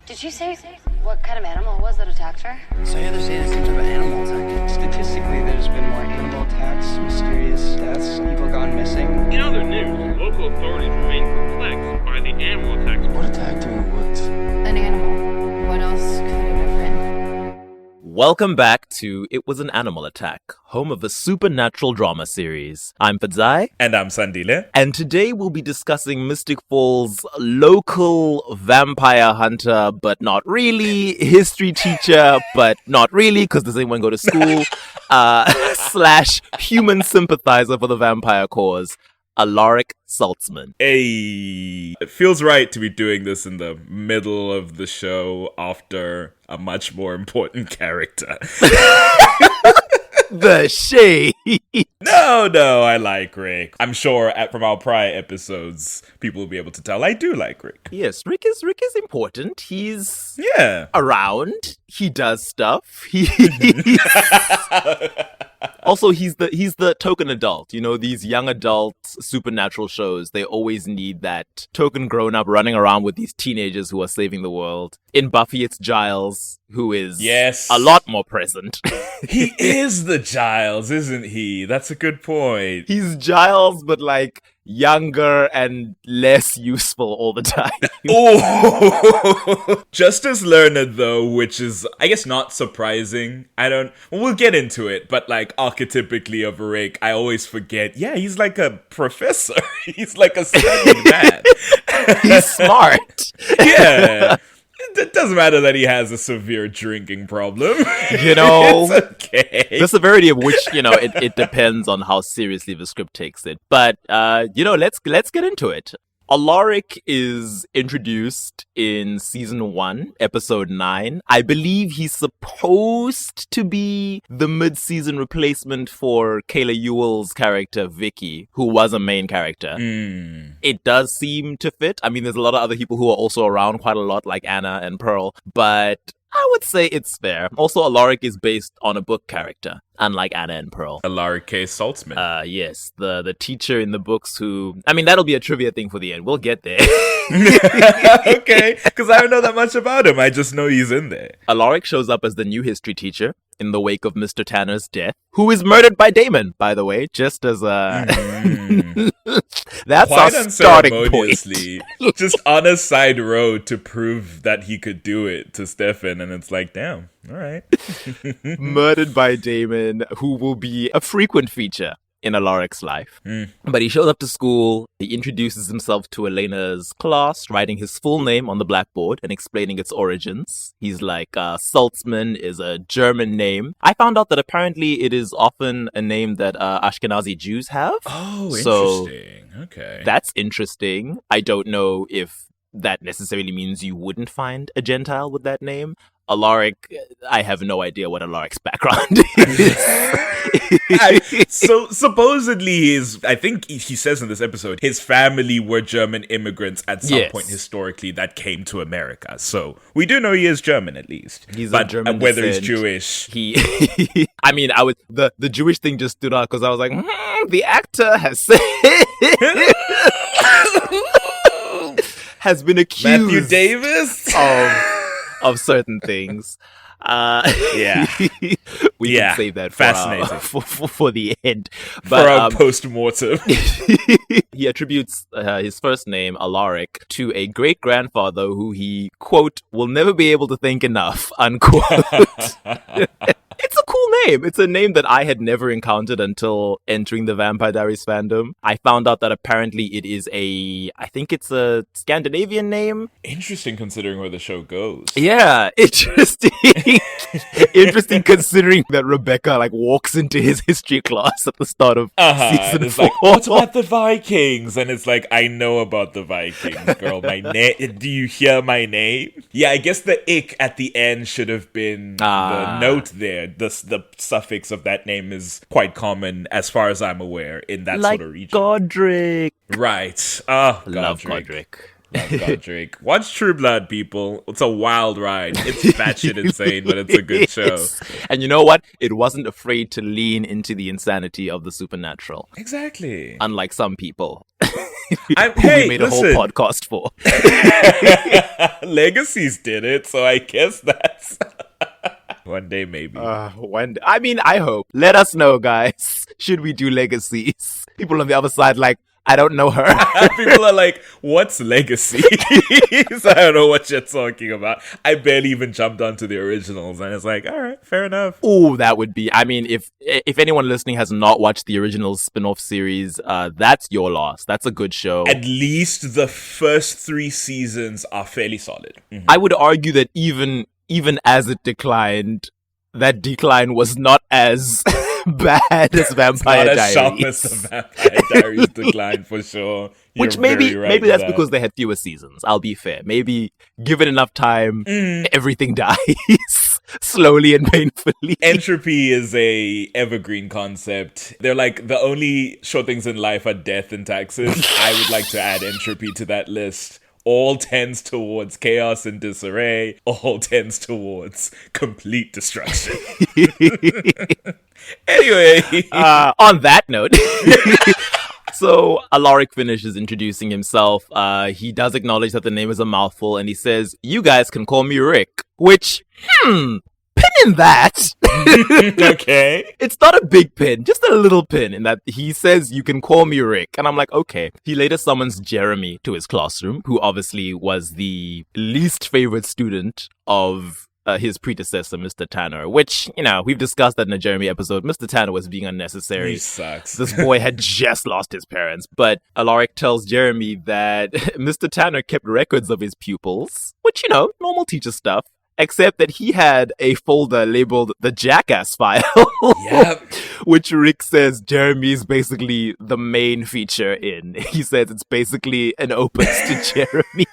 Did she say what kind of animal it was that attacked her? So yeah, they're saying it's some type of animal attack. Statistically, there's been more animal attacks, mysterious deaths, people gone missing. In other news, local authorities remain perplexed by the animal attacks. What attacked you in the woods? An animal. What else could it have been? Welcome back to It Was an Animal Attack, home of the supernatural drama series. I'm Fadzai. And I'm Sandile. And today we'll be discussing Mystic Falls' local vampire hunter, but not really, history teacher, but not really, because does anyone go to school, slash human sympathizer for the vampire cause, Alaric Saltzman. Hey, it feels right to be doing this in the middle of the show after a much more important character. The shade. No, I like Rick. I'm sure from our prior episodes, people will be able to tell I do like Rick. Yes, Rick is important. He's around. He does stuff. Also, he's the token adult. You know, these young adult supernatural shows, they always need that token grown-up running around with these teenagers who are saving the world. In Buffy, it's Giles, who is a lot more present. He is the Giles, isn't he? That's a good point. He's Giles, but like younger and less useful all the time. Oh, just as learned though, which is, I guess, not surprising. We'll get into it, but like archetypically of Rick, I always forget. Yeah, he's like a professor. He's like a studied man. He's smart. Yeah. It doesn't matter that he has a severe drinking problem. You know, it's okay. The severity of which, you know, it depends on how seriously the script takes it. But, you know, let's get into it. Alaric is introduced in season 1, episode 9. I believe he's supposed to be the mid-season replacement for Kayla Ewell's character, Vicky, who was a main character. It does seem to fit. I mean, there's a lot of other people who are also around quite a lot, like Anna and Pearl, but I would say it's fair. Also, Alaric is based on a book character, unlike Anna and Pearl. Alaric K. Saltzman. Yes, the teacher in the books who... I mean, that'll be a trivia thing for the end. We'll get there. Okay, because I don't know that much about him. I just know he's in there. Alaric shows up as the new history teacher in the wake of Mr. Tanner's death, who is murdered by Damon, by the way, just as a... That's quite our starting point. Just on a side road to prove that he could do it to Stefan, and it's like, damn, all right. Murdered by Damon, who will be a frequent feature in Alaric's life. But he shows up to school, he introduces himself to Elena's class, writing his full name on the blackboard and explaining its origins. He's like, Saltzman is a German name. I found out that apparently it is often a name that Ashkenazi Jews have. Oh, so interesting. Okay. That's interesting. I don't know if that necessarily means you wouldn't find a Gentile with that name. Alaric, I have no idea what Alaric's background is. So supposedly I think he says in this episode, his family were German immigrants at some point historically that came to America. So we do know he is German at least. He's a German whether descent. he's Jewish. I mean, the Jewish thing just stood out because I was like, the actor has said... has been accused Matthew Davis of certain things. Yeah. We can save that for the end. But, for our post-mortem. He attributes his first name, Alaric, to a great-grandfather who he, quote, will never be able to thank enough, unquote. It's a cool name. It's a name that I had never encountered until entering the Vampire Diaries fandom. I found out that apparently it is I think it's a Scandinavian name. Interesting considering where the show goes. Yeah, interesting. Interesting considering that Rebecca walks into his history class at the start of season 4. Like, what about the Vikings? And it's like, I know about the Vikings, girl. Do you hear my name? Yeah, I guess the ick at the end should have been the note there. The suffix of that name is quite common as far as I'm aware in that sort of region. Godric. Right. Oh, Love Godric. Love God, Drake. Watch True Blood, people. It's a wild ride. It's batshit insane, but it's a good show. And you know what? It wasn't afraid to lean into the insanity of the supernatural. Exactly. Unlike some people. Hey, we made listen. a whole podcast for. Legacies did it, so I guess that's... One day, maybe. I hope. Let us know, guys. Should we do Legacies? People on the other side like, I don't know her. People are like, what's Legacy? So I don't know what you're talking about. I barely even jumped onto the originals, and it's like, all right, fair enough. Oh, that would be... I mean, if anyone listening has not watched the original spin-off series, that's your loss. That's a good show. At least the first 3 seasons are fairly solid. Mm-hmm. I would argue that even as it declined, that decline was not as bad as Vampire Diaries. Not as sharp as the Vampire Diaries decline, for sure. Which maybe that's because they had fewer seasons. I'll be fair. Maybe given enough time, everything dies slowly and painfully. Entropy is a evergreen concept. They're like, the only sure things in life are death and taxes. I would like to add entropy to that list. All tends towards chaos and disarray. All tends towards complete destruction. Anyway. On that note. So Alaric finishes introducing himself. He does acknowledge that the name is a mouthful, and he says, "You guys can call me Rick." Which, pin in that. Okay. It's not a big pin, just a little pin in that he says, "You can call me Rick." And I'm like, okay. He later summons Jeremy to his classroom, who obviously was the least favorite student of his predecessor, Mr. Tanner, which, we've discussed that in a Jeremy episode. Mr. Tanner was being unnecessary. He sucks. This boy had just lost his parents. But Alaric tells Jeremy that Mr. Tanner kept records of his pupils, which, normal teacher stuff. Except that he had a folder labeled the Jackass file. Yep. Which Rick says Jeremy is basically the main feature in. He says it's basically an opus to Jeremy.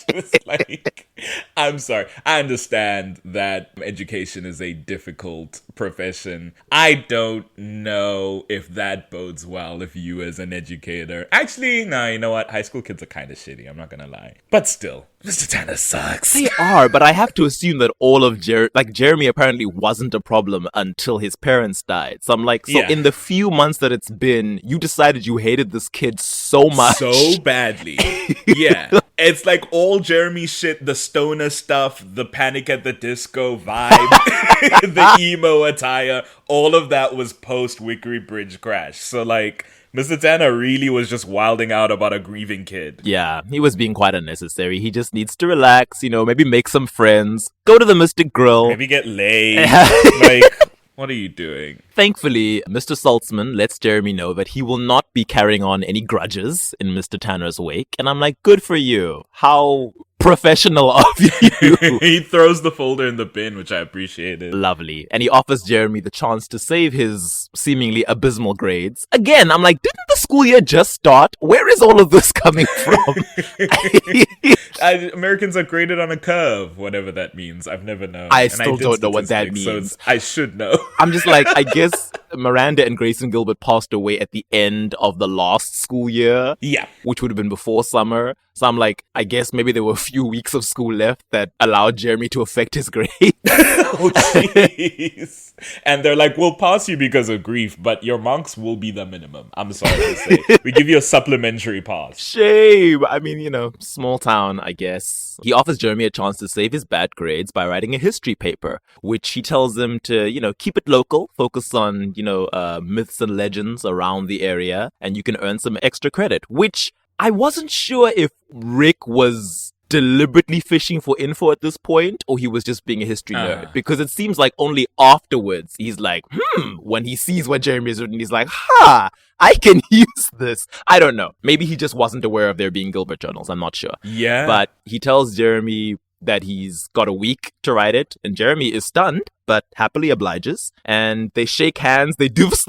It's like, I'm sorry. I understand that education is a difficult profession. I don't know if that bodes well if you as an educator. Actually, no, you know what? High school kids are kind of shitty. I'm not going to lie. But still, Mr. Tanner sucks. They are, but I have to assume that all of Jeremy apparently wasn't a problem until his parents died. So I'm like, in the few months that it's been, you decided you hated this kid so much. So badly. Yeah. It's like all Jeremy shit, the stoner stuff, the Panic at the Disco vibe, the emo attire, all of that was post Wickery Bridge crash. So like, Mr. Tanner really was just wilding out about a grieving kid. Yeah, he was being quite unnecessary. He just needs to relax, maybe make some friends, go to the Mystic Grill. Maybe get laid. Like, what are you doing? Thankfully, Mr. Saltzman lets Jeremy know that he will not be carrying on any grudges in Mr. Tanner's wake. And I'm like, good for you. How professional of you. He throws the folder in the bin, which I appreciated. Lovely. And he offers Jeremy the chance to save his seemingly abysmal grades. Again, I'm like, didn't the school year just start? Where is all of this coming from? Americans are graded on a curve, whatever that means. I've never known. I still don't know what that means. So I should know. I'm just like, I guess Miranda and Grayson Gilbert passed away at the end of the last school year. Yeah. Which would have been before summer. So I'm like, I guess maybe there were a few weeks of school left that allowed Jeremy to affect his grades. Oh, jeez. And they're like, we'll pass you because of grief, but your marks will be the minimum. I'm sorry to say. We give you a supplementary pass. Shame. I mean, small town, I guess. He offers Jeremy a chance to save his bad grades by writing a history paper, which he tells him to, keep it local, focus on, myths and legends around the area, and you can earn some extra credit, which I wasn't sure if Rick was deliberately fishing for info at this point, or he was just being a history nerd, because it seems like only afterwards he's like, when he sees what Jeremy has written, he's like, I can use this. I don't know. Maybe he just wasn't aware of there being Gilbert journals. I'm not sure. Yeah. But he tells Jeremy that he's got a week to write it, and Jeremy is stunned, but happily obliges, and they shake hands. They do this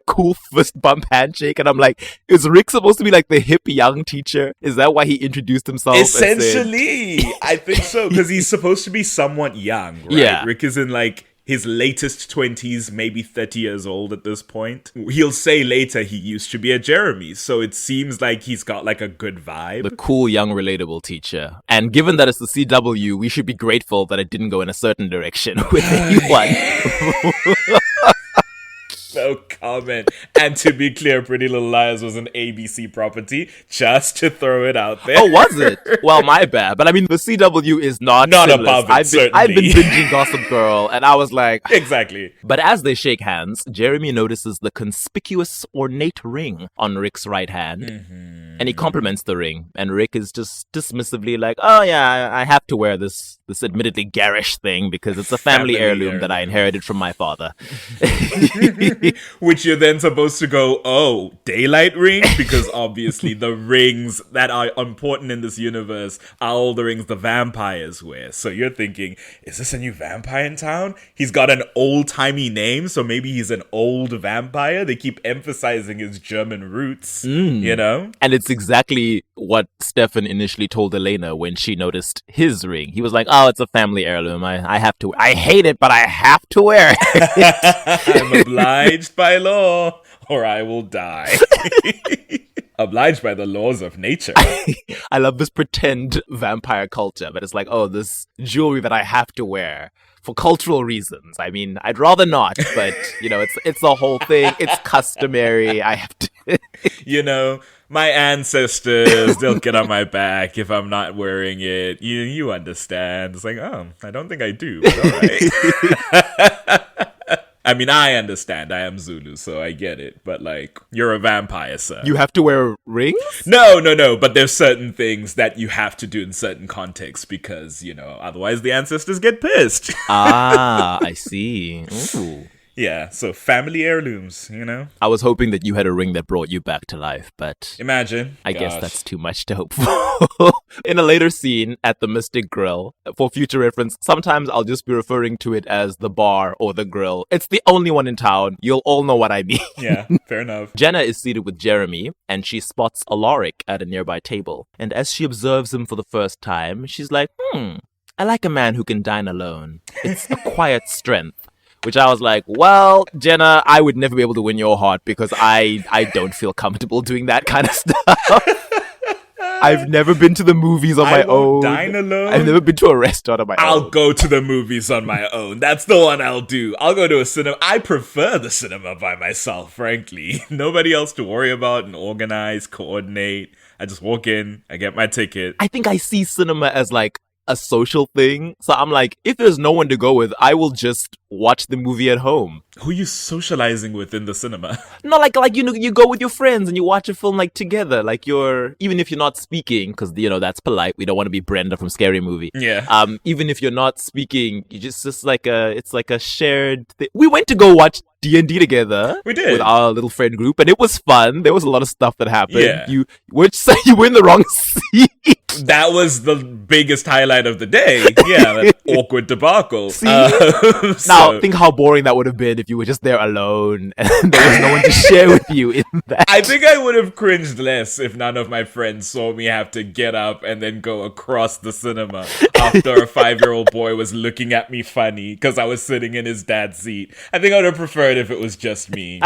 cool fist bump handshake, and I'm like, is Rick supposed to be like the hip young teacher? Is that why he introduced himself? Essentially, I think so, because he's supposed to be somewhat young, right? Yeah. Rick is in like his latest 20s, maybe 30 years old at this point. He'll say later he used to be a Jeremy, so it seems like he's got like a good vibe. The cool, young, relatable teacher. And given that it's the CW, we should be grateful that it didn't go in a certain direction with anyone. No comment. And to be clear, Pretty Little Liars was an ABC property, just to throw it out there. Oh, was it? Well, my bad. But I mean, the CW is not sinless. Above it, I've been binging Gossip Girl, and I was like... Exactly. But as they shake hands, Jeremy notices the conspicuous, ornate ring on Rick's right hand, and he compliments the ring. And Rick is just dismissively like, oh yeah, I have to wear this admittedly garish thing because it's a family heirloom that I inherited from my father. Which you're then supposed to go, oh, daylight ring? Because obviously the rings that are important in this universe are all the rings the vampires wear. So you're thinking, is this a new vampire in town? He's got an old-timey name, so maybe he's an old vampire. They keep emphasizing his German roots, you know? And it's exactly what Stefan initially told Elena when she noticed his ring. He was like, oh, it's a family heirloom. I have to. I hate it, but I have to wear it. I'm obliged by law, or I will die. Obliged by the laws of nature. I love this pretend vampire culture, but it's like, oh, this jewelry that I have to wear for cultural reasons. I mean, I'd rather not, but, you know, it's the whole thing. It's customary. I have to. You know, my ancestors, they'll get on my back if I'm not wearing it. You understand. It's like, oh, I don't think I do, but all right. I mean, I understand. I am Zulu, so I get it. But, like, you're a vampire, sir. You have to wear rings? No. But there's certain things that you have to do in certain contexts because, you know, otherwise the ancestors get pissed. Ah, I see. Ooh. Yeah, so family heirlooms, you know? I was hoping that you had a ring that brought you back to life, but... Imagine. I guess that's too much to hope for. In a later scene at the Mystic Grill, for future reference, sometimes I'll just be referring to it as the bar or the grill. It's the only one in town. You'll all know what I mean. Yeah, fair enough. Jenna is seated with Jeremy, and she spots Alaric at a nearby table. And as she observes him for the first time, she's like, I like a man who can dine alone. It's a quiet strength. Which I was like, well, Jenna, I would never be able to win your heart because I don't feel comfortable doing that kind of stuff. I've never been to the movies on my own. Dine alone? I've never been to a restaurant on my own. I'll go to the movies on my own. That's the one I'll do. I'll go to a cinema. I prefer the cinema by myself, frankly. Nobody else to worry about and organize, coordinate. I just walk in, I get my ticket. I think I see cinema as like a social thing. So I'm like, if there's no one to go with, I will just watch the movie at home. Who are you socializing with in the cinema? No, like you know, you go with your friends and you watch a film like together. Like even if you're not speaking, because you know that's polite. We don't want to be Brenda from Scary Movie. Yeah. Even if you're not speaking, you it's like a shared thing. We went to go watch D&D together. We did. With our little friend group, and it was fun. There was a lot of stuff that happened. Yeah. You were in the wrong seat. That was the biggest highlight of the day. Yeah, that awkward debacle. See? Now, think how boring that would have been if you were just there alone and there was no one to share with you in that. I think I would have cringed less if none of my friends saw me have to get up and then go across the cinema after a 5-year-old boy was looking at me funny because I was sitting in his dad's seat. I think I would have preferred if it was just me.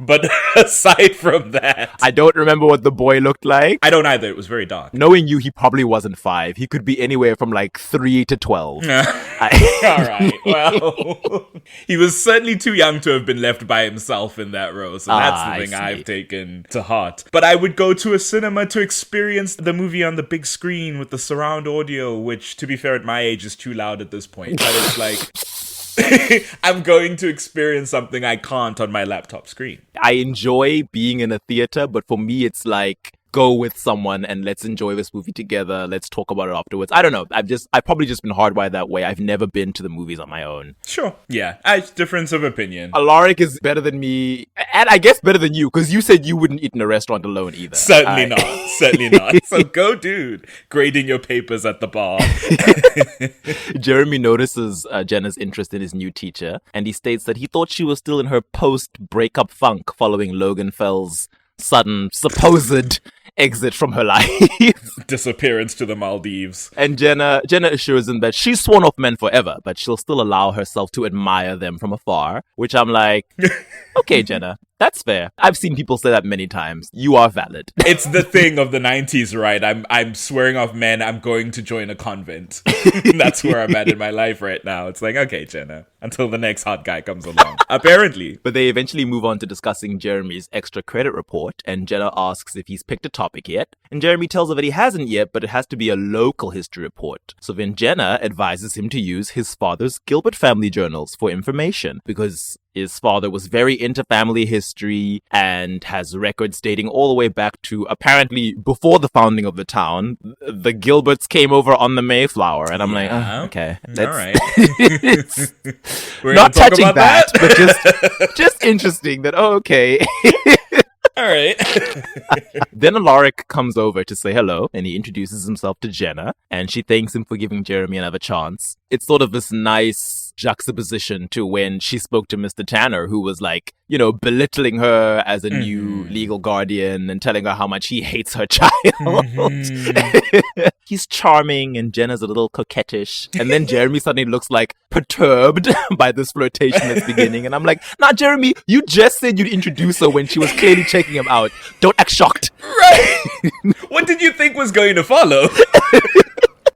But aside from that... I don't remember what the boy looked like. I don't either. It was very dark. Knowing you, he probably wasn't 5. He could be anywhere from like 3 to 12. Alright, well... He was certainly too young to have been left by himself in that row, so that's the thing I've taken to heart. But I would go to a cinema to experience the movie on the big screen with the surround audio, which, to be fair, at my age is too loud at this point. But it's like... I'm going to experience something I can't on my laptop screen. I enjoy being in a theater, but for me, it's like, go with someone and let's enjoy this movie together. Let's talk about it afterwards. I don't know. I've probably just been hardwired that way. I've never been to the movies on my own. Sure. Yeah. Difference of opinion. Alaric is better than me, and I guess better than you, because you said you wouldn't eat in a restaurant alone either. Certainly not. Certainly not. So go, dude. Grading your papers at the bar. Jeremy notices Jenna's interest in his new teacher, and he states that he thought she was still in her post-breakup funk following Logan Fell's sudden supposed exit from her life. Disappearance to the Maldives. And Jenna assures him that she's sworn off men forever, but she'll still allow herself to admire them from afar, which I'm like, okay, Jenna, that's fair. I've seen people say that many times. You are valid. It's the thing of the 90s, right? I'm swearing off men. I'm going to join a convent. That's where I'm at in my life right now. It's like, okay, Jenna, until the next hot guy comes along. Apparently. But they eventually move on to discussing Jeremy's extra credit report, and Jenna asks if he's picked a topic yet. And Jeremy tells her that he hasn't yet, but it has to be a local history report. So then Jenna advises him to use his father's Gilbert family journals for information, because his father was very into family history and has records dating all the way back to apparently before the founding of the town. The Gilberts came over on the Mayflower, and I'm like, oh, okay. All right. We're Not gonna talk touching about that, but just interesting that, oh, okay. All right. Then Alaric comes over to say hello, and he introduces himself to Jenna, and she thanks him for giving Jeremy another chance. It's sort of this nice juxtaposition to when she spoke to Mr. Tanner, who was like, you know, belittling her as a new legal guardian and telling her how much he hates her child. He's charming, and Jenna's a little coquettish. And then Jeremy suddenly looks like perturbed by this flirtation that's beginning. And I'm like, nah, Jeremy, you just said you'd introduce her when she was clearly checking him out. Don't act shocked. Right. What did you think was going to follow?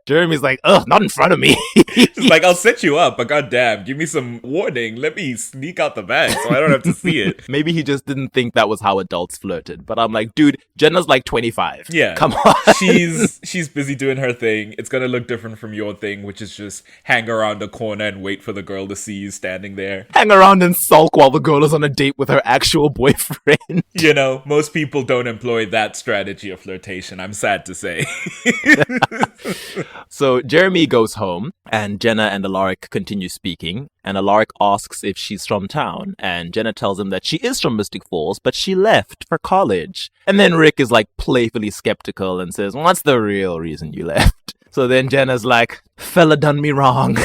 Jeremy's like, ugh, not in front of me. It's like, I'll set you up, but goddamn, give me some warning. Let me sneak out the bag so I don't have to see it. Maybe he just didn't think that was how adults flirted. But I'm like, dude, Jenna's like 25. Yeah. Come on. She's busy doing her thing. It's gonna look different from your thing, which is just hang around the corner and wait for the girl to see you standing there. Hang around and sulk while the girl is on a date with her actual boyfriend. You know, most people don't employ that strategy of flirtation, I'm sad to say. So Jeremy goes home, and Jenna and Alaric continue speaking, and Alaric asks if she's from town, and Jenna tells him that she is from Mystic Falls, but she left for college. And then Rick is like playfully skeptical and says, what's the real reason you left? So then Jenna's like, fella done me wrong.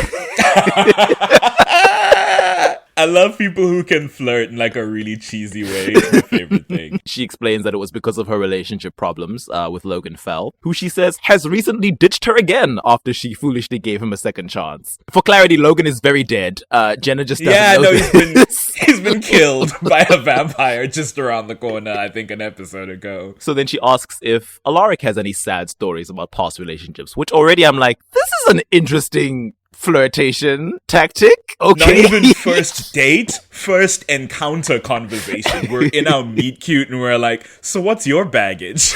I love people who can flirt in like a really cheesy way. It's my favorite thing. She explains that it was because of her relationship problems with Logan Fell, who she says has recently ditched her again after she foolishly gave him a second chance. For clarity, Logan is very dead. Jenna just doesn't know he's been killed by a vampire just around the corner, I think an episode ago. So then she asks if Alaric has any sad stories about past relationships, which already I'm like, this is an interesting flirtation tactic. Okay. Not even first date, first encounter conversation. We're in our meet cute and we're like, so what's your baggage?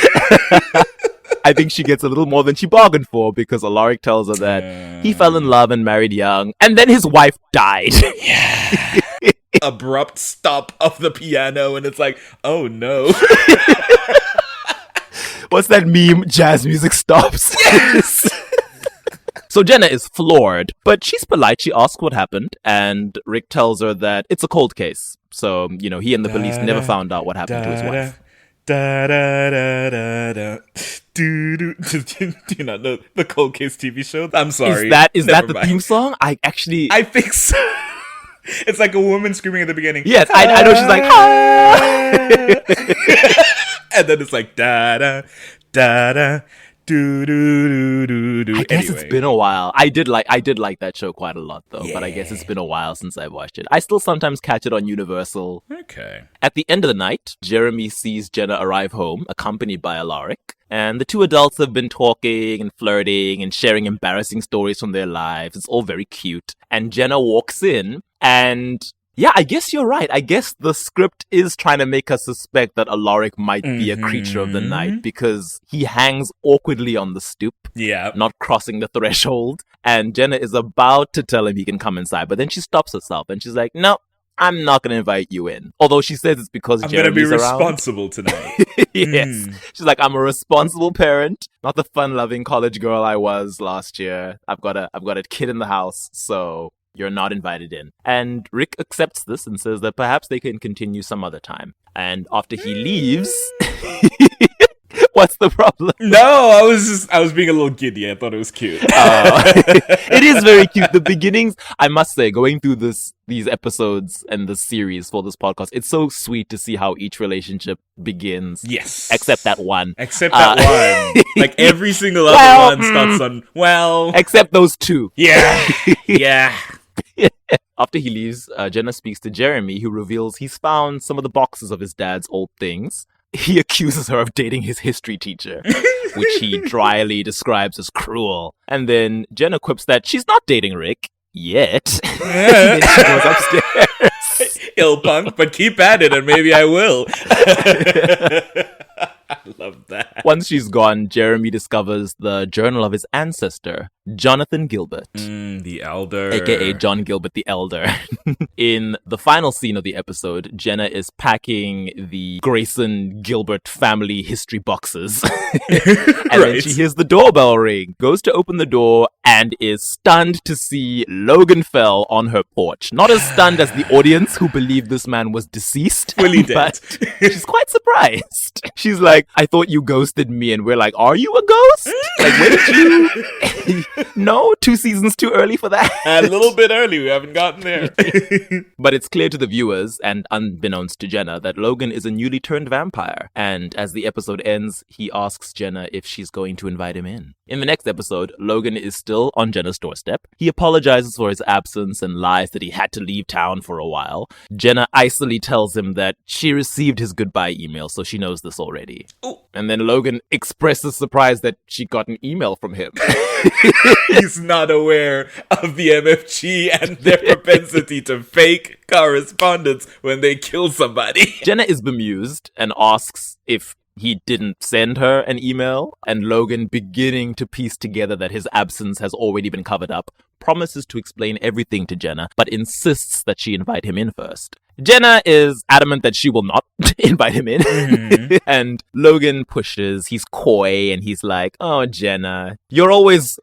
I think she gets a little more than she bargained for, because Alaric tells her that he fell in love and married young, and then his wife died. Yeah. Abrupt stop of the piano, and it's like, oh no. What's that meme? Jazz music stops. Yes. So Jenna is floored, but she's polite. She asks what happened, and Rick tells her that it's a cold case. So, you know, he and the police never found out what happened to his wife. Do you not know the Cold Case TV show? I'm sorry. Is that the theme song? I think so. It's like a woman screaming at the beginning. Yes, I know. She's like, ah! And then it's like, da-da, da-da. I guess it's been a while. I did like that show quite a lot though, but I guess it's been a while since I watched it. I still sometimes catch it on Universal. Okay. At the end of the night, Jeremy sees Jenna arrive home, accompanied by Alaric, and the two adults have been talking and flirting and sharing embarrassing stories from their lives. It's all very cute. And Jenna walks in, and yeah, I guess you're right. I guess the script is trying to make us suspect that Alaric might be a creature of the night, because he hangs awkwardly on the stoop, not crossing the threshold. And Jenna is about to tell him he can come inside, but then she stops herself and she's like, no, I'm not going to invite you in. Although she says it's because I'm going to be around. responsible tonight. Yes. She's like, I'm a responsible parent, not the fun-loving college girl I was last year. I've got a kid in the house, so you're not invited in. And Rick accepts this and says that perhaps they can continue some other time. And after he leaves, What's the problem? No, I was being a little giddy. I thought it was cute. It is very cute. The beginnings, I must say, going through these episodes and the series for this podcast, it's so sweet to see how each relationship begins. Yes. Except that one. Except that one. Like every single other one starts on, well. Except those two. Yeah. Yeah. After he leaves, Jenna speaks to Jeremy, who reveals he's found some of the boxes of his dad's old things. He accuses her of dating his history teacher, which he dryly describes as cruel. And then Jenna quips that she's not dating Rick. Yet. Then she goes upstairs. Ill punk, but keep at it and maybe I will. I love that. Once she's gone, Jeremy discovers the journal of his ancestor, Jonathan Gilbert. The Elder. AKA John Gilbert the Elder. In the final scene of the episode, Jenna is packing the Grayson Gilbert family history boxes. And then she hears the doorbell ring, goes to open the door, and is stunned to see Logan Fell on her porch. Not as stunned as the audience who believed this man was deceased. Fully dead. But she's quite surprised. She's like, I thought you ghosted me. And we're like, are you a ghost? Like, where did you... No, 2 seasons too early for that. A little bit early. We haven't gotten there. But it's clear to the viewers, and unbeknownst to Jenna, that Logan is a newly turned vampire. And as the episode ends, he asks Jenna if she's going to invite him in. In the next episode, Logan is still on Jenna's doorstep. He apologizes for his absence and lies that he had to leave town for a while. Jenna icily tells him that she received his goodbye email, so she knows this already. Ooh. And then Logan expresses surprise that she got an email from him. He's not aware of the MFG and their propensity to fake correspondence when they kill somebody. Jenna is bemused and asks if he didn't send her an email, and Logan, beginning to piece together that his absence has already been covered up, promises to explain everything to Jenna, but insists that she invite him in first. Jenna is adamant that she will not invite him in. Mm-hmm. And Logan pushes, he's coy, and he's like, oh, Jenna, you're always...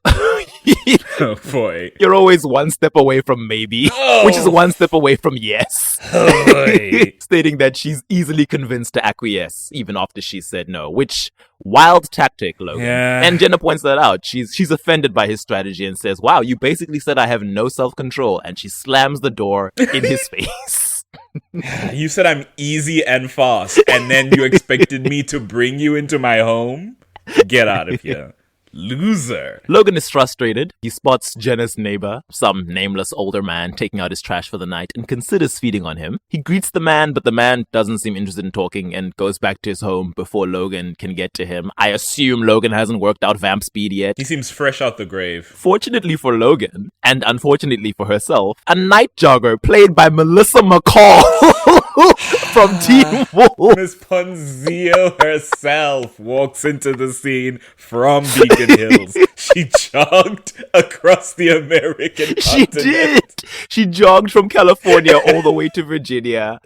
Oh, boy. You're always one step away from maybe, which is one step away from yes. Oh, boy. Stating that she's easily convinced to acquiesce, even after she said no, which... Wild tactic, Logan. Yeah. And Jenna points that out. She's offended by his strategy and says, wow, you basically said I have no self-control. And she slams the door in his face. You said I'm easy and fast, and then you expected me to bring you into my home? Get out of here. Loser. Logan is frustrated. He spots Jenna's neighbor, some nameless older man, taking out his trash for the night and considers feeding on him. He greets the man, but the man doesn't seem interested in talking and goes back to his home before Logan can get to him. I assume Logan hasn't worked out vamp speed yet. He seems fresh out the grave. Fortunately for Logan, and unfortunately for herself, a night jogger played by Melissa McCall from Teen Wolf. Miss Ponzio herself walks into the scene from Beacon Hills. She jogged across the American continent. She did. She jogged from California all the way to Virginia.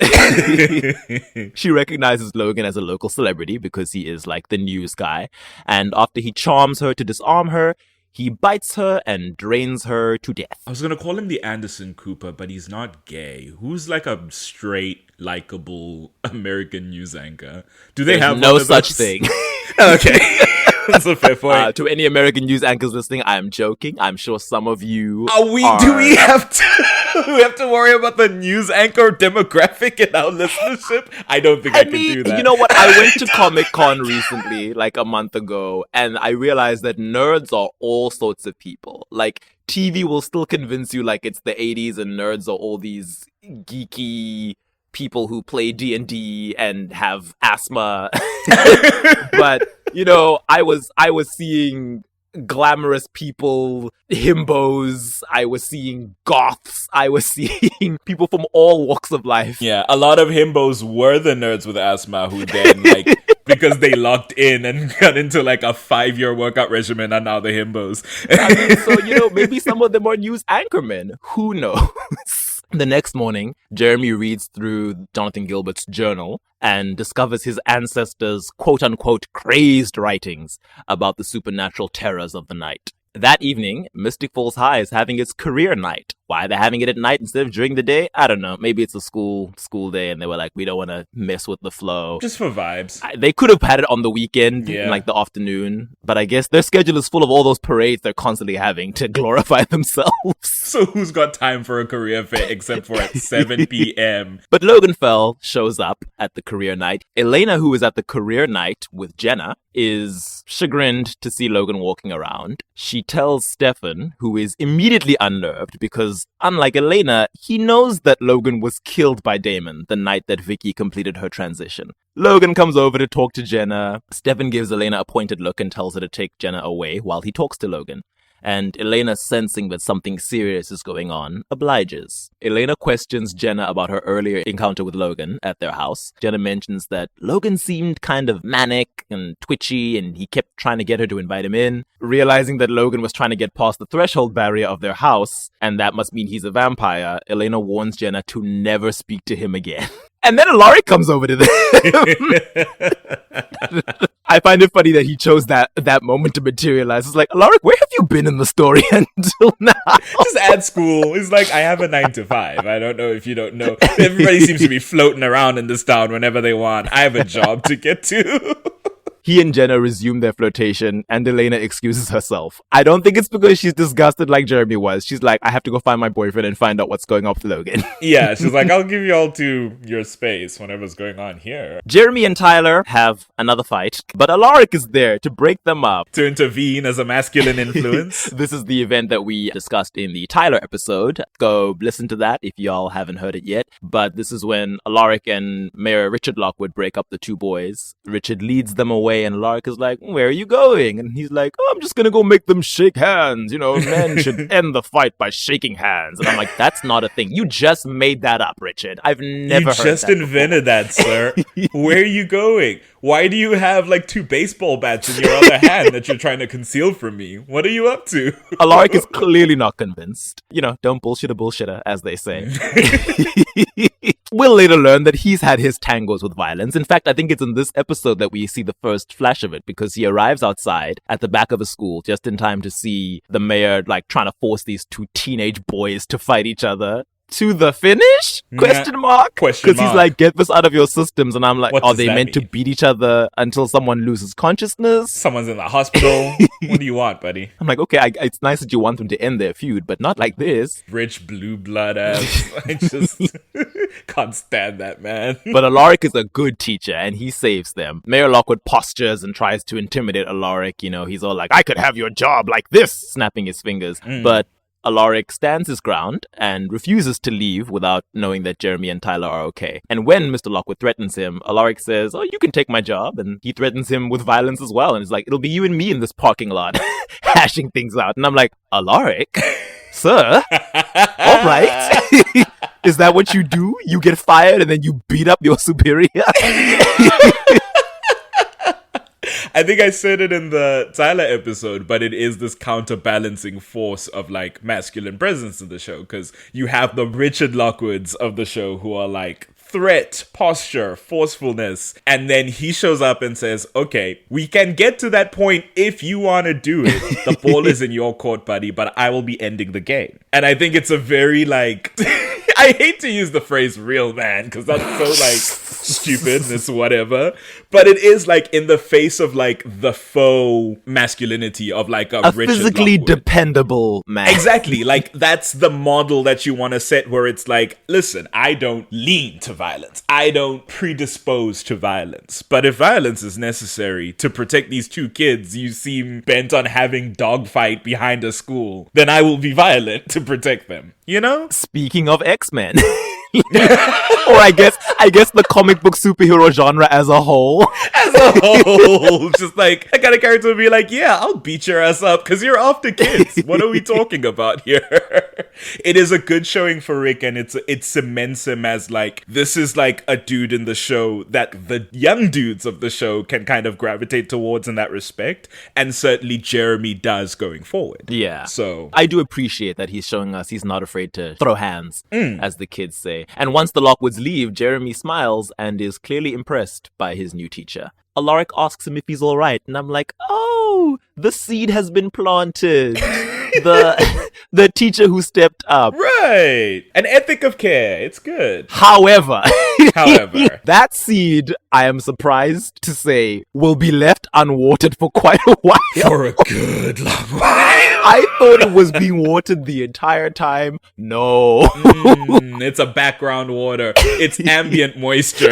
She recognizes Logan as a local celebrity because he is like the news guy. And after he charms her to disarm her, he bites her and drains her to death. I was going to call him the Anderson Cooper, but he's not gay. Who's like a straight, likable American news anchor? Do they have no such thing? Okay. That's a fair point. To any American news anchors listening, I am joking. I'm sure some of you Do we have to worry about the news anchor demographic in our listenership? I don't think I can do that. You know what? I went to Comic-Con recently, like a month ago, and I realized that nerds are all sorts of people. Like, TV will still convince you like it's the 80s and nerds are all these geeky people who play D&D and have asthma. But, you know, I was seeing glamorous people, himbos, I was seeing goths, I was seeing people from all walks of life. Yeah, a lot of himbos were the nerds with asthma who then, like, because they locked in and got into, like, a 5-year workout regimen are now the himbos. I mean, so, you know, maybe some of them are news anchormen. Who knows? The next morning, Jeremy reads through Jonathan Gilbert's journal and discovers his ancestors' quote-unquote crazed writings about the supernatural terrors of the night. That evening, Mystic Falls High is having its career night, Why they're having it at night instead of during the day? I don't know. Maybe it's a school day and they were like, we don't want to mess with the flow. Just for vibes. They could have had it on the weekend in like the afternoon, but I guess their schedule is full of all those parades they're constantly having to glorify themselves. So who's got time for a career fair except for at 7 p.m.? But Logan Fell shows up at the career night. Elena, who is at the career night with Jenna, is chagrined to see Logan walking around. She tells Stefan, who is immediately unnerved because, unlike Elena, he knows that Logan was killed by Damon the night that Vicky completed her transition. Logan comes over to talk to Jenna. Stefan gives Elena a pointed look and tells her to take Jenna away while he talks to Logan. And Elena, sensing that something serious is going on, obliges. Elena questions Jenna about her earlier encounter with Logan at their house. Jenna mentions that Logan seemed kind of manic and twitchy, and he kept trying to get her to invite him in. Realizing that Logan was trying to get past the threshold barrier of their house, and that must mean he's a vampire, Elena warns Jenna to never speak to him again. And then Alaric comes over to them. I find it funny that he chose that moment to materialize. It's like, Alaric, where have you been in the story until now? Just at school. It's like, I have a 9 to 5. I don't know if you don't know. Everybody seems to be floating around in this town whenever they want. I have a job to get to. He and Jenna resume their flirtation, and Elena excuses herself. I don't think it's because she's disgusted like Jeremy was. She's like, I have to go find my boyfriend and find out what's going on with Logan. Yeah, she's like, I'll give you all to your space, whatever's going on here. Jeremy and Tyler have another fight, but Alaric is there to break them up. To intervene as a masculine influence. This is the event that we discussed in the Tyler episode. Go listen to that if y'all haven't heard it yet. But this is when Alaric and Mayor Richard Lockwood break up the two boys. Richard leads them away, and Alaric is like, where are you going? And he's like, I'm just gonna go make them shake hands. You know, men should end the fight by shaking hands. And I'm like, that's not a thing. You just made that up, Richard. I've never heard that. You just invented that, sir. Where are you going? Why do you have like 2 baseball bats in your other hand that you're trying to conceal from me? What are you up to? Alaric is clearly not convinced. You know, don't bullshit a bullshitter, as they say. We'll later learn that he's had his tangos with violence. In fact, I think it's in this episode that we see the first flash of it, because he arrives outside at the back of a school just in time to see the mayor like trying to force these 2 teenage boys to fight each other. To the finish? Question mark? Because he's like, get this out of your systems. And I'm like, are they meant to beat each other until someone loses consciousness? Someone's in the hospital. What do you want, buddy? I'm like, okay, it's nice that you want them to end their feud, but not like this. Rich blue blood ass. I just can't stand that, man. But Alaric is a good teacher, and he saves them. Mayor Lockwood postures and tries to intimidate Alaric. You know, he's all like, I could have your job like this, snapping his fingers. But Alaric stands his ground and refuses to leave without knowing that Jeremy and Tyler are okay. And when Mr. Lockwood threatens him, Alaric says, oh, you can take my job. And he threatens him with violence as well. And he's like, it'll be you and me in this parking lot, hashing things out. And I'm like, Alaric? Sir? All right. Is that what you do? You get fired and then you beat up your superior? I think I said it in the Tyler episode, but it is this counterbalancing force of like masculine presence in the show, because you have the Richard Lockwoods of the show who are like threat, posture, forcefulness, and then he shows up and says, okay, we can get to that point if you want to do it. The ball is in your court, buddy, but I will be ending the game. And I think it's a very like I hate to use the phrase real man because that's so like stupid and it's whatever, but it is like in the face of like the faux masculinity of like a Richard physically Lockwood. Dependable man. Exactly, like that's the model that you want to set, where it's like, listen, I don't lean to violence, I don't predispose to violence, but if violence is necessary to protect these 2 kids you seem bent on having dogfight behind a school, then I will be violent to protect them, you know? Speaking of X-Men. Or I guess the comic book superhero genre as a whole. Just like, I got a character to be like, yeah, I'll beat your ass up because you're after kids. What are we talking about here? It is a good showing for Rick, and it cements him as like, this is like a dude in the show that the young dudes of the show can kind of gravitate towards in that respect, and certainly Jeremy does going forward. Yeah. So I do appreciate that he's showing us he's not afraid to throw hands, as the kids say. And once the Lockwoods leave, Jeremy smiles and is clearly impressed by his new teacher. Alaric asks him if he's all right, and I'm like, oh, the seed has been planted. the teacher who stepped up. Right. An ethic of care. It's good. However, However, that seed, I am surprised to say, will be left unwatered for quite a while. for a good long while. I thought it was being watered the entire time. No. It's a background water. It's ambient moisture.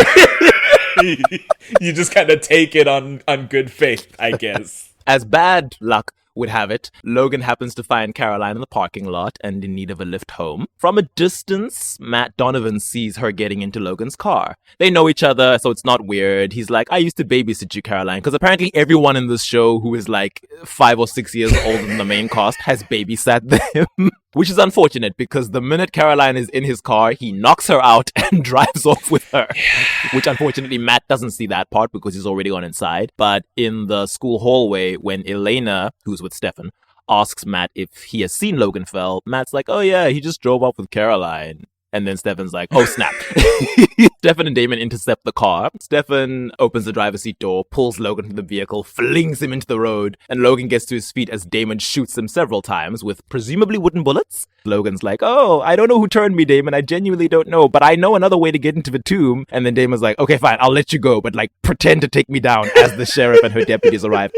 You just kind of take it on good faith, I guess. As bad luck would have it, Logan happens to find Caroline in the parking lot and in need of a lift home. From a distance, Matt Donovan sees her getting into Logan's car. They know each other, so it's not weird. He's like, I used to babysit you, Caroline, because apparently everyone in this show who is like 5 or 6 years older than the main cast has babysat them. Which is unfortunate because the minute Caroline is in his car, he knocks her out and drives off with her. Which unfortunately Matt doesn't see that part because he's already gone inside. But in the school hallway, when Elena, who's with Stefan, asks Matt if he has seen Logan Fell, Matt's like, oh yeah, he just drove off with Caroline. And then Stefan's like, oh snap. Stefan and Damon intercept the car. Stefan opens the driver's seat door, pulls Logan from the vehicle, flings him into the road, and Logan gets to his feet as Damon shoots him several times with presumably wooden bullets. Logan's like, oh, I don't know who turned me, Damon. I genuinely don't know, but I know another way to get into the tomb. And then Damon's like, okay, fine, I'll let you go, but like pretend to take me down as the sheriff and her deputies arrive.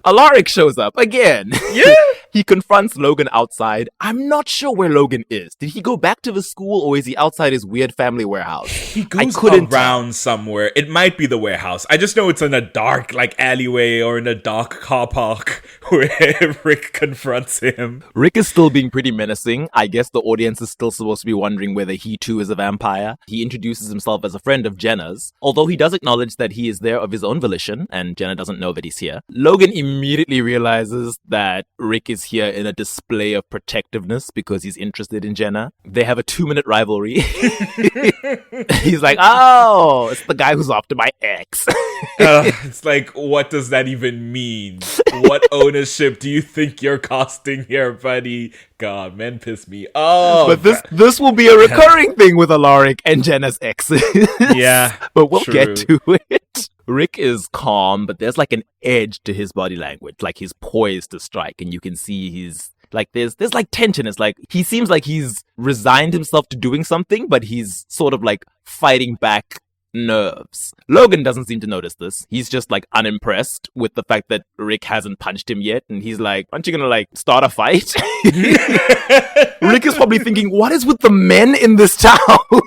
Alaric shows up again. Yeah. He confronts Logan outside. I'm not sure where Logan is. Did he go back to the school or is he outside his weird family warehouse? He goes around somewhere. It might be the warehouse. I just know it's in a dark like alleyway or in a dark car park where Rick confronts him. Rick is still being pretty menacing. I guess the audience is still supposed to be wondering whether he too is a vampire. He introduces himself as a friend of Jenna's, although he does acknowledge that he is there of his own volition and Jenna doesn't know that he's here. Logan immediately realizes that Rick is here in a display of protectiveness because he's interested in Jenna. They have a 2-minute rivalry. He's like, oh, it's the guy who's after my ex. It's like, what does that even mean? What ownership do you think you're costing here, buddy? God, men piss me off. But this will be a recurring thing with Alaric and Jenna's exes. Yeah, but we'll true. get to it. Rick is calm, but there's like an edge to his body language. Like he's poised to strike, and you can see he's like there's like tension. It's like he seems like he's resigned himself to doing something, but he's sort of like fighting back nerves. Logan doesn't seem to notice this. He's just like unimpressed with the fact that Rick hasn't punched him yet, and he's like, aren't you gonna like start a fight? Rick is probably thinking, what is with the men in this town?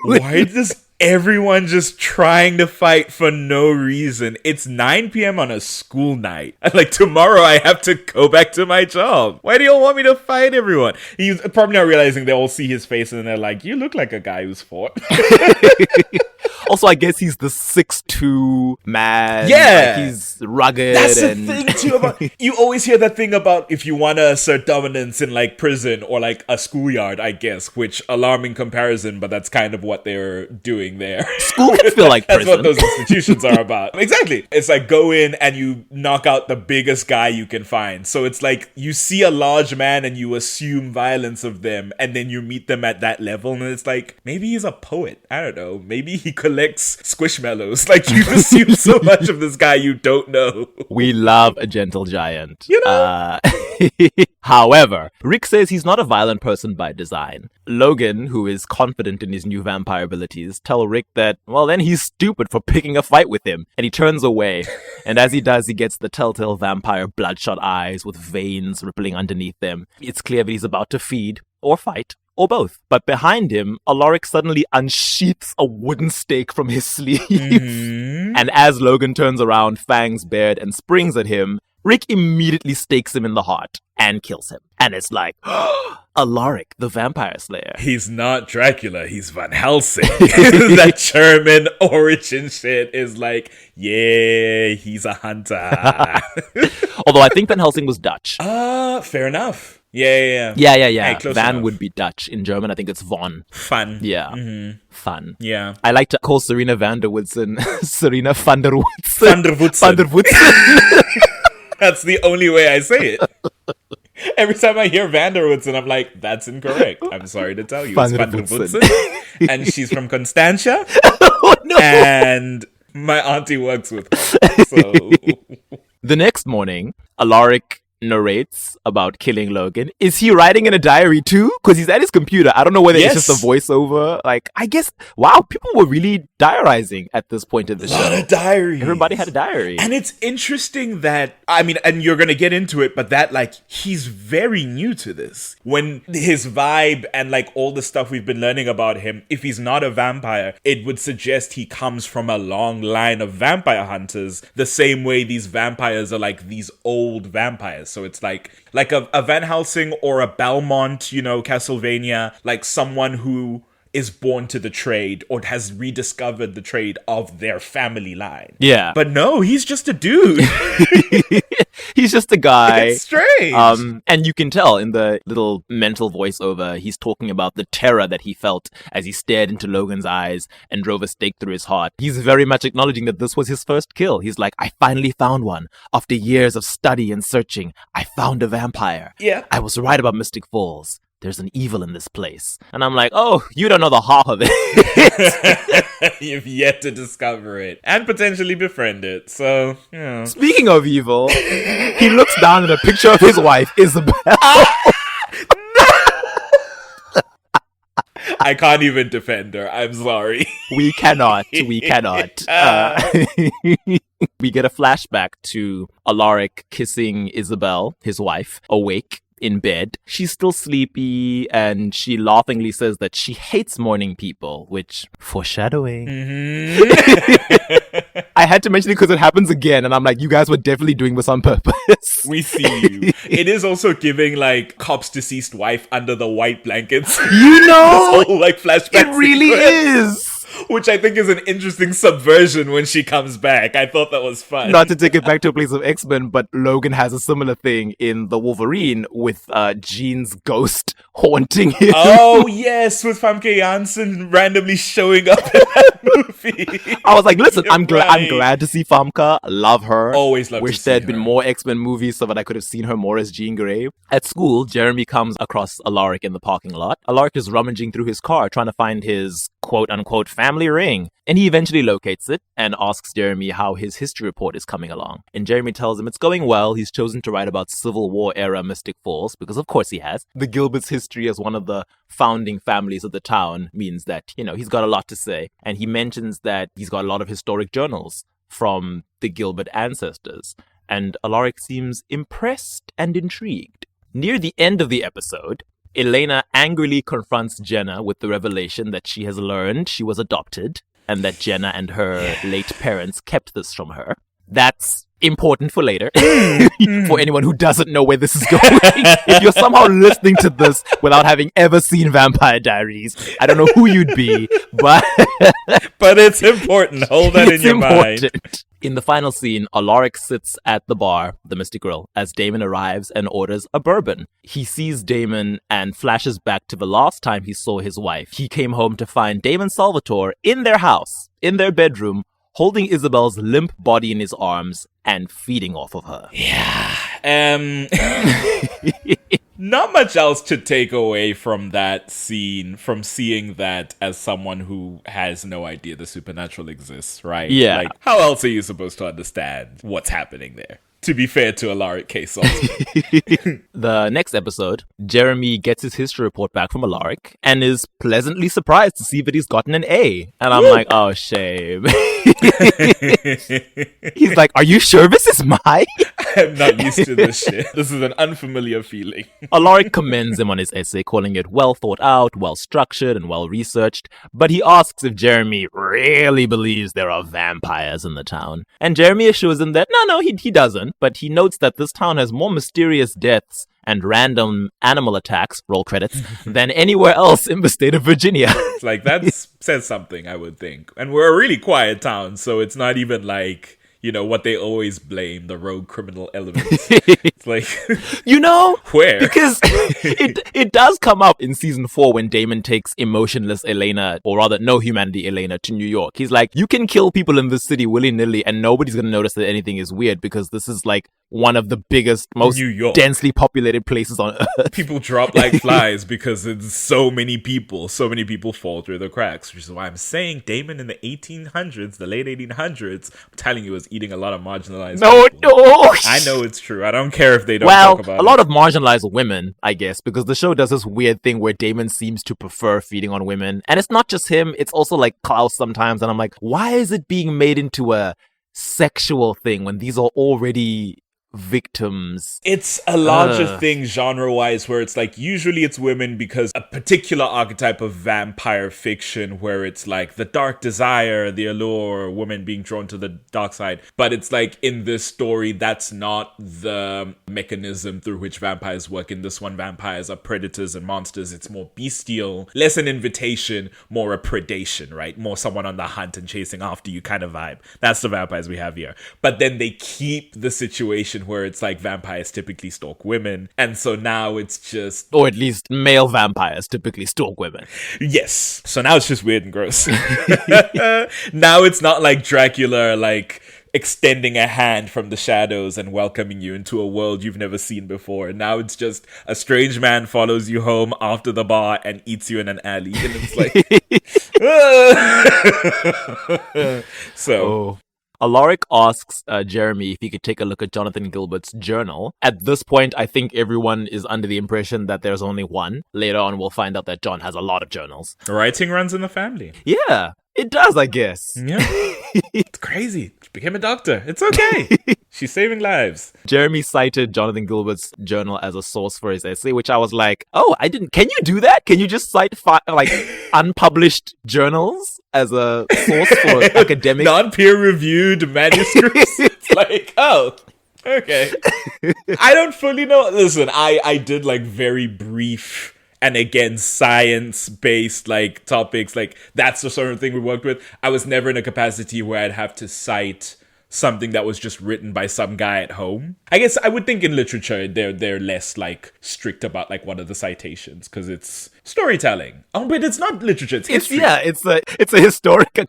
Why does everyone just trying to fight for no reason? It's 9 p.m. on a school night. And like tomorrow I have to go back to my job. Why do you all want me to fight everyone? He's probably not realizing they all see his face and they're like, you look like a guy who's fought. Also, I guess he's the 6'2" man. Yeah. Like, he's rugged. That's the thing too about, you always hear that thing about if you want to assert dominance in like prison or like a schoolyard, I guess, which alarming comparison, but that's kind of what they're doing there. School can feel like That's prison. what those institutions are about. Exactly. It's like go in and you knock out the biggest guy you can find. So it's like you see a large man and you assume violence of them, and then you meet them at that level and it's like, maybe he's a poet. I don't know. Maybe he collects squishmallows. Like you assume so much of this guy you don't know. We love a gentle giant. You know? However, Rick says he's not a violent person by design. Logan, who is confident in his new vampire abilities, tell Rick that, well, then he's stupid for picking a fight with him, and he turns away. And as he does, he gets the telltale vampire bloodshot eyes with veins rippling underneath them. It's clear that he's about to feed or fight, or both. But behind him, Alaric suddenly unsheaths a wooden stake from his sleeve. Mm-hmm. And as Logan turns around, fangs bared, and springs at him, Rick immediately stakes him in the heart and kills him. And it's like, Alaric, the vampire slayer. He's not Dracula, he's Van Helsing. That German origin shit is like, yeah, he's a hunter. Although I think Van Helsing was Dutch. Fair enough. Yeah. Yeah. Hey, Van enough. would be Dutch. In German, I think it's Von. Fun. Yeah. Mm-hmm. Fun. Yeah. I like to call Serena van der Woodsen Serena van der Woodsen. Van der Woodsen. Van der Woodsen. That's the only way I say it. Every time I hear Van der Woodsen, I'm like, that's incorrect. I'm sorry to tell you. It's Van der Woodsen. And she's from Constantia. Oh, no. And my auntie works with her. So The next morning, Alaric narrates about killing Logan. Is he writing in a diary too? Because he's at his computer. I don't know whether it's just a voiceover. Like, I guess, wow, people were really diarizing at this point in the show. A lot of diaries. Everybody had a diary. And it's interesting that, I mean, and you're going to get into it, but that, like, he's very new to this. When his vibe and, like, all the stuff we've been learning about him, if he's not a vampire, it would suggest he comes from a long line of vampire hunters, the same way these vampires are, like, these old vampires. So it's like a Van Helsing or a Belmont, you know, Castlevania, like someone who is born to the trade or has rediscovered the trade of their family line. Yeah. But no, he's just a dude. He's just a guy. It's strange. And you can tell in the little mental voiceover, he's talking about the terror that he felt as he stared into Logan's eyes and drove a stake through his heart. He's very much acknowledging that this was his first kill. He's like, I finally found one. After years of study and searching, I found a vampire. Yeah. I was right about Mystic Falls. There's an evil in this place. And I'm like, oh, you don't know the half of it. You've yet to discover it and potentially befriend it. So, you know. Speaking of evil, he looks down at a picture of his wife, Isabel. I can't even defend her. I'm sorry. We cannot. We get a flashback to Alaric kissing Isabel, his wife, awake in bed. She's still sleepy, and she laughingly says that she hates morning people, which, foreshadowing. Mm-hmm. I had to mention it because it happens again, and I'm like, you guys were definitely doing this on purpose. We see you. It is also giving, like, Cop's deceased wife under the white blankets. You know? This whole, like, flashback It really sequence. is. Which I think is an interesting subversion when she comes back. I thought that was fun. Not to take it back to a place of X-Men, but Logan has a similar thing in The Wolverine with Jean's ghost haunting him. Oh, yes, with Famke Janssen randomly showing up in that movie. I was like, listen, I'm right. glad to see Famke. Love her. Always love to Wish see there had her. been more X-Men movies so that I could have seen her more as Jean Grey. At school, Jeremy comes across Alaric in the parking lot. Alaric is rummaging through his car trying to find his quote-unquote family ring. And he eventually locates it and asks Jeremy how his history report is coming along. And Jeremy tells him it's going well. He's chosen to write about Civil War era Mystic Falls, because of course he has. The Gilbert's history as one of the founding families of the town means that, you know, he's got a lot to say. And he mentions that he's got a lot of historic journals from the Gilbert ancestors. And Alaric seems impressed and intrigued. Near the end of the episode, Elena angrily confronts Jenna with the revelation that she has learned she was adopted and that Jenna and her late parents kept this from her. That's important for later, for anyone who doesn't know where this is going. If you're somehow listening to this without having ever seen Vampire Diaries, I don't know who you'd be, but But it's important. Hold that in your mind. In the final scene, Alaric sits at the bar, the Mystic Grill, as Damon arrives and orders a bourbon. He sees Damon and flashes back to the last time he saw his wife. He came home to find Damon Salvatore in their house, in their bedroom, holding Isabel's limp body in his arms and feeding off of her. Yeah. Not much else to take away from that scene, from seeing that as someone who has no idea the supernatural exists, right? Yeah. Like, how else are you supposed to understand what's happening there? To be fair to Alaric Saltzman. The next episode, Jeremy gets his history report back from Alaric and is pleasantly surprised to see that he's gotten an A. And I'm like, oh, shame. He's like, are you sure this is mine? I'm not used to this shit. This is an unfamiliar feeling. Alaric commends him on his essay, calling it well thought out, well structured, and well researched. But he asks if Jeremy really believes there are vampires in the town. And Jeremy assures him that no, he doesn't. But he notes that this town has more mysterious deaths and random animal attacks, roll credits, than anywhere else in the state of Virginia. It's like, that says something, I would think. And we're a really quiet town, so it's not even like, you know, what they always blame, the rogue criminal elements. It's like, you know, where? Because it does come up in season 4 when Damon takes emotionless Elena, or rather no humanity Elena, to New York. He's like, you can kill people in this city willy-nilly and nobody's going to notice that anything is weird because this is like one of the biggest, most New York. densely populated places on Earth. People drop like flies because it's so many people. So many people fall through the cracks, which is why I'm saying Damon in the 1800s, the late 1800s, I'm telling you, was eating a lot of marginalized people. No. I know it's true. I don't care if they don't Well, talk about a lot of marginalized women, I guess, because the show does this weird thing where Damon seems to prefer feeding on women. And it's not just him, it's also like Klaus sometimes. And I'm like, why is it being made into a sexual thing when these are already victims? It's a larger thing genre-wise where it's like usually it's women because a particular archetype of vampire fiction where it's like the dark desire, the allure, women being drawn to the dark side. But it's like in this story, that's not the mechanism through which vampires work. In this one, vampires are predators and monsters. It's more bestial, less an invitation, more a predation, right? More someone on the hunt and chasing after you kind of vibe. That's the vampires we have here. But then they keep the situation where it's like vampires typically stalk women, and so now it's just, or at least male vampires typically stalk women. Yes, so now it's just weird and gross. Now it's not like Dracula like extending a hand from the shadows and welcoming you into a world you've never seen before. Now it's just a strange man follows you home after the bar and eats you in an alley, and it's like so Alaric asks Jeremy if he could take a look at Jonathan Gilbert's journal. At this point, I think everyone is under the impression that there's only one. Later on, we'll find out that John has a lot of journals. Writing runs in the family. Yeah, it does, I guess. Yeah. It's crazy. She became a doctor. It's okay. She's saving lives. Jeremy cited Jonathan Gilbert's journal as a source for his essay, which I was like, oh, I didn't. Can you do that? Can you just cite unpublished journals as a source for academic? Non-peer-reviewed manuscripts? It's like, oh, okay. I don't fully know. Listen, I did like very brief and again, science-based like topics, like that's the sort of thing we worked with. I was never in a capacity where I'd have to cite something that was just written by some guy at home. I guess I would think in literature they're less like strict about like what are the citations because it's storytelling. Oh, but it's not literature. It's history. It's a historical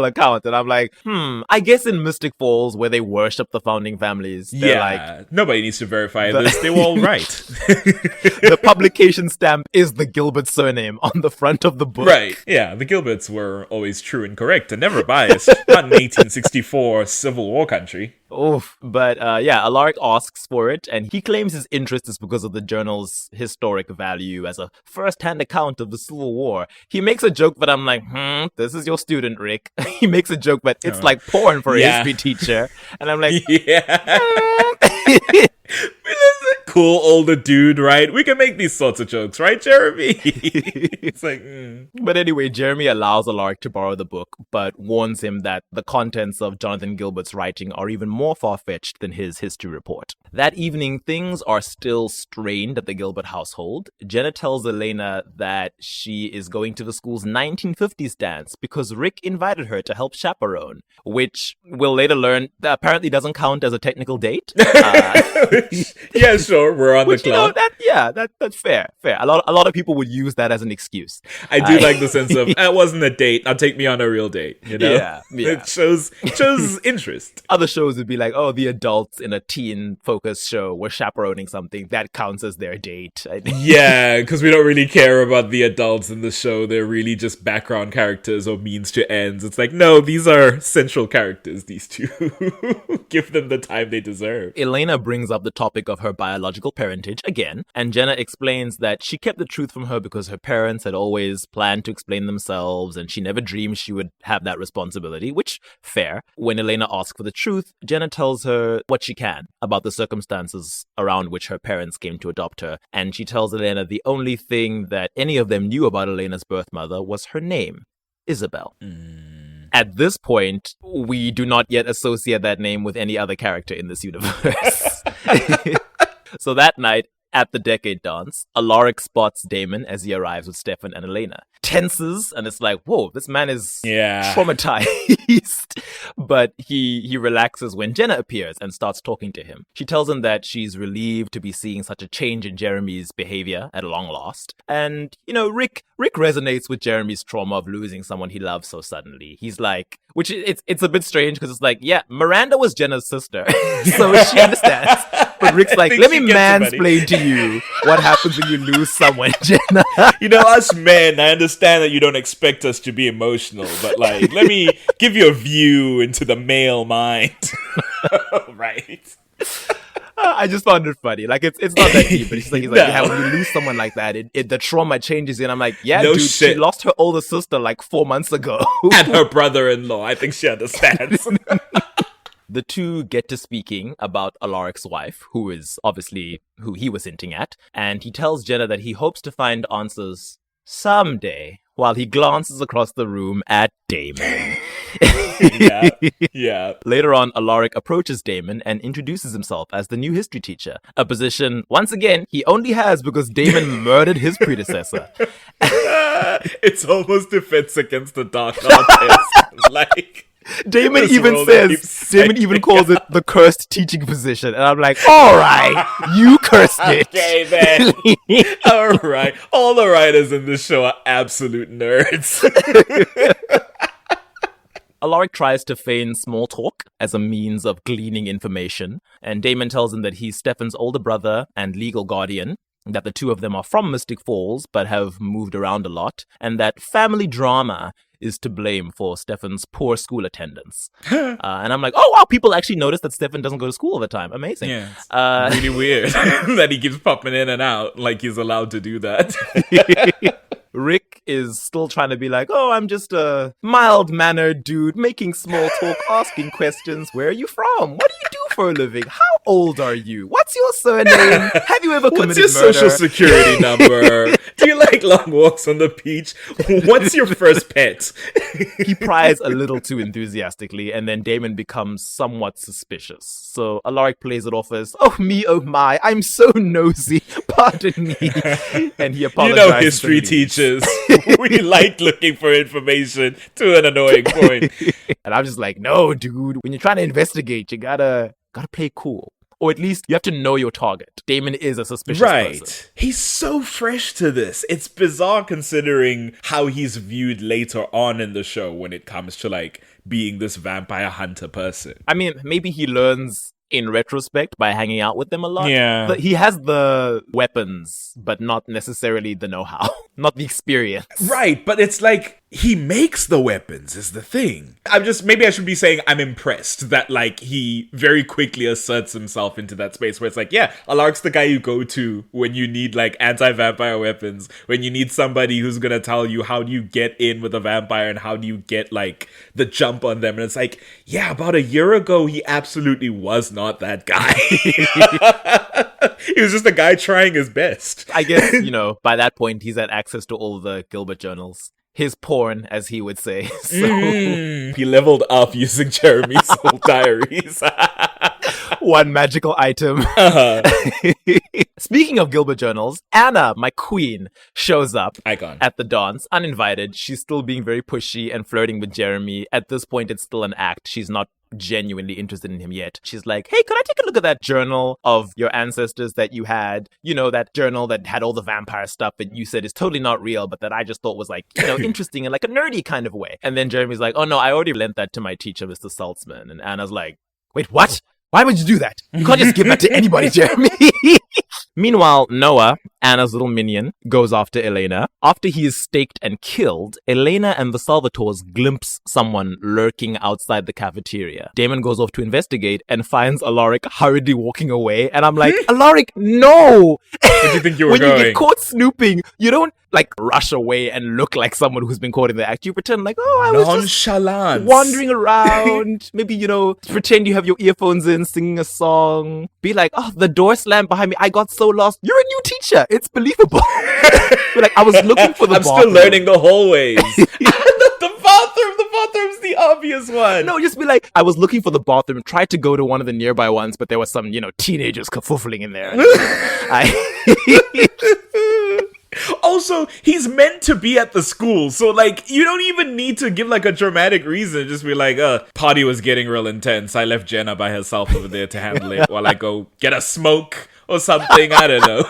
account, and I'm like, I guess in Mystic Falls where they worship the founding families, they're like, nobody needs to verify this. They were all right. The publication stamp is the Gilbert surname on the front of the book. Right. Yeah, the Gilberts were always true and correct and never biased. Not in 1864 Civil War country. Oof. But Alaric asks for it, and he claims his interest is because of the journal's historic value as a first-hand account of the Civil War. He makes a joke, but I'm like, this is your student, Rick. He makes a joke, but it's like porn for a history teacher. And I'm like, cool older dude, right? We can make these sorts of jokes, right, Jeremy? It's like, But anyway, Jeremy allows Alaric to borrow the book, but warns him that the contents of Jonathan Gilbert's writing are even more far-fetched than his history report. That evening, things are still strained at the Gilbert household. Jenna tells Elena that she is going to the school's 1950s dance because Rick invited her to help chaperone, which we'll later learn that apparently doesn't count as a technical date. Yeah, sure, we're on the clock. That's fair. A lot of people would use that as an excuse. I do like the sense of, it wasn't a date, now take me on a real date, you know? Yeah. It shows interest. Other shows would be like, oh, the adults in a teen-focused show were chaperoning something. That counts as their date. Yeah, because we don't really care about the adults in the show. They're really just background characters or means to ends. It's like, no, these are central characters, these two. Give them the time they deserve. Elena brings up the topic of her biological parentage again, and Jenna explains that she kept the truth from her because her parents had always planned to explain themselves, and she never dreamed she would have that responsibility, which, fair. When Elena asks for the truth, Jenna tells her what she can about the circumstances around which her parents came to adopt her, and she tells Elena the only thing that any of them knew about Elena's birth mother was her name, Isabel. At this point, we do not yet associate that name with any other character in this universe. So that night, At the decade dance, Alaric spots Damon as he arrives with Stefan and Elena. Tenses, and it's like, whoa, this man is traumatized. But he relaxes when Jenna appears and starts talking to him. She tells him that she's relieved to be seeing such a change in Jeremy's behavior at long last. And, Rick resonates with Jeremy's trauma of losing someone he loves so suddenly. He's like, which it's a bit strange because it's like, yeah, Miranda was Jenna's sister, so she understands. But Rick's like, let me mansplain to you what happens when you lose someone, Jenna. Us men, I understand that you don't expect us to be emotional, but like, let me give you a view into the male mind. Right. I just found it funny. Like, it's not that deep, but he's like, yeah, when you lose someone like that, the trauma changes you. And I'm like, yeah, no dude, shit. She lost her older sister like 4 months ago. And her brother-in-law. I think she understands. The two get to speaking about Alaric's wife, who is obviously who he was hinting at, and he tells Jenna that he hopes to find answers someday while he glances across the room at Damon. Yeah. Later on, Alaric approaches Damon and introduces himself as the new history teacher, a position, once again, he only has because Damon murdered his predecessor. It's almost defense against the dark arts. Like... Damon even calls it the cursed teaching position. And I'm like, all right, you cursed it. Okay, man. All right. All the writers in this show are absolute nerds. Alaric tries to feign small talk as a means of gleaning information. And Damon tells him that he's Stefan's older brother and legal guardian, that the two of them are from Mystic Falls but have moved around a lot, and that family drama is to blame for Stefan's poor school attendance. And I'm like, oh wow, people actually notice that Stefan doesn't go to school all the time. Amazing. Yeah, it's really weird that he keeps popping in and out like he's allowed to do that. Rick is still trying to be like, oh, I'm just a mild-mannered dude making small talk, asking questions. Where are you from? What do you do for a living? How old are you? What's your surname? Have you ever committed murder? What's your social security number? Do you like long walks on the beach? What's your first pet? He pries a little too enthusiastically, and then Damon becomes somewhat suspicious. So Alaric plays it off as, oh my, I'm so nosy. Pardon me. And he apologizes. History teachers. We like looking for information to an annoying point. And I'm just like, no, dude. When you're trying to investigate, you gotta play cool. Or at least you have to know your target. Damon is a suspicious person. He's so fresh to this. It's bizarre considering how he's viewed later on in the show when it comes to like being this vampire hunter person. I mean, maybe he learns in retrospect by hanging out with them a lot. Yeah. But he has the weapons, but not necessarily the know-how, not the experience. Right, but it's like he makes the weapons is the thing. Maybe I should be saying I'm impressed that like he very quickly asserts himself into that space where it's like, yeah, Alaric's the guy you go to when you need like anti-vampire weapons, when you need somebody who's gonna tell you how do you get in with a vampire and how do you get like the jump on them. And it's like, yeah, about a year ago, he absolutely was not that guy. He was just a guy trying his best. I guess, by that point, he's had access to all the Gilbert journals. His porn, as he would say. So he leveled up using Jeremy's old diaries. One magical item. Speaking of Gilbert journals, Anna, my queen, shows up Icon. At the dance, uninvited. She's still being very pushy and flirting with Jeremy. At this point, it's still an act. She's not genuinely interested in him yet. She's like, hey, could I take a look at that journal of your ancestors that you had? That journal that had all the vampire stuff that you said is totally not real, but that I just thought was like, interesting in like a nerdy kind of way. And then Jeremy's like, oh no, I already lent that to my teacher, Mr. Saltzman. And Anna's like, wait, what? Why would you do that? You can't just give that to anybody, Jeremy. Meanwhile, Noah, Anna's little minion, goes after Elena. After he is staked and killed, Elena and the Salvatores glimpse someone lurking outside the cafeteria. Damon goes off to investigate and finds Alaric hurriedly walking away. And I'm like, Alaric, no! Where do you think you were when going? When you get caught snooping, you don't like rush away and look like someone who's been caught in the act. You pretend like, oh, I was just wandering around. Maybe, pretend you have your earphones in, singing a song. Be like, oh, the door slammed behind me. I got so lost. You're a new teacher. It's believable. Like, I was looking for the bathroom. I'm still learning the hallways. The bathroom's the obvious one. No, just be like, I was looking for the bathroom, tried to go to one of the nearby ones, but there was some, teenagers kerfuffling in there. Also, he's meant to be at the school, so, like, you don't even need to give, like, a dramatic reason. Just be like, party was getting real intense. I left Jenna by herself over there to handle it while I go get a smoke or something. I don't know.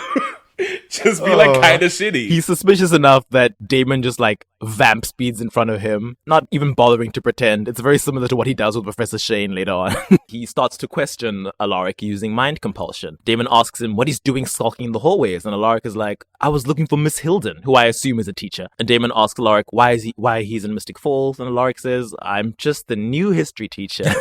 Just be, like, kind of shitty. He's suspicious enough that Damon just, like, vamp speeds in front of him, not even bothering to pretend. It's very similar to what he does with Professor Shane later on. He starts to question Alaric using mind compulsion. Damon asks him what he's doing skulking in the hallways, and Alaric is like, I was looking for Miss Hilden, who I assume is a teacher. And Damon asks Alaric why he's in Mystic Falls, and Alaric says, I'm just the new history teacher.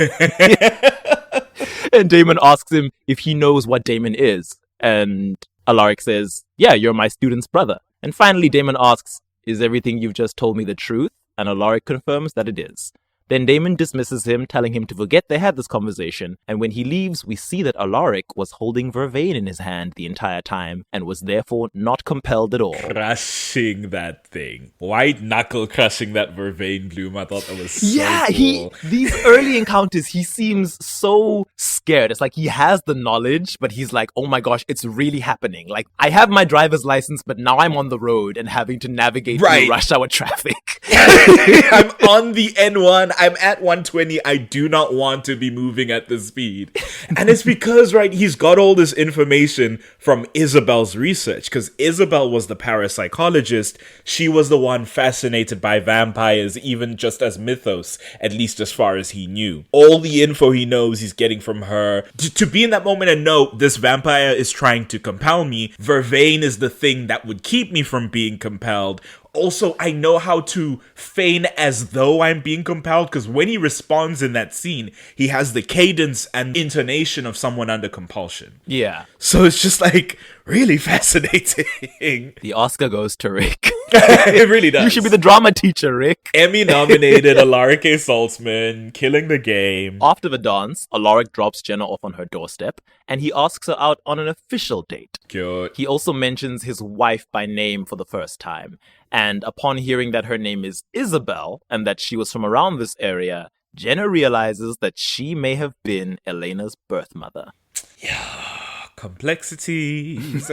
And Damon asks him if he knows what Damon is, and Alaric says, yeah, you're my student's brother. And finally, Damon asks, is everything you've just told me the truth? And Alaric confirms that it is. Then Damon dismisses him, telling him to forget they had this conversation, and when he leaves, we see that Alaric was holding Vervain in his hand the entire time, and was therefore not compelled at all. Crushing that thing. White knuckle crushing that Vervain bloom. I thought that was so cool. These early encounters, he seems so scared. It's like he has the knowledge, but he's like, oh my gosh, it's really happening. Like, I have my driver's license, but now I'm on the road and having to navigate through rush hour traffic. I'm on the N1. I'm at 120. I do not want to be moving at this speed. And it's because, he's got all this information from Isabel's research, because Isabel was the parapsychologist. She was the one fascinated by vampires, even just as mythos, at least as far as he knew. All the info he knows he's getting from her. To be in that moment and know this vampire is trying to compel me, Vervain is the thing that would keep me from being compelled. Also, I know how to feign as though I'm being compelled, because when he responds in that scene, he has the cadence and intonation of someone under compulsion. Yeah. So it's just, like, really fascinating. The Oscar goes to Rick. It really does. You should be the drama teacher, Rick. Emmy-nominated Alaric Saltzman, killing the game. After the dance, Alaric drops Jenna off on her doorstep, and he asks her out on an official date. Cute. He also mentions his wife by name for the first time. And upon hearing that her name is Isabel, and that she was from around this area, Jenna realizes that she may have been Elena's birth mother. Yeah, complexities.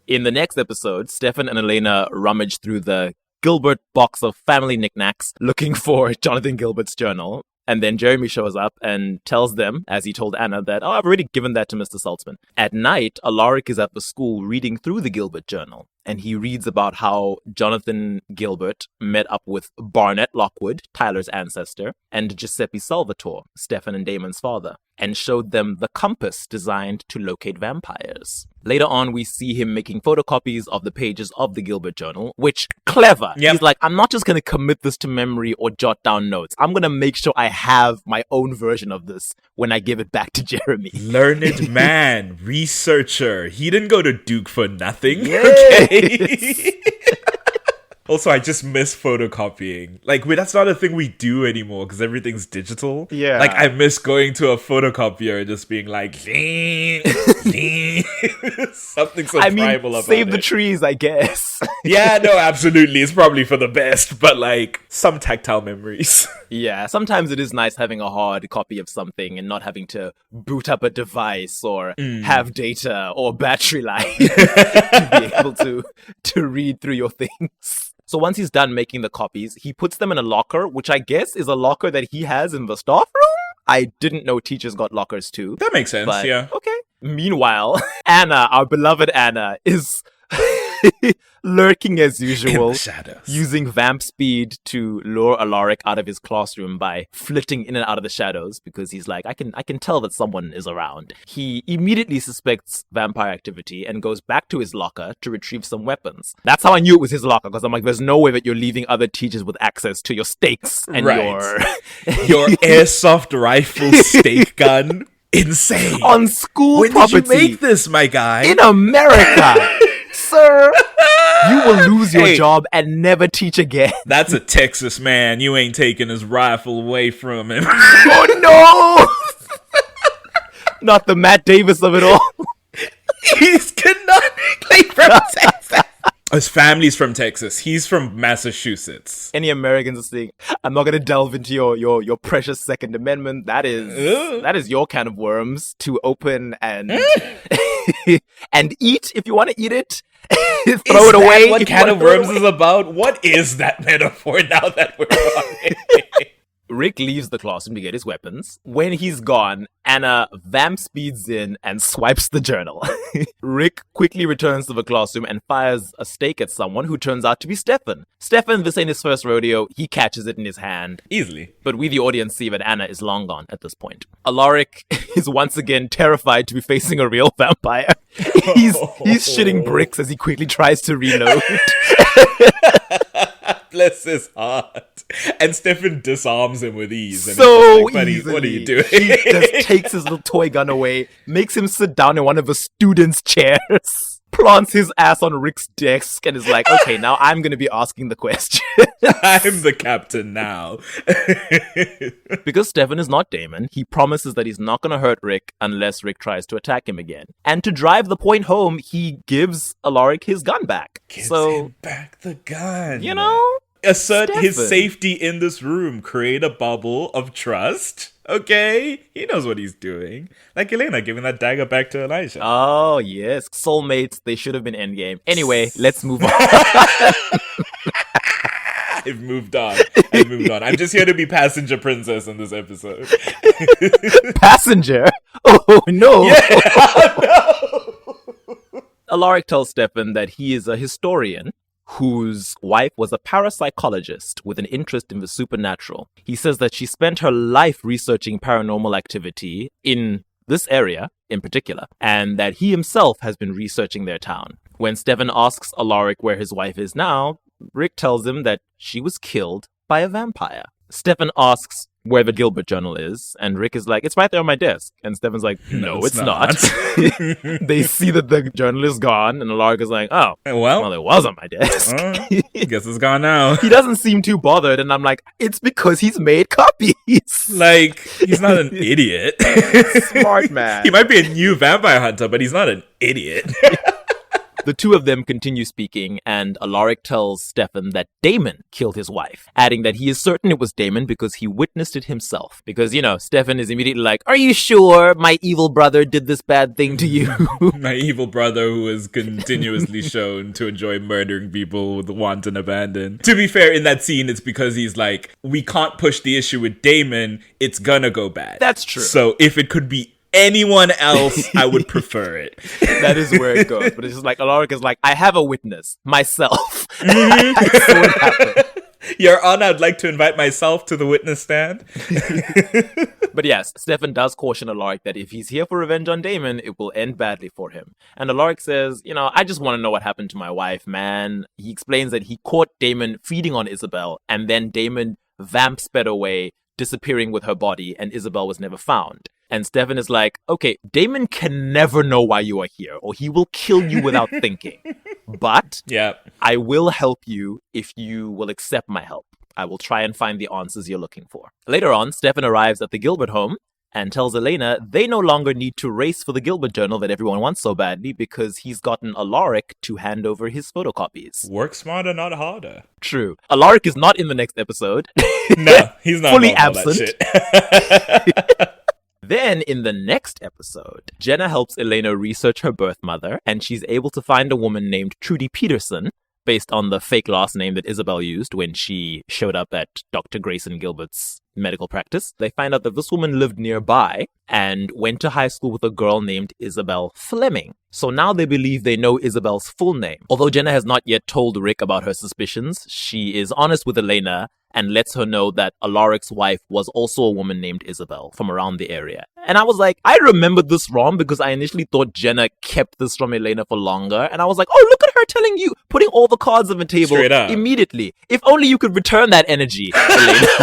In the next episode, Stefan and Elena rummage through the Gilbert box of family knickknacks looking for Jonathan Gilbert's journal. And then Jeremy shows up and tells them, as he told Anna, that, I've already given that to Mr. Saltzman. At night, Alaric is at the school reading through the Gilbert journal. And he reads about how Jonathan Gilbert met up with Barnett Lockwood, Tyler's ancestor, and Giuseppe Salvatore, Stefan and Damon's father, and showed them the compass designed to locate vampires. Later on, we see him making photocopies of the pages of the Gilbert journal, which, clever. Yep. He's like, I'm not just going to commit this to memory or jot down notes. I'm going to make sure I have my own version of this when I give it back to Jeremy. Learned man, researcher. He didn't go to Duke for nothing. Yes. Okay. Also, I just miss photocopying. Like, that's not a thing we do anymore because everything's digital. Yeah. Like, I miss going to a photocopier and just being like, something so primal about it. Save the trees, I guess. Yeah, no, absolutely. It's probably for the best, but, like, some tactile memories. Yeah, sometimes it is nice having a hard copy of something and not having to boot up a device or have data or battery life to be able to read through your things. So once he's done making the copies, he puts them in a locker, which I guess is a locker that he has in the staff room? I didn't know teachers got lockers too. That makes sense, but, yeah. Okay. Meanwhile, Anna, our beloved Anna, is lurking as usual, in the shadows, using vamp speed to lure Alaric out of his classroom by flitting in and out of the shadows because he's like, I can tell that someone is around. He immediately suspects vampire activity and goes back to his locker to retrieve some weapons. That's how I knew it was his locker, because I'm like, there's no way that you're leaving other teachers with access to your stakes and your airsoft rifle stake gun. Insane. On school when property. When did you make this, my guy? In America. Sir, you will lose your job and never teach again. That's a Texas man. You ain't taking his rifle away from him. Oh, no! Not the Matt Davis of it all. He's canonically from Texas. His family's from Texas. He's from Massachusetts. Any Americans are saying, I'm not going to delve into your precious Second Amendment. That is your can of worms to open and and eat if you want to eat it. Throw it away. What can of worms is about? What is that metaphor now that we're on it? Rick leaves the classroom to get his weapons. When he's gone, Anna vamp speeds in and swipes the journal. Rick quickly returns to the classroom and fires a stake at someone who turns out to be Stefan. Stefan, this ain't his first rodeo. He catches it in his hand. Easily. But we, the audience, see that Anna is long gone at this point. Alaric is once again terrified to be facing a real vampire. He's shitting bricks as he quickly tries to reload. Bless his heart. And Stefan disarms him with ease. And so like, buddy, easily. what are you doing? He just takes his little toy gun away, makes him sit down in one of the students' chairs, plants his ass on Rick's desk, and is like, okay, now I'm going to be asking the question. I'm the captain now. Because Stefan is not Damon, he promises that he's not going to hurt Rick unless Rick tries to attack him again. And to drive the point home, he gives Alaric his gun back. Gives him back the gun. You know? Assert Stefan. his safety in this room. Create a bubble of trust. Okay? He knows what he's doing. Like Elena giving that dagger back to Elijah. Oh, yes. Soulmates, they should have been endgame. Anyway, let's move on. I've moved on. I'm just here to be passenger princess in this episode. Passenger? Oh, no. Yeah, no. Alaric tells Stefan that he is a historian whose wife was a parapsychologist with an interest in the supernatural. He says that she spent her life researching paranormal activity in this area in particular, and that he himself has been researching their town. When Stefan asks Alaric where his wife is now, Rick tells him that she was killed by a vampire. Stefan asks where the Gilbert journal is, and Rick is like, it's right there on my desk. And Stefan's like, no, it's not. They see that the journal is gone, and Alaric is like, oh, well, it was on my desk. Guess it's gone now. He doesn't seem too bothered, and I'm like, it's because he's made copies. Like, he's not an idiot. Smart man. He might be a new vampire hunter, but he's not an idiot. The two of them continue speaking, and Alaric tells Stefan that Damon killed his wife, adding that he is certain it was Damon because he witnessed it himself. Because, you know, Stefan is immediately like, are you sure my evil brother did this bad thing to you? My evil brother who is continuously shown to enjoy murdering people with wanton abandon. To be fair, in that scene, it's because he's like, we can't push the issue with Damon, it's gonna go bad. That's true. So if it could be anyone else, I would prefer it. That is where it goes. But it's just like, Alaric is like, I have a witness, myself. Mm-hmm. I saw it happen. Your Honor, I'd like to invite myself to the witness stand. But yes, Stefan does caution Alaric that if he's here for revenge on Damon, it will end badly for him. And Alaric says, you know, I just want to know what happened to my wife, man. He explains that he caught Damon feeding on Isabel, and then Damon vamp sped away, disappearing with her body, and Isabel was never found. And Stefan is like, okay, Damon can never know why you are here, or he will kill you without thinking. But I will help you if you will accept my help. I will try and find the answers you're looking for. Later on, Stefan arrives at the Gilbert home and tells Elena they no longer need to race for the Gilbert journal that everyone wants so badly because he's gotten Alaric to hand over his photocopies. Work smarter, not harder. True. Alaric is not in the next episode. No, he's not. Fully absent. Then, in the next episode, Jenna helps Elena research her birth mother, and she's able to find a woman named Trudy Peterson, based on the fake last name that Isabel used when she showed up at Dr. Grayson Gilbert's medical practice. They find out that this woman lived nearby and went to high school with a girl named Isabel Fleming. So now they believe they know Isabel's full name. Although Jenna has not yet told Rick about her suspicions, she is honest with Elena and lets her know that Alaric's wife was also a woman named Isabel from around the area. And I was like, I remembered this wrong because I initially thought Jenna kept this from Elena for longer. And I was like, oh, look at her telling you, putting all the cards on the table immediately. If only you could return that energy, Elena.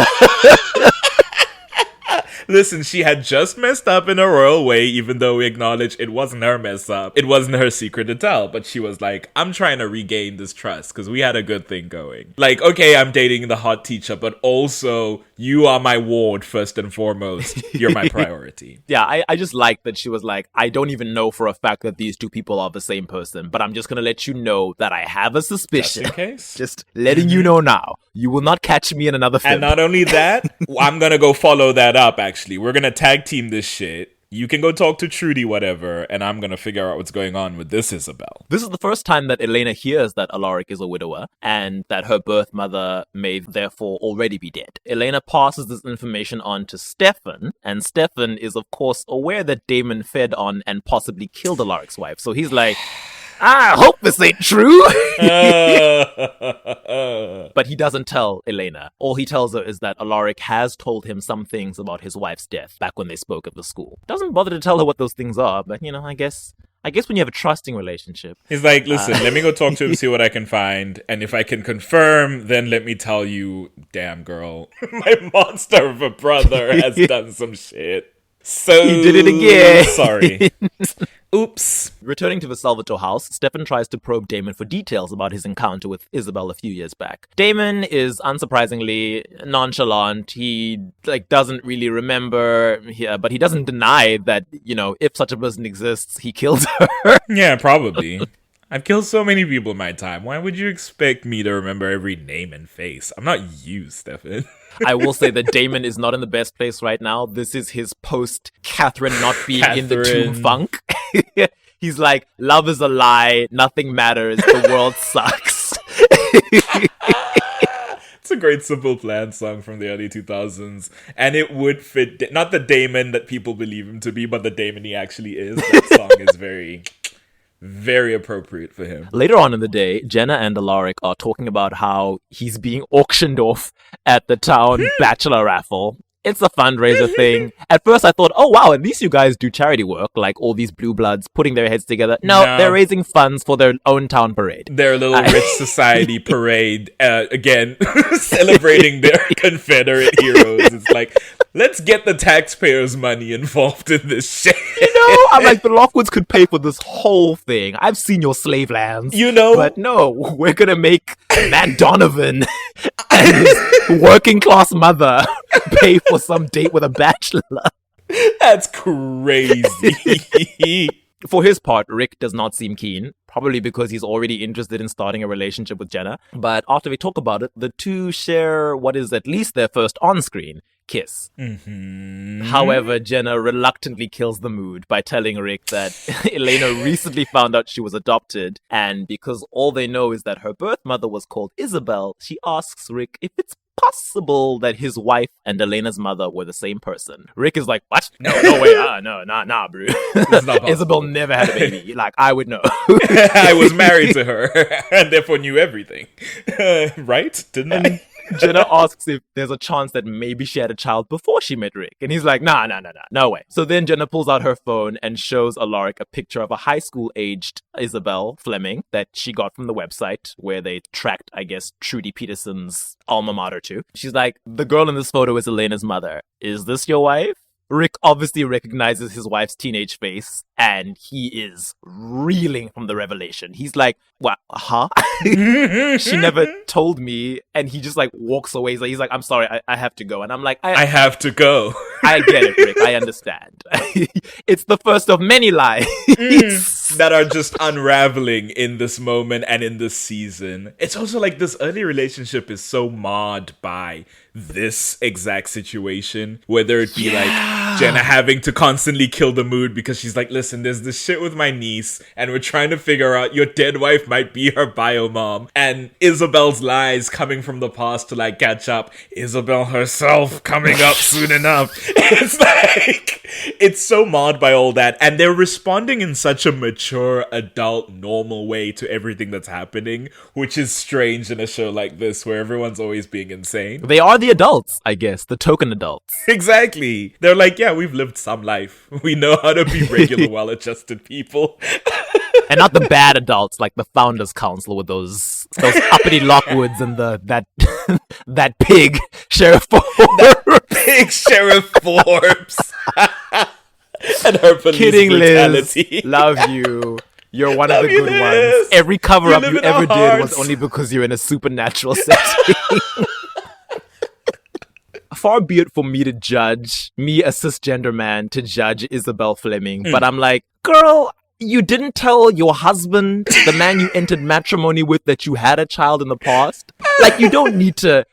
Listen, she had just messed up in a royal way, even though we acknowledge it wasn't her mess up. It wasn't her secret to tell, but she was like, I'm trying to regain this trust because we had a good thing going. Like, okay, I'm dating the hot teacher, but also you are my ward first and foremost. You're my priority. Yeah, I just like that she was like, I don't even know for a fact that these two people are the same person, but I'm just going to let you know that I have a suspicion. Just in case. Just letting you know now. You will not catch me in another film. And not only that, I'm going to go follow that up, actually. We're going to tag team this shit. You can go talk to Trudy, whatever, and I'm going to figure out what's going on with this Isabel. This is the first time that Elena hears that Alaric is a widower and that her birth mother may therefore already be dead. Elena passes this information on to Stefan, and Stefan is of course aware that Damon fed on and possibly killed Alaric's wife. So he's like, I hope this ain't true. But he doesn't tell Elena. All he tells her is that Alaric has told him some things about his wife's death back when they spoke at the school. Doesn't bother to tell her what those things are, but I guess when you have a trusting relationship. He's like, listen, let me go talk to him, see what I can find. And if I can confirm, then let me tell you, damn girl, my monster of a brother has done some shit. So he did it again. Sorry. Oops. Returning to the Salvatore house, Stefan tries to probe Damon for details about his encounter with Isabel a few years back. Damon is unsurprisingly nonchalant. He doesn't really remember, but he doesn't deny that, if such a person exists, he killed her. Yeah, probably. I've killed so many people in my time. Why would you expect me to remember every name and face? I'm not you, Stefan. I will say that Damon is not in the best place right now. This is his post-Catherine not being in the tomb funk. He's like, love is a lie, nothing matters, the world sucks. It's a great Simple Plan song from the early 2000s. And it would fit, not the Damon that people believe him to be, but the Damon he actually is. That song is very... very appropriate for him. Later on in the day, Jenna and Alaric are talking about how he's being auctioned off at the town bachelor raffle. It's a fundraiser thing. At first I thought, oh wow, at least you guys do charity work, like all these blue bloods putting their heads together. No, they're raising funds for their own town parade. Their little rich society parade, again, celebrating their Confederate heroes. It's like, let's get the taxpayers' money involved in this shit. I'm like, the Lockwoods could pay for this whole thing. I've seen your slave lands. But no, we're gonna make Matt Donovan and his working class mother pay for some date with a bachelor. That's crazy. For his part, Rick does not seem keen, probably because he's already interested in starting a relationship with Jenna. But after we talk about it, the two share what is at least their first on-screen kiss. Mm-hmm. However, Jenna reluctantly kills the mood by telling Rick that Elena recently found out she was adopted, and because all they know is that her birth mother was called Isabel, she asks Rick if it's possible that his wife and Elena's mother were the same person. Rick is like, what? No way. Nah, bro. Isabel never had a baby. Like, I would know. I was married to her and therefore knew everything. Right? Didn't I? Jenna asks if there's a chance that maybe she had a child before she met Rick. And he's like, nah, no way. So then Jenna pulls out her phone and shows Alaric a picture of a high school-aged Isabel Fleming that she got from the website where they tracked, I guess, Trudy Peterson's alma mater to. She's like, the girl in this photo is Elena's mother. Is this your wife? Rick obviously recognizes his wife's teenage face, and he is reeling from the revelation. He's like, what, huh? She never told me, and he just walks away. He's like, I'm sorry, I have to go. And I'm like, I have to go. I get it, Rick, I understand. It's the first of many lies. That are just unraveling in this moment and in this season. It's also like this early relationship is so marred by this exact situation, whether it be like Jenna having to constantly kill the mood because she's like, listen, there's this shit with my niece and we're trying to figure out your dead wife might be her bio mom, and Isabel's lies coming from the past to catch up, Isabel herself coming up soon enough. It's like, it's so marred by all that, and they're responding in such a mature, adult, normal way to everything that's happening, which is strange in a show like this where everyone's always being insane. They are the adults, I guess, the token adults. Exactly. They're like, yeah, we've lived some life. We know how to be regular, well-adjusted people. And not the bad adults, like the Founders Council with those uppity Lockwoods and that pig, Sheriff Forbes. Big Sheriff Forbes. And her police Kidding, brutality. Liz. Love you. You're one of Love the you, good Liz. ones. Every cover-up live you in our ever did was hearts. only because you're in a supernatural setting. Far be it for me to judge, me a cisgender man, to judge Isabel Fleming. But I'm like, girl, you didn't tell your husband, the man you entered matrimony with, that you had a child in the past. Like, you don't need to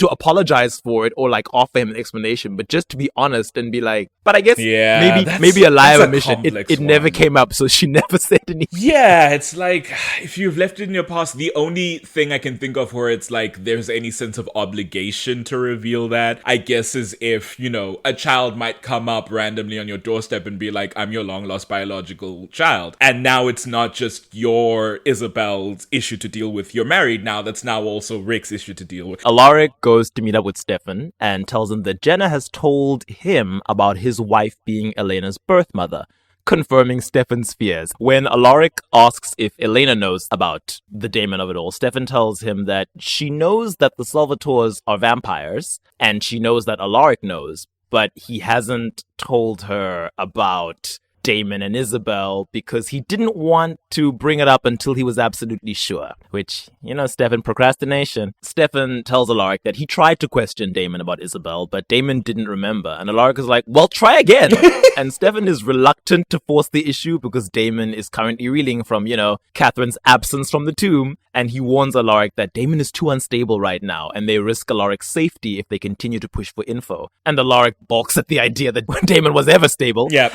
apologize for it or like offer him an explanation, but just to be honest and be like, but I guess maybe a lie of omission. It never came up, so she never said anything. Yeah, it's like, if you've left it in your past, the only thing I can think of where it's like there's any sense of obligation to reveal that, I guess, is if, you know, a child might come up randomly on your doorstep and be like, I'm your long-lost biological child. And now it's not just your Isabel's issue to deal with. You're married now. That's now also Rick's issue to deal with. Alaric goes to meet up with Stefan and tells him that Jenna has told him about his wife being Elena's birth mother, confirming Stefan's fears. When Alaric asks if Elena knows about the daemon of it all, Stefan tells him that she knows that the Salvatores are vampires, and she knows that Alaric knows, but he hasn't told her about Damon and Isabel because he didn't want to bring it up until he was absolutely sure. Which, you know, Stefan, procrastination. Stefan tells Alaric that he tried to question Damon about Isabel, but Damon didn't remember. And Alaric is like, well, try again. And Stefan is reluctant to force the issue because Damon is currently reeling from, you know, Catherine's absence from the tomb. And he warns Alaric that Damon is too unstable right now, and they risk Alaric's safety if they continue to push for info. And Alaric balks at the idea that Damon was ever stable. Yeah.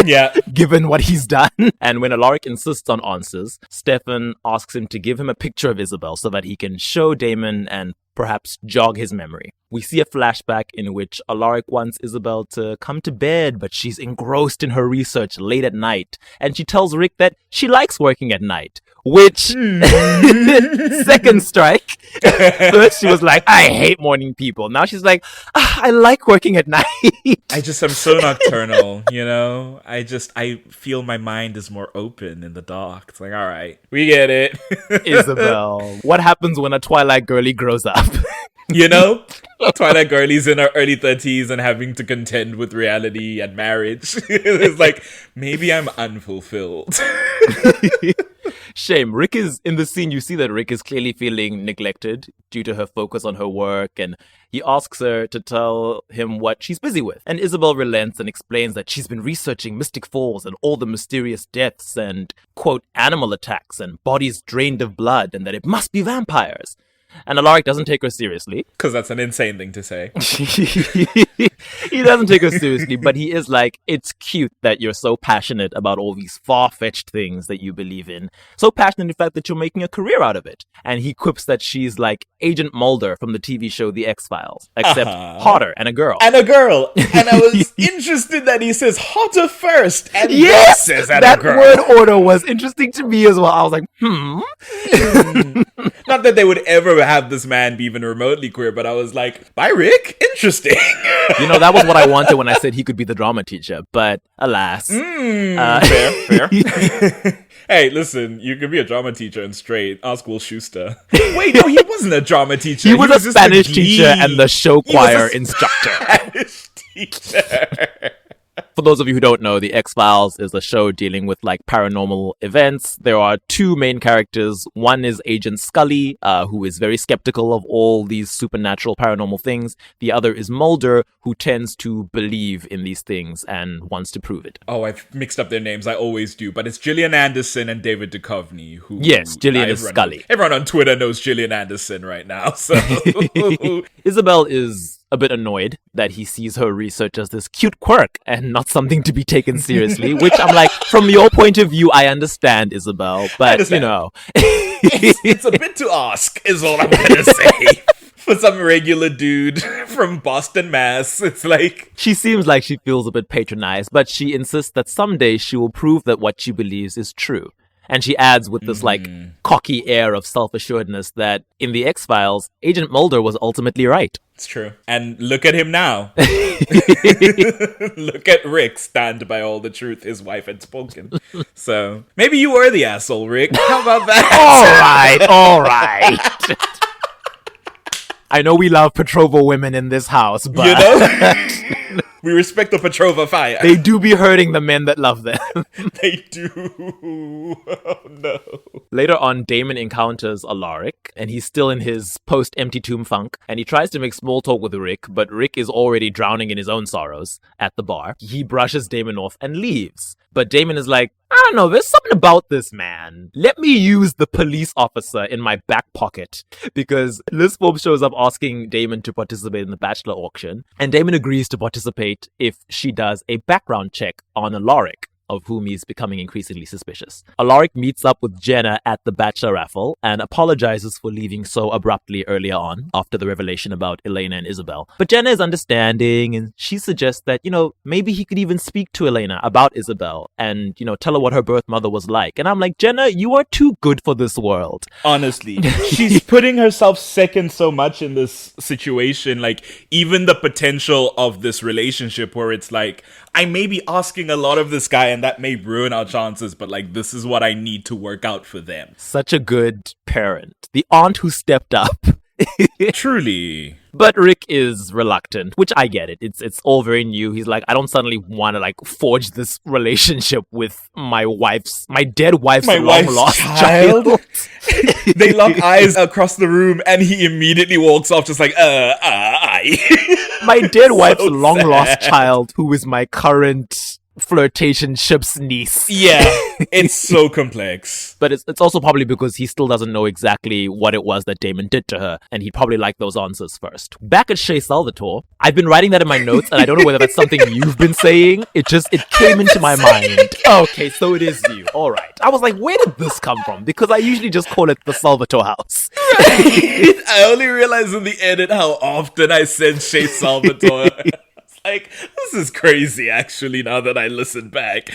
Yeah. Given what he's done. And when Alaric insists on answers, Stefan asks him to give him a picture of Isabel so that he can show Damon and perhaps jog his memory. We see a flashback in which Alaric wants Isabel to come to bed, but she's engrossed in her research late at night. And she tells Rick that she likes working at night, which, second strike. First she was like, I hate morning people. Now she's like, I like working at night. I'm so nocturnal, you know? I feel my mind is more open in the dark. It's like, all right, we get it. Isabel, what happens when a Twilight girly grows up? You know? Twilight girlies in her early 30s and having to contend with reality and marriage. It's like, maybe I'm unfulfilled. Shame. Rick is in the scene. You see that Rick is clearly feeling neglected due to her focus on her work, and he asks her to tell him what she's busy with. And Isabel relents and explains that she's been researching Mystic Falls and all the mysterious deaths and, quote, animal attacks and bodies drained of blood, and that it must be vampires. And Alaric doesn't take her seriously. Because that's an insane thing to say. He doesn't take her seriously, but he is like, it's cute that you're so passionate about all these far-fetched things that you believe in. So passionate, in fact, that you're making a career out of it. And he quips that she's like Agent Mulder from the TV show The X-Files, except hotter and a girl. And a girl. And I was interested that he says hotter first. And yes! says and That a girl. word order was interesting to me as well. I was like, Not that they would ever have this man be even remotely queer, but I was like, bye, Rick? Interesting. You know, that was what I wanted when I said he could be the drama teacher, but alas. Fair. Hey, listen, you could be a drama teacher and straight. Ask Will Schuster. Wait, no, he wasn't a drama teacher. He was a just Spanish lead. teacher and the show choir He was a instructor. Spanish teacher. For those of you who don't know, The X-Files is a show dealing with like paranormal events. There are two main characters. One is Agent Scully, who is very skeptical of all these supernatural paranormal things. The other is Mulder, who tends to believe in these things and wants to prove it. Oh, I've mixed up their names. I always do. But it's Gillian Anderson and David Duchovny. Who Yes, Gillian is Scully. Everyone on Twitter knows Gillian Anderson right now. So Isabel is a bit annoyed that he sees her research as this cute quirk and not something to be taken seriously, which I'm like, from your point of view, I understand, Isabel, but you know. it's a bit to ask, is all I'm going to say. For some regular dude from Boston, Mass. It's like... She seems like she feels a bit patronized, but she insists that someday she will prove that what she believes is true. And she adds with this like cocky air of self-assuredness that in the X-Files, Agent Mulder was ultimately right. It's true. And look at him now. Look at Rick stand by all the truth his wife had spoken. So maybe you were the asshole, Rick. How about that? All right. I know we love Petrova women in this house, but... You know? We respect the Petrova fire. They do be hurting the men that love them. They do. Oh, no. Later on, Damon encounters Alaric, and he's still in his post-empty tomb funk, and he tries to make small talk with Rick, but Rick is already drowning in his own sorrows at the bar. He brushes Damon off and leaves. But Damon is like, I don't know, there's something about this man. Let me use the police officer in my back pocket. Because Liz Forbes shows up asking Damon to participate in the Bachelor auction. And Damon agrees to participate if she does a background check on Alaric, of whom he's becoming increasingly suspicious. Alaric meets up with Jenna at the Bachelor raffle and apologizes for leaving so abruptly earlier on after the revelation about Elena and Isabel. But Jenna is understanding and she suggests that, maybe he could even speak to Elena about Isabel and, tell her what her birth mother was like. And I'm like, Jenna, you are too good for this world. Honestly, she's putting herself second so much in this situation. Like, even the potential of this relationship where it's like, I may be asking a lot of this guy and that may ruin our chances, but like, this is what I need to work out for them. Such a good parent. The aunt who stepped up. Truly. But Rick is reluctant, which I get it. It's all very new. He's like, I don't suddenly want to like forge this relationship with my dead wife's long-lost child. They lock eyes across the room and he immediately walks off just like, I. My dead wife's long-lost child, who is my current flirtationship's niece. Yeah, it's so complex. But it's also probably because he still doesn't know exactly what it was that Damon did to her, and he'd probably like those answers first. Back at Chez Salvatore, I've been writing that in my notes, and I don't know whether that's something you've been saying. It came into my mind. Okay, so it is you. All right. I was like, where did this come from? Because I usually just call it the Salvatore house. Right. I only realized in the edit how often I said Chez Salvatore. Like, this is crazy, actually, now that I listen back.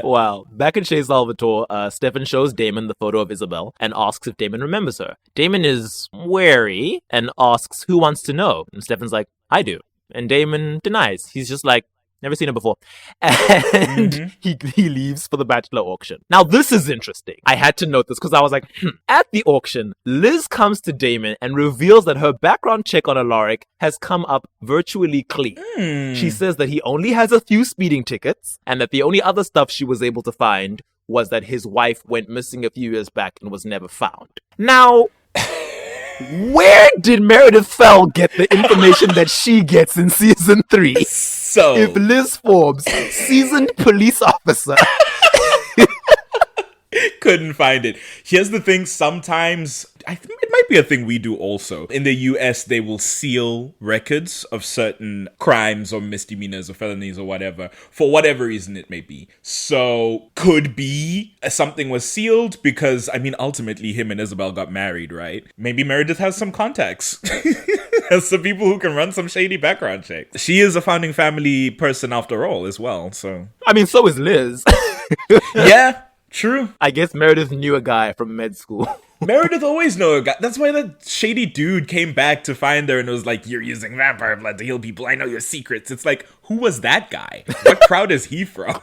Wow. Back in Chez Salvatore, Stefan shows Damon the photo of Isabel and asks if Damon remembers her. Damon is wary and asks who wants to know. And Stefan's like, I do. And Damon denies. He's just like, never seen her before. And he leaves for the Bachelor auction. Now, this is interesting. I had to note this because I was like, At the auction, Liz comes to Damon and reveals that her background check on Alaric has come up virtually clean. She says that he only has a few speeding tickets and that the only other stuff she was able to find was that his wife went missing a few years back and was never found. Now, where did Meredith Fell get the information that she gets in season 3? So, if Liz Forbes, seasoned police officer, couldn't find it. Here's the thing, sometimes, I think it might be a thing we do also. In the US, they will seal records of certain crimes or misdemeanors or felonies or whatever, for whatever reason it may be. So, could be something was sealed because, ultimately him and Isabel got married, right? Maybe Meredith has some contacts. Has some people who can run some shady background check. She is a founding family person after all as well, so. So is Liz. Yeah. True. I guess Meredith knew a guy from med school. Meredith always knew a guy. That's why that shady dude came back to find her and was like, you're using vampire blood to heal people. I know your secrets. It's like, who was that guy? What crowd is he from?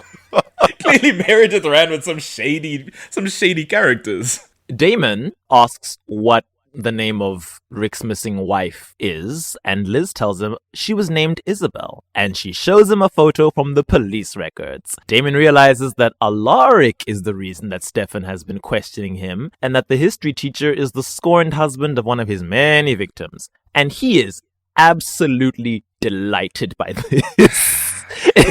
Clearly Meredith ran with some shady characters. Damon asks what the name of Rick's missing wife is, and Liz tells him she was named Isabel, and she shows him a photo from the police records. Damon realizes that Alaric is the reason that Stefan has been questioning him, and that the history teacher is the scorned husband of one of his many victims. And he is absolutely delighted by this.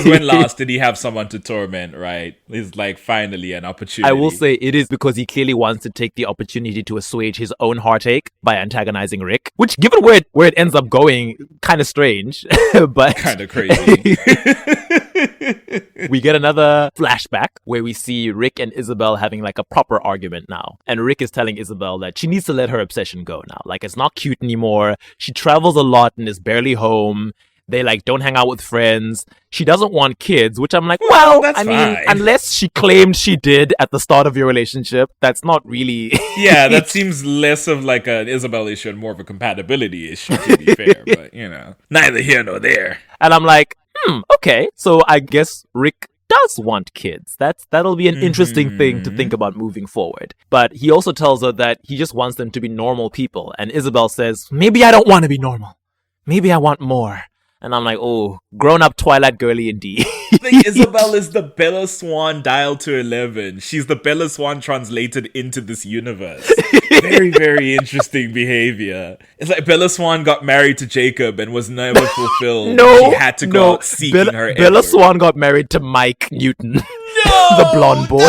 When last did he have someone to torment, right? It's like finally an opportunity. I will say it is because he clearly wants to take the opportunity to assuage his own heartache by antagonizing Rick, which, given where it ends up going, kind of strange, but kind of crazy. We get another flashback where we see Rick and Isabel having like a proper argument now. And Rick is telling Isabel that she needs to let her obsession go now. Like, it's not cute anymore. She travels a lot and is barely home. They like don't hang out with friends. She doesn't want kids, which I'm like, well, that's I mean, fine. unless she claimed she did at the start of your relationship, that's not really. Yeah, that seems less of like an Isabel issue and more of a compatibility issue, to be fair. But, neither here nor there. And I'm like, okay, so I guess Rick does want kids. That'll be an interesting thing to think about moving forward. But he also tells her that he just wants them to be normal people. And Isabel says, maybe I don't want to be normal. Maybe I want more. And I'm like, oh, grown-up Twilight girly indeed. Isabel is the Bella Swan dialed to 11. She's the Bella Swan translated into this universe. Very, very interesting behavior. It's like Bella Swan got married to Jacob and was never fulfilled. No, she had to go out seeking her Bella Edward. Swan got married to Mike Newton. No! The blonde boy.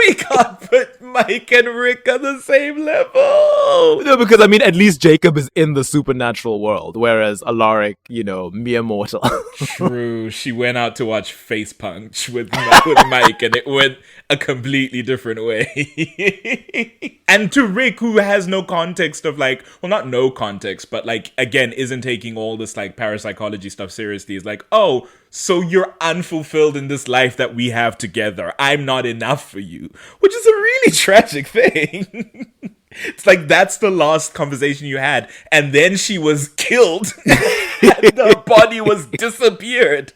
We can't put Mike and Rick on the same level. No, because I mean, at least Jacob is in the supernatural world, whereas Alaric, mere mortal. True. She went out to watch Face Punch with Mike, and it went a completely different way. And to Rick, who has no context of not no context, but again, isn't taking all this parapsychology stuff seriously, is like, oh, so you're unfulfilled in this life that we have together. I'm not enough for you, which is a really tragic thing. It's like, that's the last conversation you had. And then she was killed and the body was disappeared.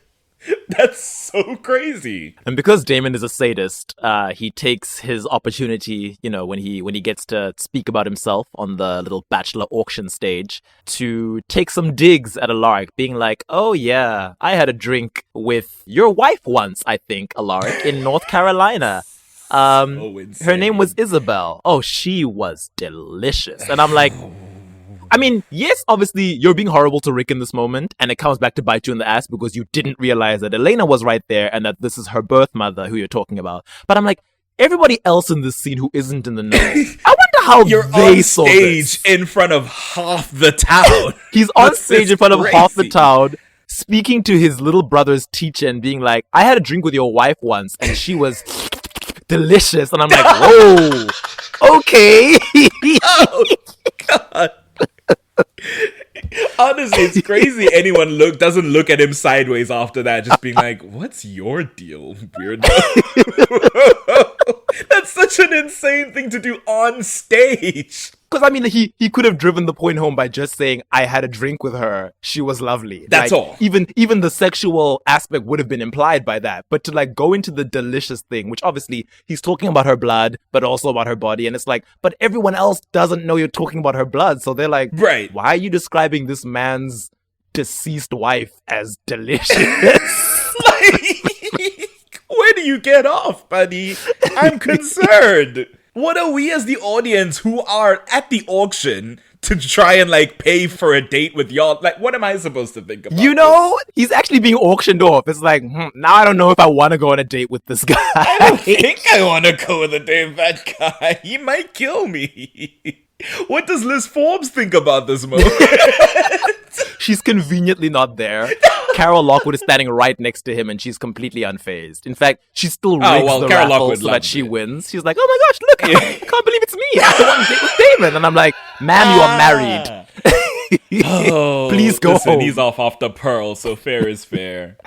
That's so crazy. And because Damon is a sadist, he takes his opportunity, when he gets to speak about himself on the little bachelor auction stage, to take some digs at Alaric, being like, oh yeah, I had a drink with your wife once, I think, Alaric, in North Carolina. Her name was Isabel. Oh, she was delicious. And I'm like, I mean, yes, obviously, you're being horrible to Rick in this moment, and it comes back to bite you in the ass because you didn't realize that Elena was right there and that this is her birth mother who you're talking about. But I'm like, everybody else in this scene who isn't in the know, I wonder how You're they on saw stage this. in front of half the town. He's on stage in front of half the town, speaking to his little brother's teacher and being like, I had a drink with your wife once, and she was delicious. And I'm like, whoa, okay. Oh, God. Honestly, it's crazy anyone doesn't look at him sideways after that, just being like, what's your deal, weirdo? That's such an insane thing to do on stage. Because, I mean, he could have driven the point home by just saying, I had a drink with her. She was lovely. That's all. Even the sexual aspect would have been implied by that. But to, go into the delicious thing, which obviously he's talking about her blood, but also about her body. And it's like, but everyone else doesn't know you're talking about her blood. So they're like, right, why are you describing this man's deceased wife as delicious? Where do you get off, buddy? I'm concerned. What are we as the audience who are at the auction to try and pay for a date with y'all? What am I supposed to think about? He's actually being auctioned off. It's like, now I don't know if I want to go on a date with this guy. I don't think I want to go on a date with that guy. He might kill me. What does Liz Forbes think about this moment? She's conveniently not there. Carol Lockwood is standing right next to him and she's completely unfazed. In fact, she still rigs the Carol raffle Lockwood so that she it. wins. She's like, oh my gosh, look, I can't believe it's me. I want to date with Damon. And I'm like, ma'am, you are married. Please go home. He's off after Pearl, so fair is fair.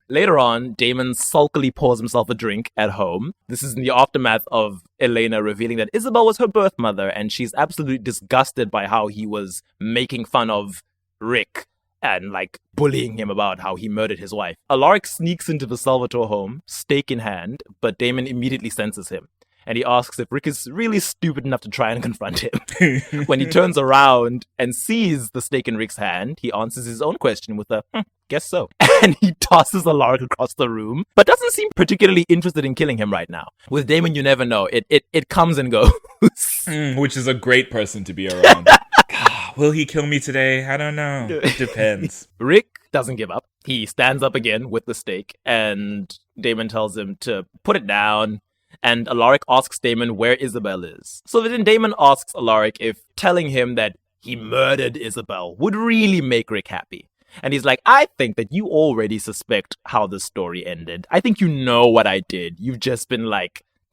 Later on, Damon sulkily pours himself a drink at home. This is in the aftermath of Elena revealing that Isabel was her birth mother, and she's absolutely disgusted by how he was making fun of Rick and bullying him about how he murdered his wife. Alaric sneaks into the Salvatore home, stake in hand, but Damon immediately senses him. And he asks if Rick is really stupid enough to try and confront him. When he turns around and sees the stake in Rick's hand, he answers his own question with a, guess so. And he tosses Alaric across the room, but doesn't seem particularly interested in killing him right now. With Damon, you never know. It comes and goes. Which is a great person to be around. Will he kill me today? I don't know. It depends. Rick doesn't give up. He stands up again with the stake, and Damon tells him to put it down. And Alaric asks Damon where Isabel is. So then Damon asks Alaric if telling him that he murdered Isabel would really make Rick happy. And he's like, I think that you already suspect how the story ended. I think you know what I did. You've just been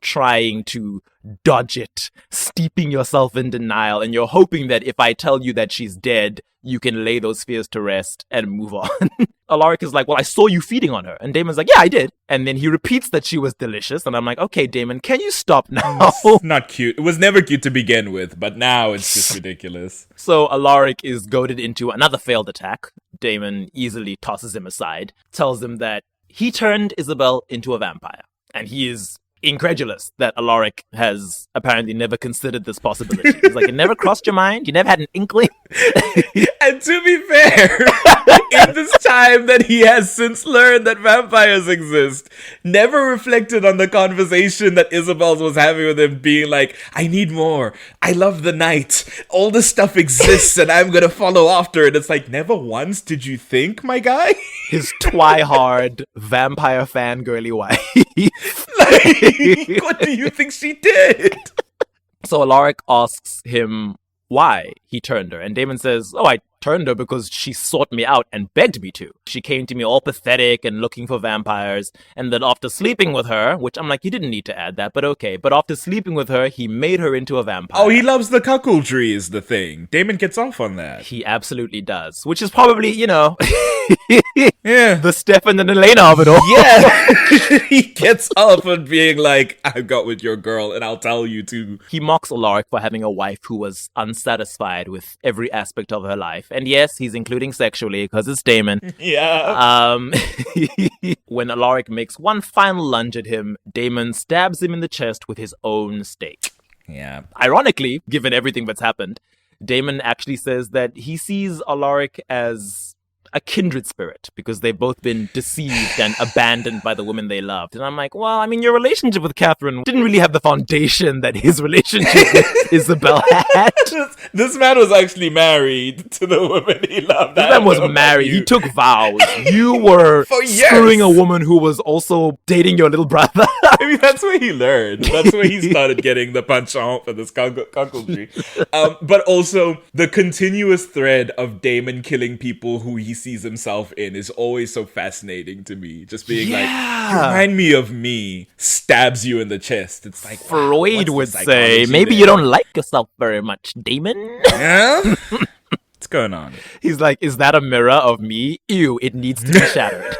trying to dodge it, steeping yourself in denial, and you're hoping that if I tell you that she's dead, you can lay those fears to rest and move on. Alaric is like, well, I saw you feeding on her. And Damon's like, yeah, I did. And then he repeats that she was delicious. And I'm like, okay, Damon, can you stop now? It's not cute. It was never cute to begin with, but now it's just ridiculous. So Alaric is goaded into another failed attack. Damon easily tosses him aside, tells him that he turned Isabel into a vampire. And he is incredulous that Alaric has apparently never considered this possibility. He's like, it never crossed your mind? You never had an inkling? And to be fair, in this time that he has since learned that vampires exist, never reflected on the conversation that Isabel was having with him, being like, I need more. I love the night. All this stuff exists and I'm gonna follow after it. It's like, never once did you think, my guy? His twihard vampire fangirly wife. Like, what do you think she did? So Alaric asks him why he turned her. And Damon says, oh, I turned her because she sought me out and begged me to. She came to me all pathetic and looking for vampires. And then after sleeping with her, which I'm like, you didn't need to add that, but okay. But after sleeping with her, he made her into a vampire. Oh, he loves the cuckoldry is the thing. Damon gets off on that. He absolutely does. Which is probably, Yeah. the Stefan and Elena of it all. Yeah. He gets off on being like, I got with your girl and I'll tell you too. He mocks Alaric for having a wife who was unsatisfied with every aspect of her life. And yes, he's including sexually because it's Damon. Yeah. When Alaric makes one final lunge at him, Damon stabs him in the chest with his own stake. Yeah. Ironically, given everything that's happened, Damon actually says that he sees Alaric as a kindred spirit because they've both been deceived and abandoned by the women they loved. And I'm like, well, I mean, your relationship with Catherine didn't really have the foundation that his relationship with Isabel had. This man was actually married to the woman he loved. This man was married. He took vows. You were For years. screwing a woman who was also dating your little brother. I mean, that's where he learned. That's where he started getting the penchant for this cuckoldry. But also, the continuous thread of Damon killing people who he sees himself in is always so fascinating to me. Just being like, you remind me of me, stabs you in the chest. It's like, wow, Freud what's the would say, psychology maybe there? you don't like yourself very much, Damon. Yeah? What's going on? He's like, is that a mirror of me? Ew, it needs to be shattered.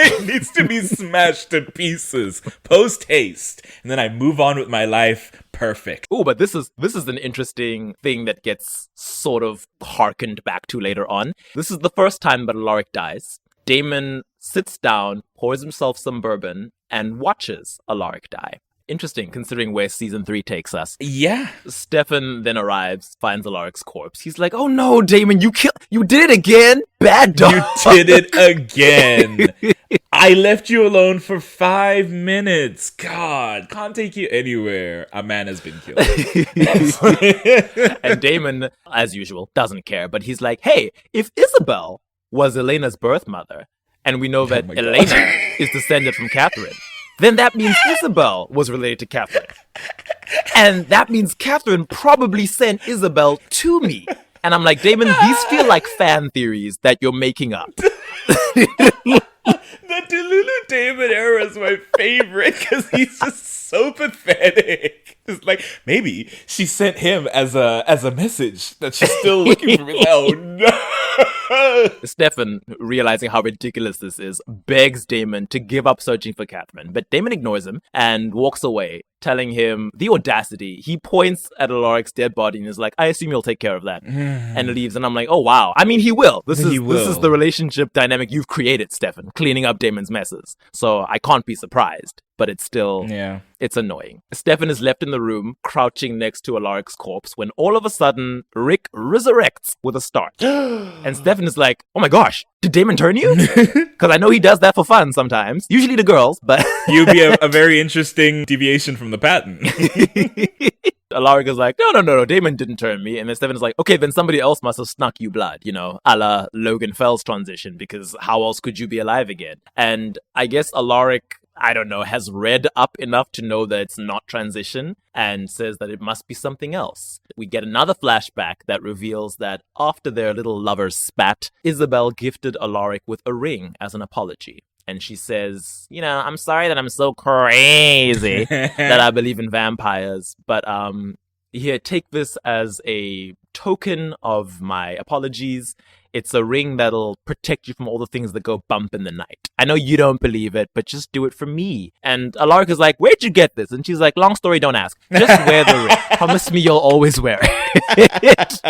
It needs to be smashed to pieces, post haste, and then I move on with my life. Perfect. Oh, but this is an interesting thing that gets sort of harkened back to later on. This is the first time that Alaric dies. Damon sits down, pours himself some bourbon, and watches Alaric die. Interesting, considering where season 3 takes us. Yeah. Stefan then arrives, finds Alaric's corpse. He's like, oh no, Damon, you did it again? Bad dog. You did it again. I left you alone for 5 minutes. God, can't take you anywhere. A man has been killed. And Damon, as usual, doesn't care. But he's like, hey, if Isabel was Elena's birth mother, and we know that my God. Elena is descended from Catherine, then that means Isabel was related to Catherine. And that means Catherine probably sent Isabel to me. And I'm like, Damon, these feel like fan theories that you're making up. The Delulu Damon era is my favorite because he's just so pathetic. It's like, maybe she sent him as a message that she's still looking for me. Oh no. Stefan, realizing how ridiculous this is, begs Damon to give up searching for Catherine. But Damon ignores him and walks away, telling him the audacity. He points at Alaric's dead body and is like, I assume you'll take care of that. And leaves. And I'm like, oh wow. I mean, he will. This is the relationship dynamic you've created, Stefan, cleaning up Damon's messes. So I can't be surprised. But it's still, it's annoying. Stefan is left in the room, crouching next to Alaric's corpse, when all of a sudden, Rick resurrects with a start. And Stefan is like, oh my gosh, did Damon turn you? Because I know he does that for fun sometimes. Usually to girls, but... You'd be a very interesting deviation from the pattern. Alaric is like, no, Damon didn't turn me. And then Stefan is like, okay, then somebody else must have snuck you blood, a la Logan Fell's transition, because how else could you be alive again? And I guess Alaric, I don't know, has read up enough to know that it's not transition and says that it must be something else. We get another flashback that reveals that after their little lovers spat, Isabel gifted Alaric with a ring as an apology. And she says, I'm sorry that I'm so crazy that I believe in vampires. But here, take this as a token of my apologies. It's a ring that'll protect you from all the things that go bump in the night. I know you don't believe it, but just do it for me. And Alaric is like, where'd you get this? And she's like, long story, don't ask. Just wear the ring. Promise me you'll always wear it.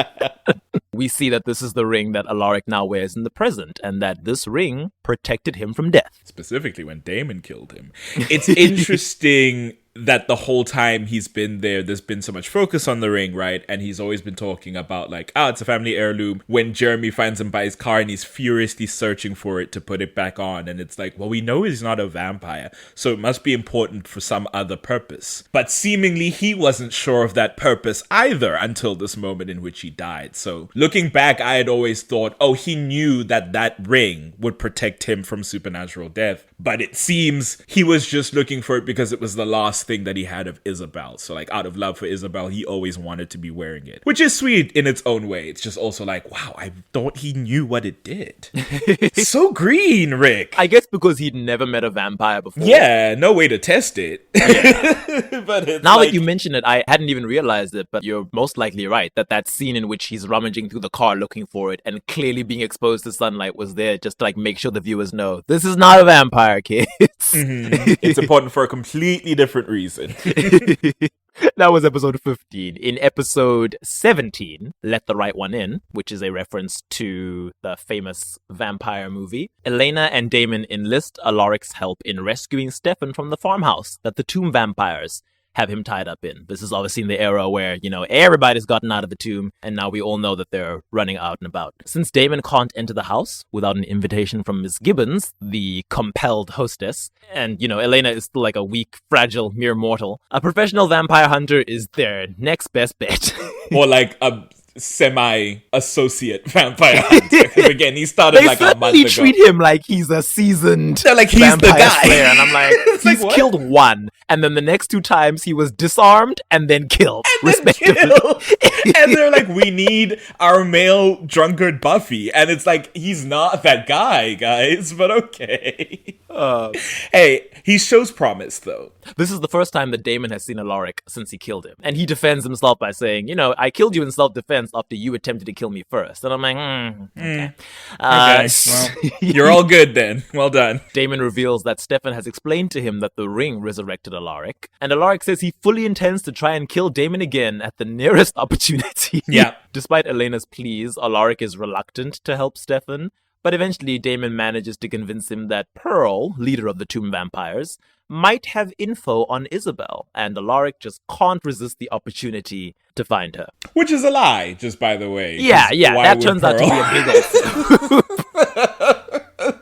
We see that this is the ring that Alaric now wears in the present, and that this ring protected him from death. Specifically when Damon killed him. It's interesting that the whole time he's been there's been so much focus on the ring, right? And he's always been talking about like, it's a family heirloom. When Jeremy finds him by his car and he's furiously searching for it to put it back on. And it's like, well, we know he's not a vampire, so it must be important for some other purpose. But seemingly he wasn't sure of that purpose either until this moment in which he died. So looking back, I had always thought, he knew that ring would protect him from supernatural death. But it seems he was just looking for it because it was the last thing that he had of Isabel. So like out of love for Isabel, he always wanted to be wearing it, which is sweet in its own way. It's just also like, wow, I thought he knew what it did. So green, Rick. I guess because he'd never met a vampire before. Yeah, no way to test it. Yeah. But it's now that you mention it, I hadn't even realized it, but you're most likely right that scene in which he's rummaging through the car looking for it and clearly being exposed to sunlight was there just to like make sure the viewers know this is not a vampire, kids. Mm-hmm. It's important for a completely different reason. That was episode 15. In episode 17, Let the Right One In, which is a reference to the famous vampire movie, Elena and Damon enlist Alaric's help in rescuing Stefan from the farmhouse that the tomb vampires have him tied up in. This is obviously in the era where, everybody's gotten out of the tomb, and now we all know that they're running out and about. Since Damon can't enter the house without an invitation from Miss Gibbons, the compelled hostess, and, Elena is still like a weak, fragile, mere mortal, a professional vampire hunter is their next best bet. Or like a semi-associate vampire hunter. 'Cause again, he started like a month ago. They treat him like he's a seasoned They're like, he's the guy. Slayer, and I'm like, he's like, killed one. And then the next 2 times he was disarmed and then killed, respectively. And they're like, we need our male drunkard Buffy. And it's like, he's not that guy, guys, but okay. Hey, he shows promise, though. This is the first time that Damon has seen Alaric since he killed him. And he defends himself by saying, I killed you in self-defense after you attempted to kill me first. And I'm like, okay. Okay, well, you're all good then. Well done. Damon reveals that Stefan has explained to him that the ring resurrected Alaric. And Alaric says he fully intends to try and kill Damon again at the nearest opportunity. Yeah. Despite Elena's pleas, Alaric is reluctant to help Stefan. But eventually, Damon manages to convince him that Pearl, leader of the tomb vampires, might have info on Isabel, and Alaric just can't resist the opportunity to find her. Which is a lie, just by the way. Yeah, that turns out to be a big old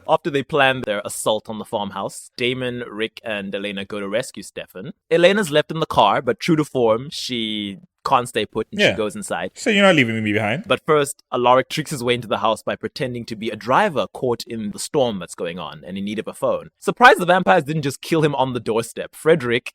After they plan their assault on the farmhouse, Damon, Rick, and Elena go to rescue Stefan. Elena's left in the car, but true to form, she can't stay put and she goes inside. So you're not leaving me behind? But first, Alaric tricks his way into the house by pretending to be a driver caught in the storm that's going on and in need of a phone. Surprised the vampires didn't just kill him on the doorstep. Frederick,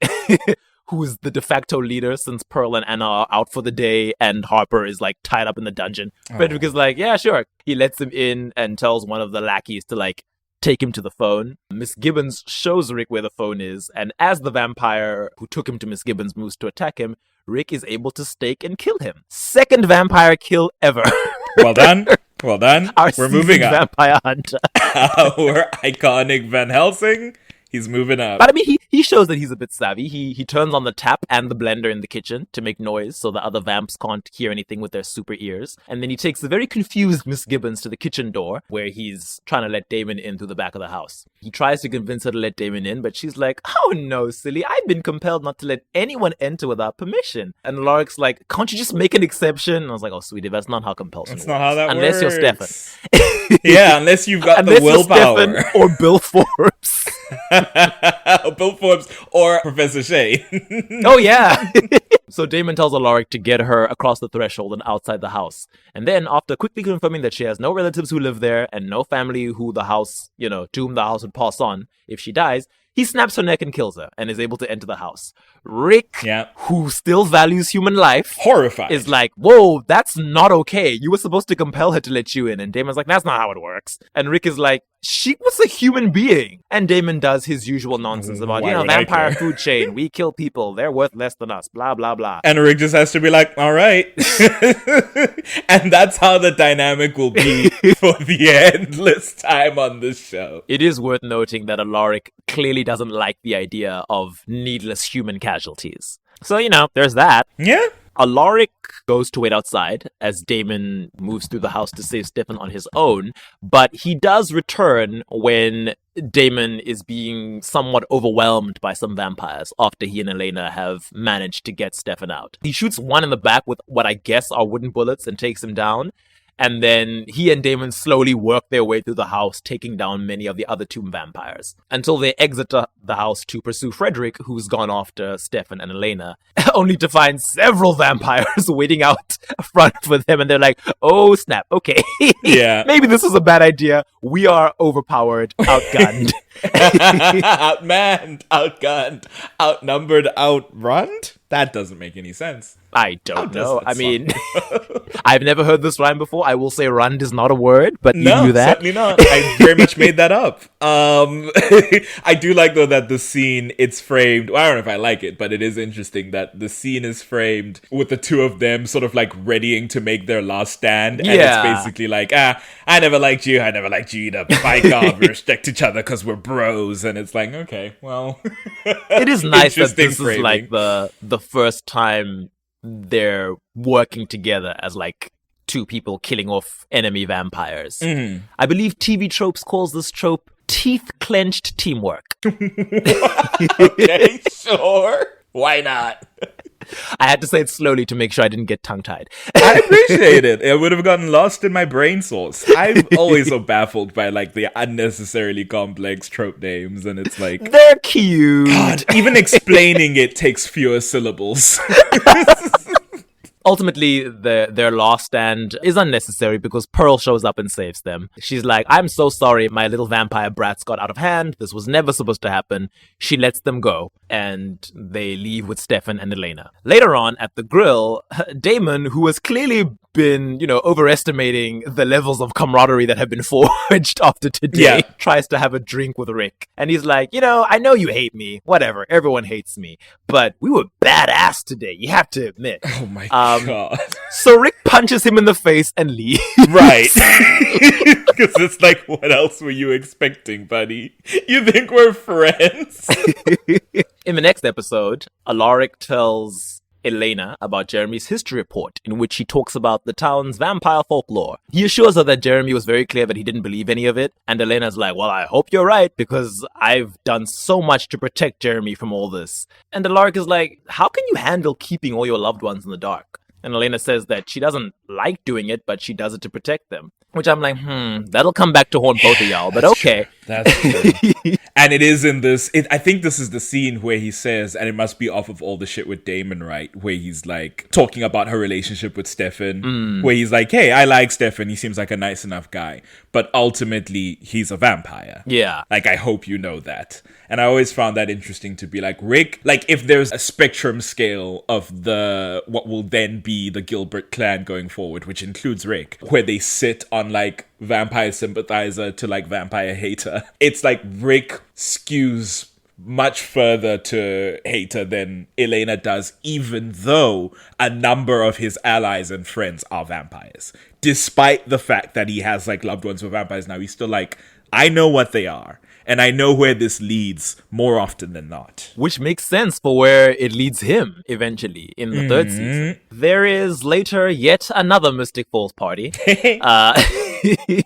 who's the de facto leader since Pearl and Anna are out for the day and Harper is like tied up in the dungeon. Frederick is like, yeah, sure. He lets him in and tells one of the lackeys to like take him to the phone. Miss Gibbons shows Rick where the phone is, and as the vampire who took him to Miss Gibbons moves to attack him, Rick is able to stake and kill him. Second vampire kill ever. Well done. Well done. We're moving up. Vampire hunter. Our iconic Van Helsing. He's moving up. But I mean, he shows that he's a bit savvy. He turns on the tap and the blender in the kitchen to make noise so the other vamps can't hear anything with their super ears. And then he takes the very confused Miss Gibbons to the kitchen door where he's trying to let Damon in through the back of the house. He tries to convince her to let Damon in, but she's like, oh no, silly. I've been compelled not to let anyone enter without permission. And Alaric's like, can't you just make an exception? And I was like, oh, sweetie, that's not how compulsion works. That's not how that unless works. You're Stefan. Yeah, unless you've got the willpower. You're Stefan or Bill Forbes. Bill Forbes or Professor Shea. Oh, yeah. So Damon tells Alaric to get her across the threshold and outside the house. And then, after quickly confirming that she has no relatives who live there and no family who the house, to whom the house would pass on if she dies, he snaps her neck and kills her and is able to enter the house. Rick, who still values human life, horrified, is like, whoa, that's not okay. You were supposed to compel her to let you in. And Damon's like, that's not how it works. And Rick is like, she was a human being. And Damon does his usual nonsense about, Why would I vampire care? food chain. We kill people. They're worth less than us. Blah, blah, blah. And Rick just has to be like, all right. And that's how the dynamic will be for the endless time on this show. It is worth noting that Alaric clearly doesn't like the idea of needless human casualties. So, there's that. Yeah. Alaric goes to wait outside as Damon moves through the house to save Stefan on his own, but he does return when Damon is being somewhat overwhelmed by some vampires after he and Elena have managed to get Stefan out. He shoots one in the back with what I guess are wooden bullets and takes him down. And then he and Damon slowly work their way through the house, taking down many of the other tomb vampires, until they exit the house to pursue Frederick, who's gone after Stefan and Elena, only to find several vampires waiting out front for them. And they're like, oh, snap, okay. Yeah. Maybe this is a bad idea. We are overpowered, outgunned. Outmanned, outgunned, outnumbered, outrun? That doesn't make any sense. I don't know. that I mean, I've never heard this rhyme before. I will say "rund" is not a word, but you No, knew that. certainly not. I very much made that up. I do like, though, that the scene, it's framed, well, I don't know if I like it, but it is interesting that the scene is framed with the two of them sort of like readying to make their last stand. And Yeah. it's basically like, I never liked you either. By God, we respect each other because we're bros. And it's like, okay, well. It is nice that Interesting this framing. is like the first time they're working together as like two people killing off enemy vampires. I believe TV Tropes calls this trope teeth-clenched teamwork. Okay, sure. Why not? I had to say it slowly to make sure I didn't get tongue-tied. I appreciate it. It would have gotten lost in my brain source. I'm always so baffled by like the unnecessarily complex trope names, and it's like, They're cute. God, even explaining it takes fewer syllables. Ultimately, their last stand is unnecessary because Pearl shows up and saves them. She's like, I'm so sorry, my little vampire brats got out of hand. This was never supposed to happen. She lets them go, and they leave with Stefan and Elena. Later on, at the grill, Damon, who has clearly been, overestimating the levels of camaraderie that have been forged after today, Yeah. tries to have a drink with Rick. And he's like, I know you hate me. Whatever. Everyone hates me. But we were badass today. You have to admit. Oh my God. So Rick punches him in the face and leaves. Right. Because it's like, what else were you expecting, buddy? You think we're friends? In the next episode, Alaric tells Elena about Jeremy's history report, in which he talks about the town's vampire folklore. He assures her that Jeremy was very clear that he didn't believe any of it, and Elena's like, well, I hope you're right, because I've done so much to protect Jeremy from all this. And Alaric is like, how can you handle keeping all your loved ones in the dark? And Elena says that she doesn't like doing it, but she does it to protect them. Which I'm like, that'll come back to haunt both of y'all, but okay. That's true. And it is in this, I think this is the scene where he says, and it must be off of all the shit with Damon, right? Where he's like talking about her relationship with Stefan, where he's like, hey, I like Stefan. He seems like a nice enough guy, but ultimately he's a vampire. Yeah. Like, I hope you know that. And I always found that interesting to be like, Rick, like if there's a spectrum scale of what will then be the Gilbert clan going forward, which includes Rick, where they sit on like vampire sympathizer to like vampire hater. It's like Rick skews much further to hater than Elena does, even though a number of his allies and friends are vampires. Despite the fact that he has like loved ones with vampires now, he's still like, I know what they are. And I know where this leads more often than not. Which makes sense for where it leads him eventually in the third season. There is later yet another Mystic Falls party.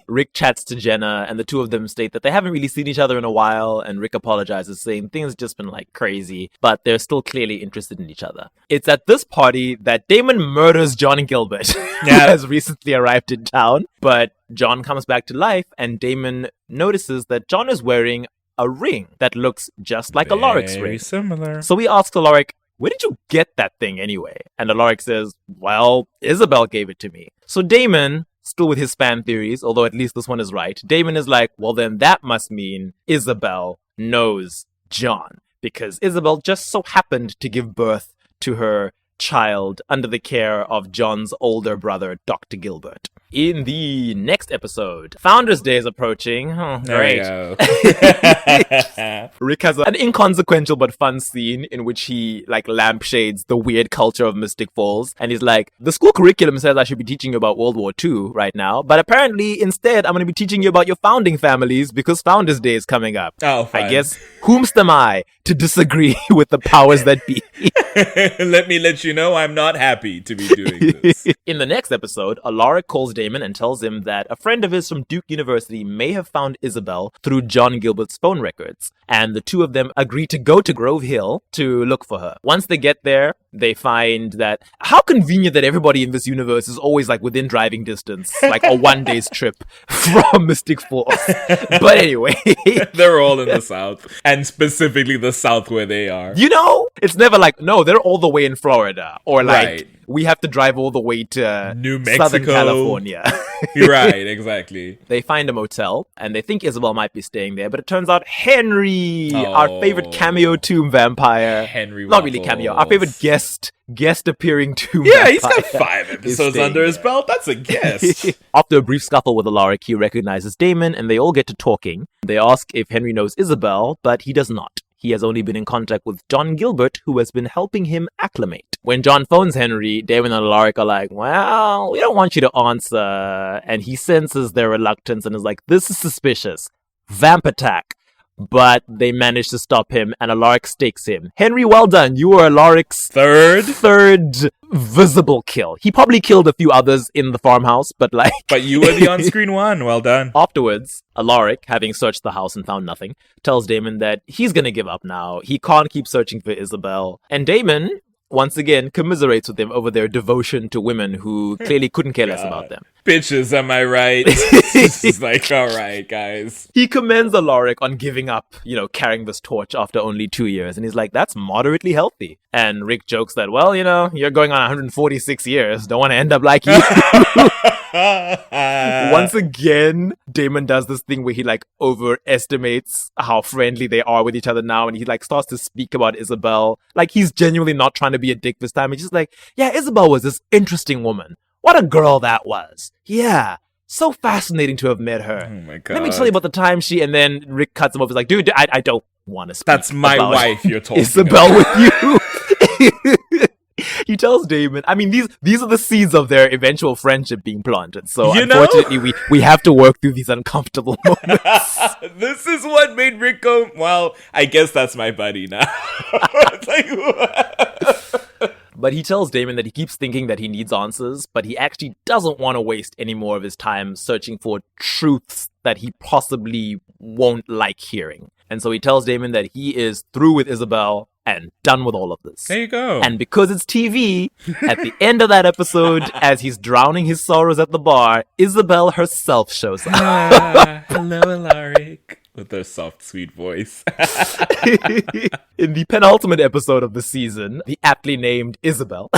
Rick chats to Jenna, and the two of them state that they haven't really seen each other in a while, and Rick apologizes, saying things just been like crazy, but they're still clearly interested in each other. It's at this party that Damon murders John Gilbert, who has recently arrived in town, but John comes back to life, and Damon notices that John is wearing a ring that looks just like Alaric's ring. Very similar. So he asks Alaric, where did you get that thing anyway? And Alaric says, well, Isabel gave it to me. So Damon, still with his fan theories, although at least this one is right, Damon is like, well, then that must mean Isabel knows John, because Isabel just so happened to give birth to her child under the care of John's older brother, Dr. Gilbert. In the next episode, Founders Day is approaching. Oh, great. There we go. Rick has an inconsequential but fun scene in which he lampshades the weird culture of Mystic Falls. And he's like, the school curriculum says I should be teaching you about World War II right now. But apparently, instead, I'm going to be teaching you about your founding families because Founders Day is coming up. Oh, fine. I guess, whomst am I to disagree with the powers that be? Let me let you know I'm not happy to be doing this. In the next episode, Alaric calls Damon and tells him that a friend of his from Duke University may have found Isabel through John Gilbert's phone records, and the two of them agree to go to Grove Hill to look for her. Once they get there, they find that how convenient that everybody in this universe is always within driving distance, like a one-day's trip from Mystic Falls. But anyway, they're all in the South, and specifically the South where they are. It's never no, they're all the way in Florida, or right. We have to drive all the way to New Mexico, Southern California. Right, exactly. They find a motel, and they think Isabel might be staying there, but it turns out Henry, our favorite cameo tomb vampire. Henry Not really cameo, our favorite guest appearing tomb vampire. vampire. He's got 5 episodes under his belt. That's a guess. After a brief scuffle with Alaric, he recognizes Damon, and they all get to talking. They ask if Henry knows Isabel, but he does not. He has only been in contact with John Gilbert, who has been helping him acclimate. When John phones Henry, Damon and Alaric are like, well, we don't want you to answer. And he senses their reluctance and is like, this is suspicious. Vamp attack. But they manage to stop him, and Alaric stakes him. Henry, well done. You were Alaric's third visible kill. He probably killed a few others in the farmhouse, but But you were the on-screen one. Well done. Afterwards, Alaric, having searched the house and found nothing, tells Damon that he's gonna give up now. He can't keep searching for Isabel. And Damon, once again, commiserates with him over their devotion to women who clearly couldn't care less about them. Bitches, am I right? This is all right, guys. He commends Alaric on giving up, carrying this torch after only 2 years. And he's like, that's moderately healthy. And Rick jokes that, well, you're going on 146 years. Don't want to end up like you. Once again, Damon does this thing where he overestimates how friendly they are with each other now, and he starts to speak about Isabel. He's genuinely not trying to be a dick this time. He's just yeah, Isabel was this interesting woman. What a girl that was. Yeah. So fascinating to have met her. Oh my God. Let me tell you about the time and then Rick cuts him off. He's like, dude, I don't want to speak. That's my wife you're talking Isabel with you. He tells Damon, I mean, these are the seeds of their eventual friendship being planted. So unfortunately, we have to work through these uncomfortable moments. This is what made Rick go, well, I guess that's my buddy now. But he tells Damon that he keeps thinking that he needs answers, but he actually doesn't want to waste any more of his time searching for truths that he possibly won't like hearing. And so he tells Damon that he is through with Isabel and done with all of this. There you go. And because it's TV, at the end of that episode, as he's drowning his sorrows at the bar, Isabel herself shows up. Hello, Alaric. With her soft, sweet voice. In the penultimate episode of the season, the aptly named Isabel,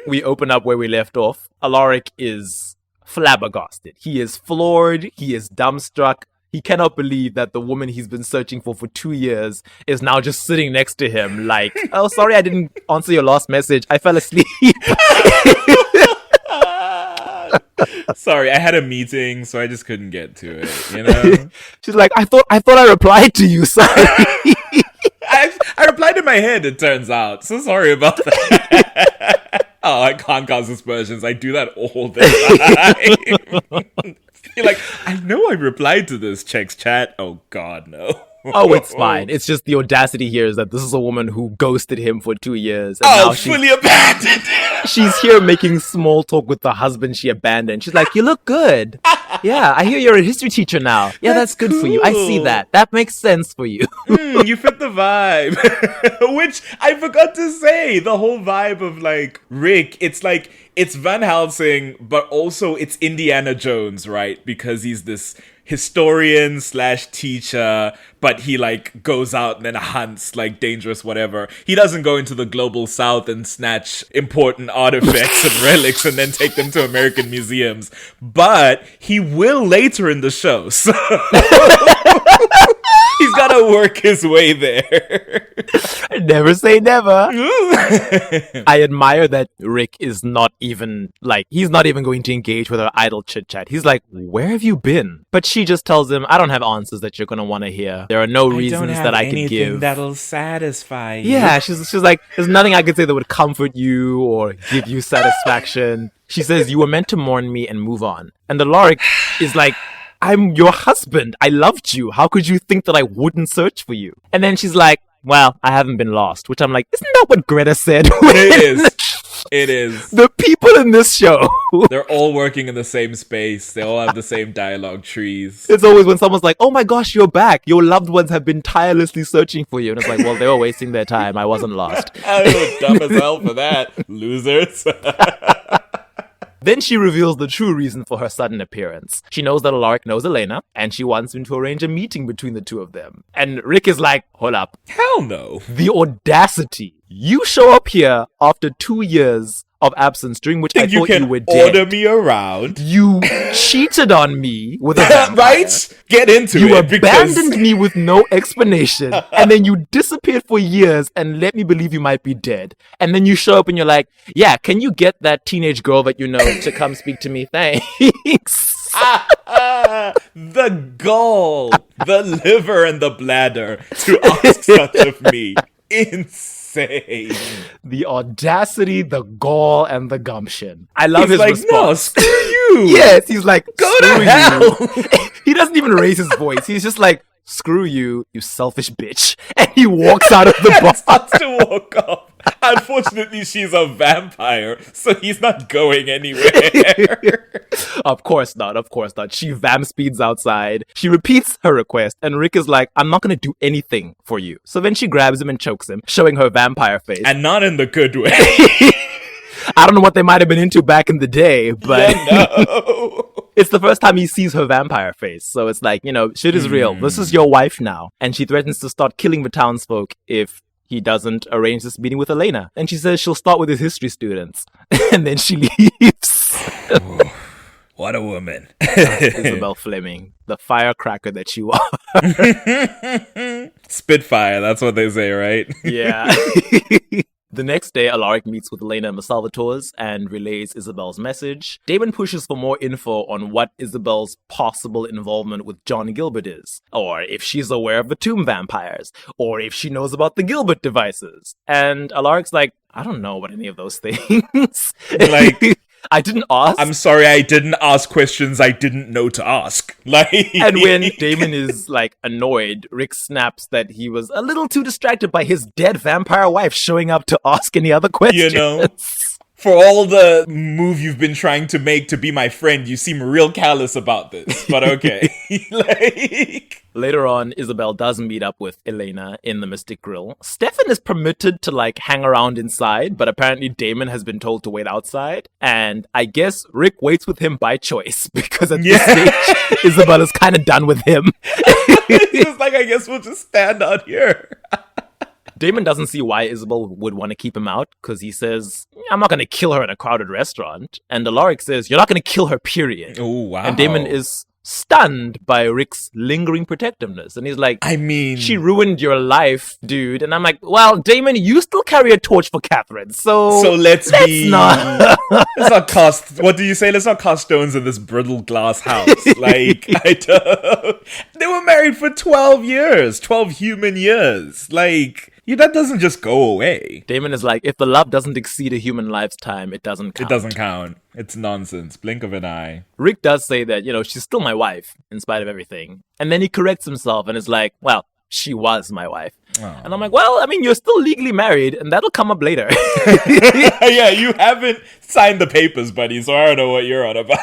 we open up where we left off. Alaric is flabbergasted. He is floored. He is dumbstruck. He cannot believe that the woman he's been searching for 2 years is now just sitting next to him oh, sorry, I didn't answer your last message. I fell asleep. Sorry, I had a meeting, so I just couldn't get to it, She's like, I thought I replied to you, sorry. I replied in my head, it turns out. So sorry about that. Oh, I can't cause aspersions. I do that all the time. You're like, I know I replied to this Chex chat. Oh, God, no. Oh, it's fine. It's just the audacity here is that this is a woman who ghosted him for 2 years. And now fully abandoned. She's here making small talk with the husband she abandoned. She's like, you look good. Yeah, I hear you're a history teacher now. Yeah, that's good for you. I see that. That makes sense for you. You fit the vibe. Which I forgot to say. The whole vibe of Rick, it's Van Helsing, but also it's Indiana Jones, right? Because he's this historian / teacher, but he goes out and then hunts dangerous whatever. He doesn't go into the global south and snatch important artifacts and relics and then take them to American museums. But he will later in the show. So He's got to work his way there. Never say never. I admire that Rick is not even, he's not even going to engage with her idle chit-chat. He's like, where have you been? But she just tells him, I don't have answers that you're going to want to hear. There are no reasons that I can give. That'll satisfy you. Yeah, she's like, there's nothing I could say that would comfort you or give you satisfaction. She says, you were meant to mourn me and move on. And Alaric is like, I'm your husband. I loved you. How could you think that I wouldn't search for you? And then she's like, well, I haven't been lost. Which I'm like, isn't that what Greta said? It is. The people in this show. They're all working in the same space. They all have the same dialogue trees. It's always when someone's like, oh my gosh, you're back. Your loved ones have been tirelessly searching for you. And it's like, well, they were wasting their time. I wasn't lost. I was dumb as hell for that. Losers. Then she reveals the true reason for her sudden appearance. She knows that Alaric knows Elena, and she wants him to arrange a meeting between the two of them. And Rick is like, hold up. Hell no. The audacity. You show up here after 2 years of absence, during which I thought you were dead. Order me around. You cheated on me with a vampire. Right? Get into you it. You abandoned me with no explanation, and then you disappeared for years and let me believe you might be dead. And then you show up and you're like, yeah, can you get that teenage girl that you know to come speak to me? Thanks. The gall, the liver and the bladder to ask such of me. Insane. The audacity, the gall, and the gumption. I love his response. No, screw you. Yes, he's like, go to hell. He doesn't even raise his voice. He's just like, screw you, you selfish bitch. And he walks out of the bar. Starts to walk off. Unfortunately, she's a vampire, so he's not going anywhere. Of course not. She vamp speeds outside. She repeats her request, and Rick is like, I'm not going to do anything for you. So then she grabs him and chokes him, showing her vampire face. And not in the good way. I don't know what they might have been into back in the day, but it's the first time he sees her vampire face. So it's like, shit is real. This is your wife now. And she threatens to start killing the townsfolk if he doesn't arrange this meeting with Elena. And she says she'll start with his history students. And then she leaves. What a woman. Isabel Fleming, the firecracker that you are. Spitfire, that's what they say, right? Yeah. The next day, Alaric meets with Elena and the Salvatores and relays Isabel's message. Damon pushes for more info on what Isabel's possible involvement with John Gilbert is, or if she's aware of the tomb vampires, or if she knows about the Gilbert devices. And Alaric's like, I don't know about any of those things. I didn't ask. I'm sorry, I didn't ask questions I didn't know to ask. And when Damon is annoyed, Rick snaps that he was a little too distracted by his dead vampire wife showing up to ask any other questions. For all the move you've been trying to make to be my friend, you seem real callous about this. But okay. Later on, Isabel does meet up with Elena in the Mystic Grill. Stefan is permitted to hang around inside, but apparently Damon has been told to wait outside. And I guess Rick waits with him by choice, because at this stage, Isabel is kind of done with him. It's just I guess we'll just stand out here. Damon doesn't see why Isabel would want to keep him out, because he says, I'm not going to kill her in a crowded restaurant. And Alaric says, you're not going to kill her, period. Oh, wow. And Damon is stunned by Rick's lingering protectiveness. And he's like, I mean, she ruined your life, dude. And I'm like, well, Damon, you still carry a torch for Catherine. So let's not cast, what do you say? Let's not cast stones in this brittle glass house. They were married for 12 years, 12 human years. That doesn't just go away. Damon is like, if the love doesn't exceed a human lifetime, it doesn't count. It doesn't count. It's nonsense. Blink of an eye. Rick does say that, she's still my wife, in spite of everything. And then he corrects himself and is like, well, she was my wife. Oh. And I'm like, well, you're still legally married, and that'll come up later. Yeah, you haven't signed the papers, buddy, so I don't know what you're on about.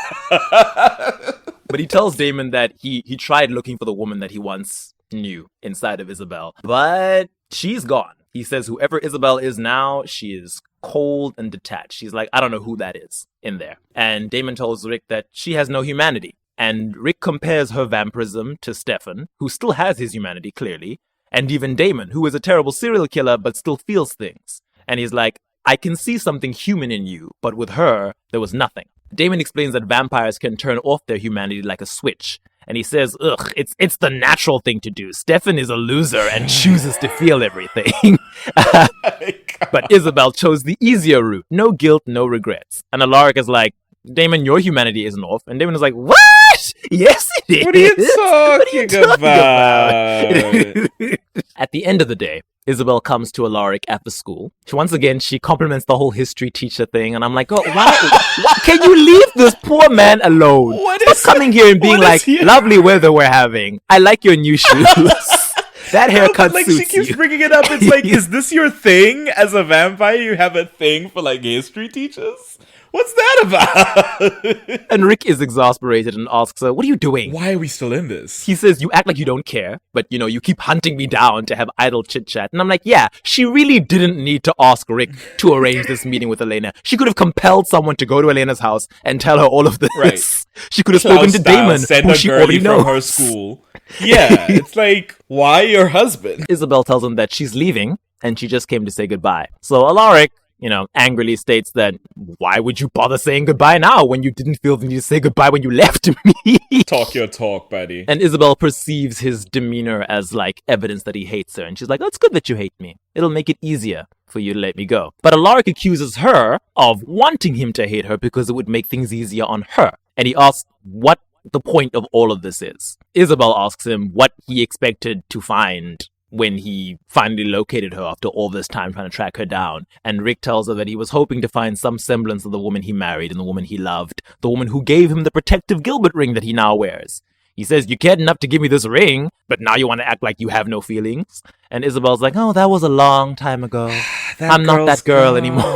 But he tells Damon that he tried looking for the woman that he once knew inside of Isabel, but she's gone. He says whoever Isabel is now, she is cold and detached. She's like, I don't know who that is in there. And Damon tells Rick that she has no humanity. And Rick compares her vampirism to Stefan, who still has his humanity, clearly, and even Damon, who is a terrible serial killer but still feels things. And he's like, I can see something human in you, but with her, there was nothing. Damon explains that vampires can turn off their humanity like a switch, And he says, ugh, it's the natural thing to do. Stefan is a loser and chooses to feel everything. But Isabel chose the easier route. No guilt, no regrets. And Alaric is like, Damon, your humanity isn't off. And Damon is like, what? Yes, it is. What are you talking about? At the end of the day, Isabel comes to Alaric at the school. Once again, she compliments the whole history teacher thing. And I'm like, oh, why? Can you leave this poor man alone? Stop coming here and being like, lovely weather we're having. I like your new shoes. That haircut suits you. She keeps bringing it up. It's like, is this your thing as a vampire? You have a thing for like history teachers? What's that about? And Rick is exasperated and asks her, what are you doing? Why are we still in this? He says, you act like you don't care, but you keep hunting me down to have idle chit-chat. And I'm like, yeah, she really didn't need to ask Rick to arrange this meeting with Elena. She could have compelled someone to go to Elena's house and tell her all of this. Right. She could have spoken to Damon, who she already knows. From her school. Yeah, it's like, why your husband? Isabel tells him that she's leaving and she just came to say goodbye. So Alaric, angrily states that, why would you bother saying goodbye now when you didn't feel the need to say goodbye when you left me? Talk your talk, buddy. And Isabel perceives his demeanor as like evidence that he hates her. And she's like, oh, it's good that you hate me. It'll make it easier for you to let me go. But Alaric accuses her of wanting him to hate her because it would make things easier on her. And he asks what the point of all of this is. Isabel asks him what he expected to find when he finally located her after all this time trying to track her down. And Rick tells her that he was hoping to find some semblance of the woman he married and the woman he loved, the woman who gave him the protective Gilbert ring that he now wears. He says, you cared enough to give me this ring, but now you want to act like you have no feelings? And Isabel's like, oh, that was a long time ago. I'm not that girl anymore.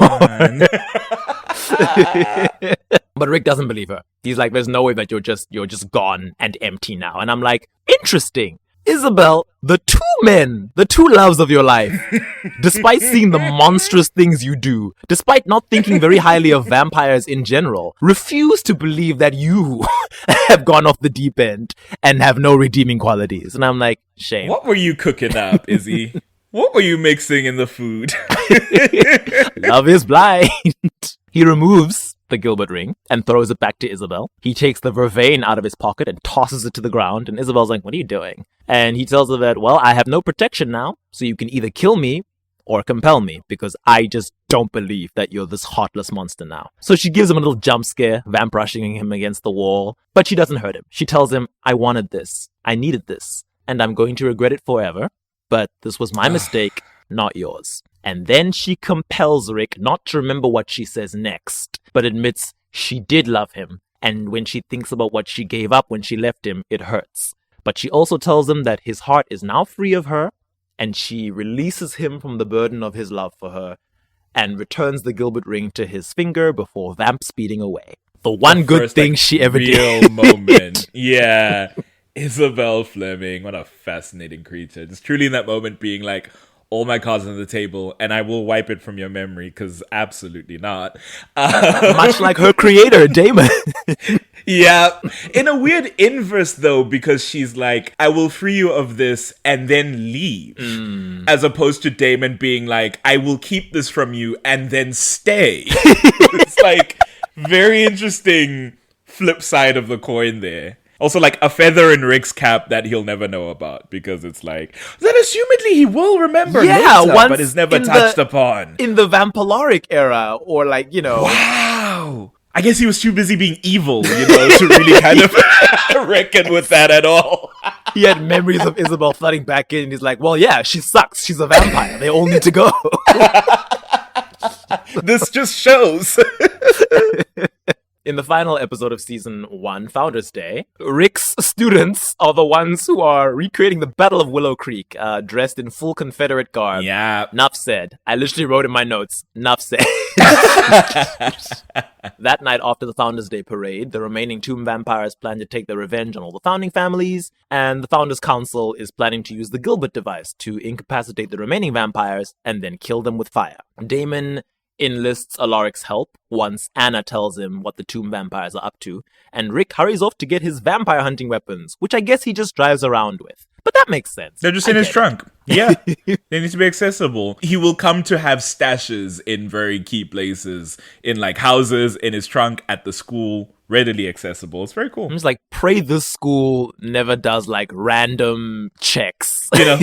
But Rick doesn't believe her. He's like, there's no way that you're just gone and empty now. And I'm like, interesting. Isabel, the two loves of your life, despite seeing the monstrous things you do, despite not thinking very highly of vampires in general, refuse to believe that you have gone off the deep end and have no redeeming qualities. And I'm like, shame. What were you cooking up, Izzy? What were you mixing in the food? Love is blind. He removes the Gilbert ring and throws it back to Isabel. He takes the vervain out of his pocket and tosses it to the ground. And Isabel's like, what are you doing? And he tells her that, well, I have no protection now, so you can either kill me or compel me, because I just don't believe that you're this heartless monster now. So she gives him a little jump scare, vamp brushing him against the wall, but she doesn't hurt him. She tells him, I wanted this, I needed this, and I'm going to regret it forever, but this was my mistake, not yours. And then she compels Rick not to remember what she says next, but admits she did love him, and when she thinks about what she gave up when she left him, it hurts. But she also tells him that his heart is now free of her, and she releases him from the burden of his love for her, and returns the Gilbert ring to his finger before vamp speeding away. The one good thing she ever did. Real moment. Yeah. Isabel Fleming, what a fascinating creature. Just truly in that moment being like, all my cards on the table, and I will wipe it from your memory, because absolutely not. Much like her creator, Damon. Yeah. In a weird inverse, though, because she's like, I will free you of this and then leave. As opposed to Damon being like, I will keep this from you and then stay. It's like, very interesting flip side of the coin there. Also, like, a feather in Rick's cap that he'll never know about, because it's like, then assumedly he will remember later, but is never touched upon. In the Vampalaric era, or like, Wow! I guess he was too busy being evil, to really kind of reckon with that at all. He had memories of Isabel flooding back in, and he's like, well, yeah, she sucks. She's a vampire. They all need to go. This just shows. In the final episode of Season 1, Founders Day, Rick's students are the ones who are recreating the Battle of Willow Creek, dressed in full Confederate garb. Yeah. Nuff said. I literally wrote in my notes, Nuff said. That night after the Founders Day parade, the remaining tomb vampires plan to take their revenge on all the founding families, and the Founders Council is planning to use the Gilbert device to incapacitate the remaining vampires and then kill them with fire. Damon enlists Alaric's help once Anna tells him what the tomb vampires are up to, and Rick hurries off to get his vampire hunting weapons, which I guess he just drives around with. But that makes sense. They're just in his trunk. Yeah. They need to be accessible. He will come to have stashes in very key places, in like houses, in his trunk, at the school, readily accessible. It's very cool. I'm just like, pray this school never does like random checks. You know,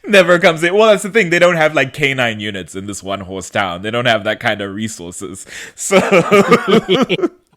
never comes in. Well, that's the thing. They don't have like canine units in this one horse town. They don't have that kind of resources. So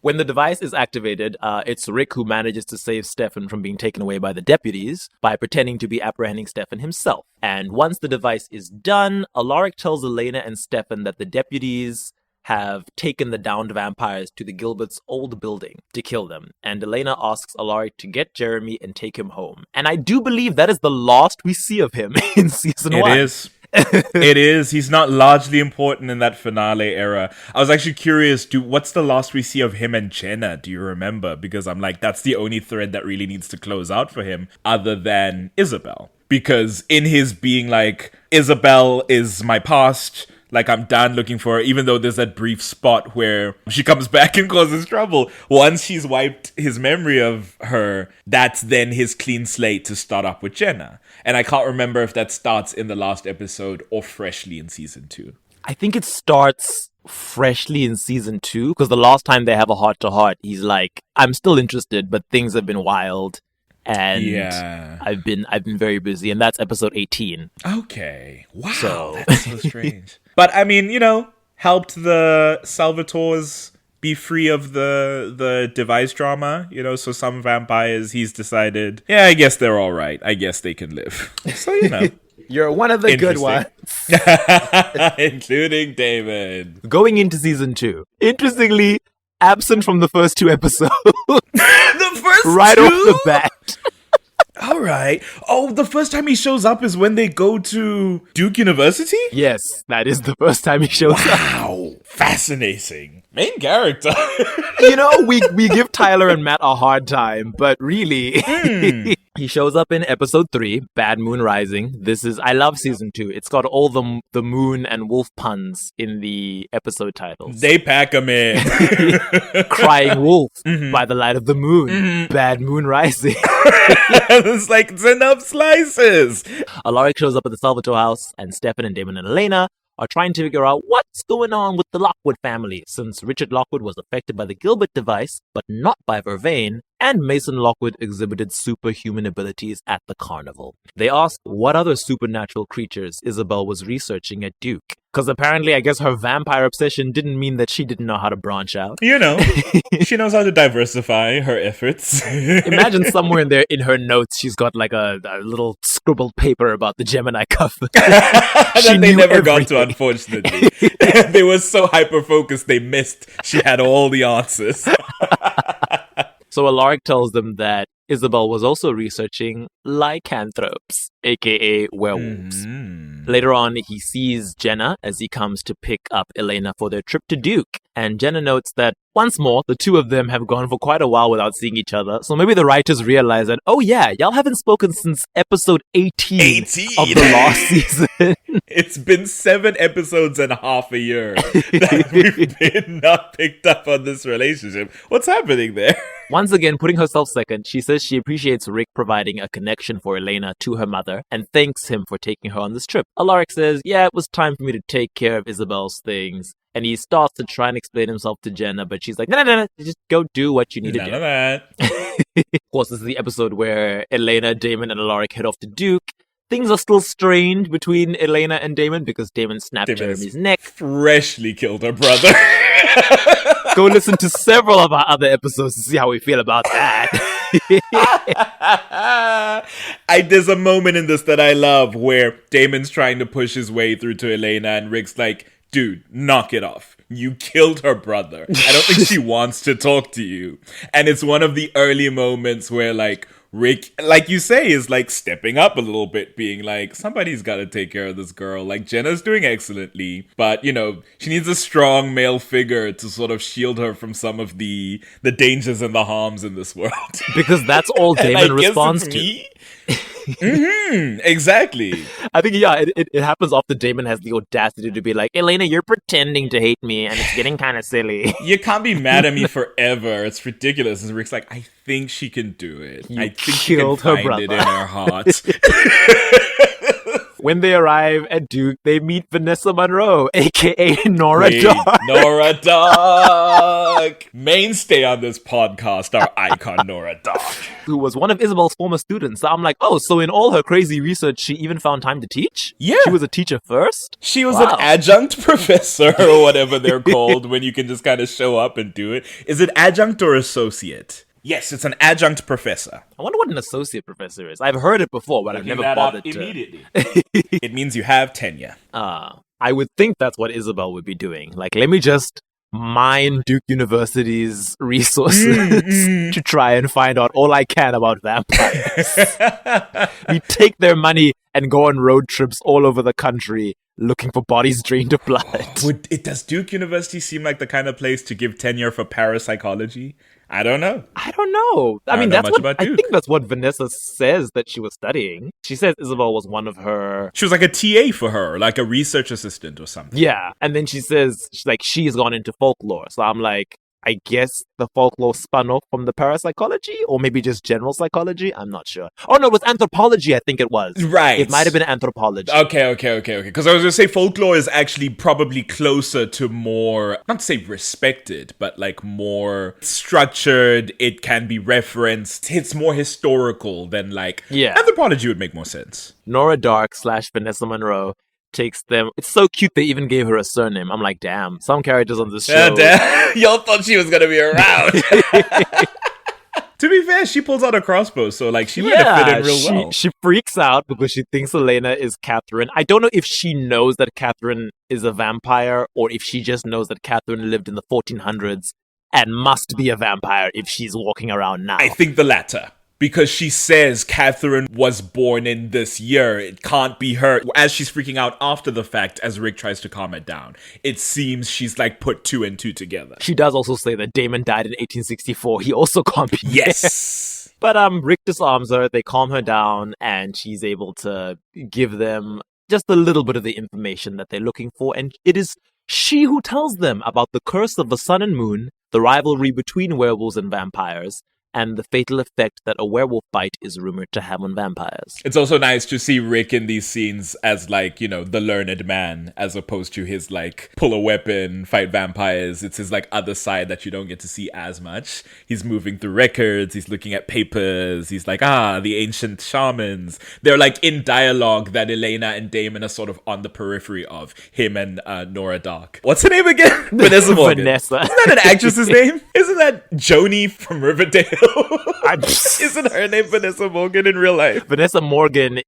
when the device is activated, it's Rick who manages to save Stefan from being taken away by the deputies by pretending to be apprehending Stefan himself. And once the device is done, Alaric tells Elena and Stefan that the deputies have taken the downed vampires to the Gilberts' old building to kill them. And Elena asks Alaric to get Jeremy and take him home. And I do believe that is the last we see of him in season 1. It is. It is. He's not largely important in that finale era. I was actually curious, what's the last we see of him and Jenna? Do you remember? Because I'm like, that's the only thread that really needs to close out for him other than Isabel. Because in his being like, Isabel is my past, like I'm done looking for her, even though there's that brief spot where she comes back and causes trouble. Once he's wiped his memory of her, that's then his clean slate to start up with Jenna. And I can't remember if that starts in the last episode or freshly in season 2. I think it starts freshly in season 2, because the last time they have a heart-to-heart, he's like, I'm still interested, but things have been wild. And yeah. I've been very busy, and that's episode 18. Okay. Wow, that's so strange. But I mean, you know, helped the Salvatores be free of the device drama, you know, so some vampires he's decided, yeah, I guess they're all right. I guess they can live. So, you know. You're one of the good ones. Including David. Going into season 2. Interestingly, absent from the first 2 episodes. The first right 2? off the bat. All right. Oh, the first time he shows up is when they go to Duke University? Yes, that is the first time he shows up. Wow. Fascinating. Main character. You know, we give Tyler and Matt a hard time, but really, he shows up in episode 3, Bad Moon Rising. I love season 2. It's got all the moon and wolf puns in the episode titles. They pack them in. Crying Wolf, By the Light of the Moon, Bad Moon Rising. It's like, it's enough slices. Alaric shows up at the Salvatore house, and Stefan and Damon and Elena are trying to figure out what's going on with the Lockwood family, since Richard Lockwood was affected by the Gilbert device, but not by Vervain, and Mason Lockwood exhibited superhuman abilities at the carnival. They ask what other supernatural creatures Isabel was researching at Duke, because apparently, I guess her vampire obsession didn't mean that she didn't know how to branch out. You know, she knows how to diversify her efforts. Imagine somewhere in her notes, she's got like a little scribbled paper about the Gemini coven. That they never got to, unfortunately. They were so hyper-focused, they missed. She had all the answers. So Alaric tells them that Isabel was also researching lycanthropes, aka werewolves. Later on, he sees Jenna as he comes to pick up Elena for their trip to Duke. And Jenna notes that, once more, the two of them have gone for quite a while without seeing each other. So maybe the writers realize that, oh yeah, y'all haven't spoken since episode 18 of the last season. It's been 7 episodes and half a year that we've been not picked up on this relationship. What's happening there? Once again, putting herself second, she says she appreciates Rick providing a connection for Elena to her mother and thanks him for taking her on this trip. Alaric says, yeah, it was time for me to take care of Isabel's things. And he starts to try and explain himself to Jenna, but she's like, no, just go do what you need to do. None of that. Of course, this is the episode where Elena, Damon, and Alaric head off to Duke. Things are still strained between Elena and Damon because Damon snapped Jeremy's neck. Freshly killed her brother. Go listen to several of our other episodes to see how we feel about that. There's a moment in this that I love where Damon's trying to push his way through to Elena and Rick's like, dude, knock it off. You killed her brother. I don't think she wants to talk to you. And it's one of the early moments where like Rick, like you say, is like stepping up a little bit, being like, somebody's got to take care of this girl. Like Jenna's doing excellently, but you know, she needs a strong male figure to sort of shield her from some of the dangers and the harms in this world. Because that's all Damon responds to. Exactly. I think, yeah, it happens often. Damon has the audacity to be like, Elena, you're pretending to hate me, and it's getting kind of silly. You can't be mad at me forever. It's ridiculous. And Rick's like, I think she can do it. I think she can find it in her heart. When they arrive at Duke, they meet Vanessa Monroe, aka Nora Queen Dark. Nora Dark. Mainstay on this podcast, our icon Nora Dark. Who was one of Isabel's former students. So I'm like, oh, so in all her crazy research, she even found time to teach? Yeah. She was a teacher first? She was Wow. an adjunct professor or whatever they're called when you can just kind of show up and do it. Is it adjunct or associate? Yes, it's an adjunct professor. I wonder what an associate professor is. I've heard it before, but I've never bothered to. Immediately. It means you have tenure. I would think that's what Isabel would be doing. Like, let me just mine Duke University's resources to try and find out all I can about vampires. We take their money and go on road trips all over the country looking for bodies drained of blood. Does Duke University seem like the kind of place to give tenure for parapsychology? I don't know. I don't know. I mean, that's what I think that's what Vanessa says that she was studying. She says Isabel was one of her. She was like a TA for her, like a research assistant or something. Yeah, and then she says she's gone into folklore. So I'm like, I guess the folklore spun off from the parapsychology, or maybe just general psychology. I'm not sure. Oh no, it was anthropology. I think it was. Right. It might have been anthropology. Okay. Because I was gonna say folklore is actually probably closer to more, not to say respected, but like more structured. It can be referenced. It's more historical than like anthropology would make more sense. Nora Dark / Vanessa Monroe takes them. It's so cute they even gave her a surname. I'm like, damn, some characters on this show. Yeah, damn. Y'all thought she was gonna be around. To be fair, she pulls out a crossbow, so like she might have fit in real well. She freaks out because she thinks Elena is Catherine. I don't know if she knows that Catherine is a vampire or if she just knows that Catherine lived in the 1400s and must be a vampire if she's walking around now. I think the latter. Because she says Catherine was born in this year. It can't be her. As she's freaking out after the fact, as Rick tries to calm it down, it seems she's like put 2 and 2 together. She does also say that Damon died in 1864. He also can't be Yes. But Rick disarms her. They calm her down, and she's able to give them just a little bit of the information that they're looking for. And it is she who tells them about the curse of the sun and moon, the rivalry between werewolves and vampires, and the fatal effect that a werewolf bite is rumored to have on vampires. It's also nice to see Rick in these scenes as like, you know, the learned man, as opposed to his like pull a weapon, fight vampires. It's his like other side that you don't get to see as much. He's moving through records, he's looking at papers, he's like, the ancient shamans. They're like in dialogue that Elena and Damon are sort of on the periphery of, him and Nora Dark. What's her name again? Vanessa Morgan. Vanessa. Isn't that an actress's name? Isn't that Joni from Riverdale? Isn't her name Vanessa Morgan in real life? Vanessa Morgan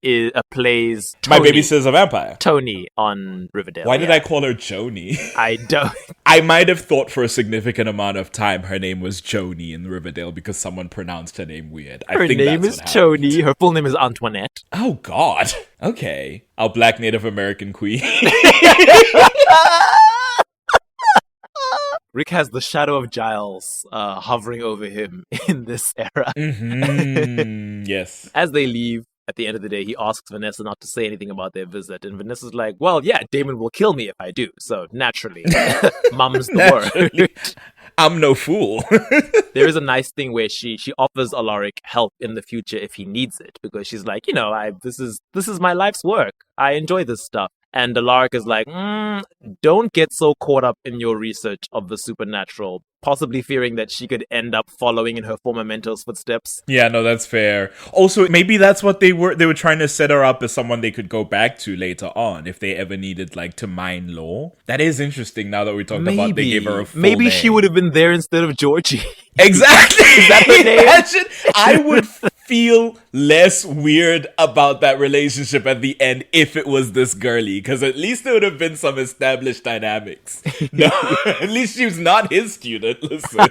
plays Tony, My Baby Sister's a Vampire. Tony on Riverdale. Why did I call her Joni? I don't. I might have thought for a significant amount of time her name was Joni in Riverdale because someone pronounced her name weird. Her name is Tony. Her full name is Antoinette. Oh, God. Okay. Our Black Native American queen. Rick has the shadow of Giles hovering over him in this era. Yes. As they leave, at the end of the day, he asks Vanessa not to say anything about their visit. And Vanessa's like, well, yeah, Damon will kill me if I do. So naturally, mum's the word. I'm no fool. There is a nice thing where she offers Alaric help in the future if he needs it. Because she's like, you know, this is my life's work. I enjoy this stuff. And Alaric is like, don't get so caught up in your research of the supernatural, possibly fearing that she could end up following in her former mentor's footsteps. Yeah, no, that's fair. Also, maybe that's what they were trying to set her up as someone they could go back to later on if they ever needed, like, to mine lore. That is interesting now that we talked about they gave her a full Maybe name. she would have been there instead of Georgie. Exactly. Is that her name? Imagine, I would feel less weird about that relationship at the end if it was this girly, because at least there would have been some established dynamics. No, at least she was not his student. Listen.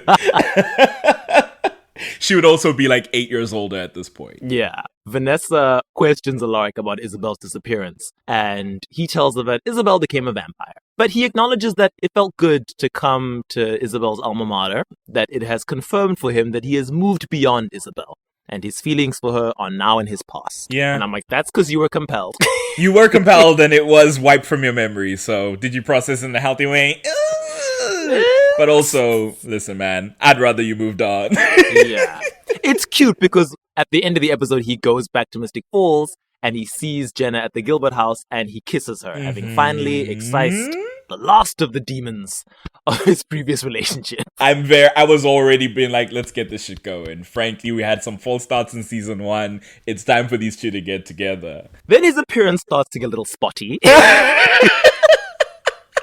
She would also be like 8 years older at this point. Yeah. Vanessa questions Alaric about Isabel's disappearance, and he tells her that Isabel became a vampire. But he acknowledges that it felt good to come to Isabel's alma mater, that it has confirmed for him that he has moved beyond Isabel, and his feelings for her are now in his past. Yeah. And I'm like, that's because you were compelled. You were compelled and it was wiped from your memory, so did you process in a healthy way? But also, listen, man, I'd rather you moved on. Yeah. It's cute because at the end of the episode, he goes back to Mystic Falls and he sees Jenna at the Gilbert house and he kisses her, having finally excised the last of the demons of his previous relationship. I was already being like, let's get this shit going. Frankly, we had some false starts in season 1. It's time for these two to get together. Then his appearance starts to get a little spotty.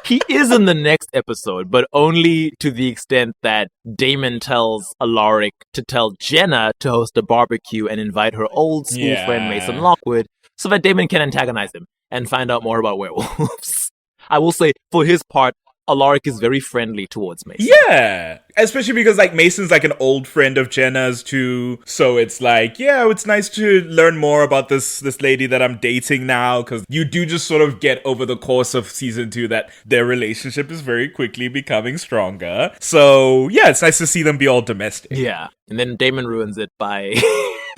He is in the next episode, but only to the extent that Damon tells Alaric to tell Jenna to host a barbecue and invite her old school friend Mason Lockwood so that Damon can antagonize him and find out more about werewolves. I will say, for his part, Alaric is very friendly towards Mason. Yeah, especially because like Mason's like an old friend of Jenna's too, so it's like, yeah, it's nice to learn more about this lady that I'm dating now, because you do just sort of get over the course of season 2 that their relationship is very quickly becoming stronger. So yeah, it's nice to see them be all domestic. Yeah, and then Damon ruins it by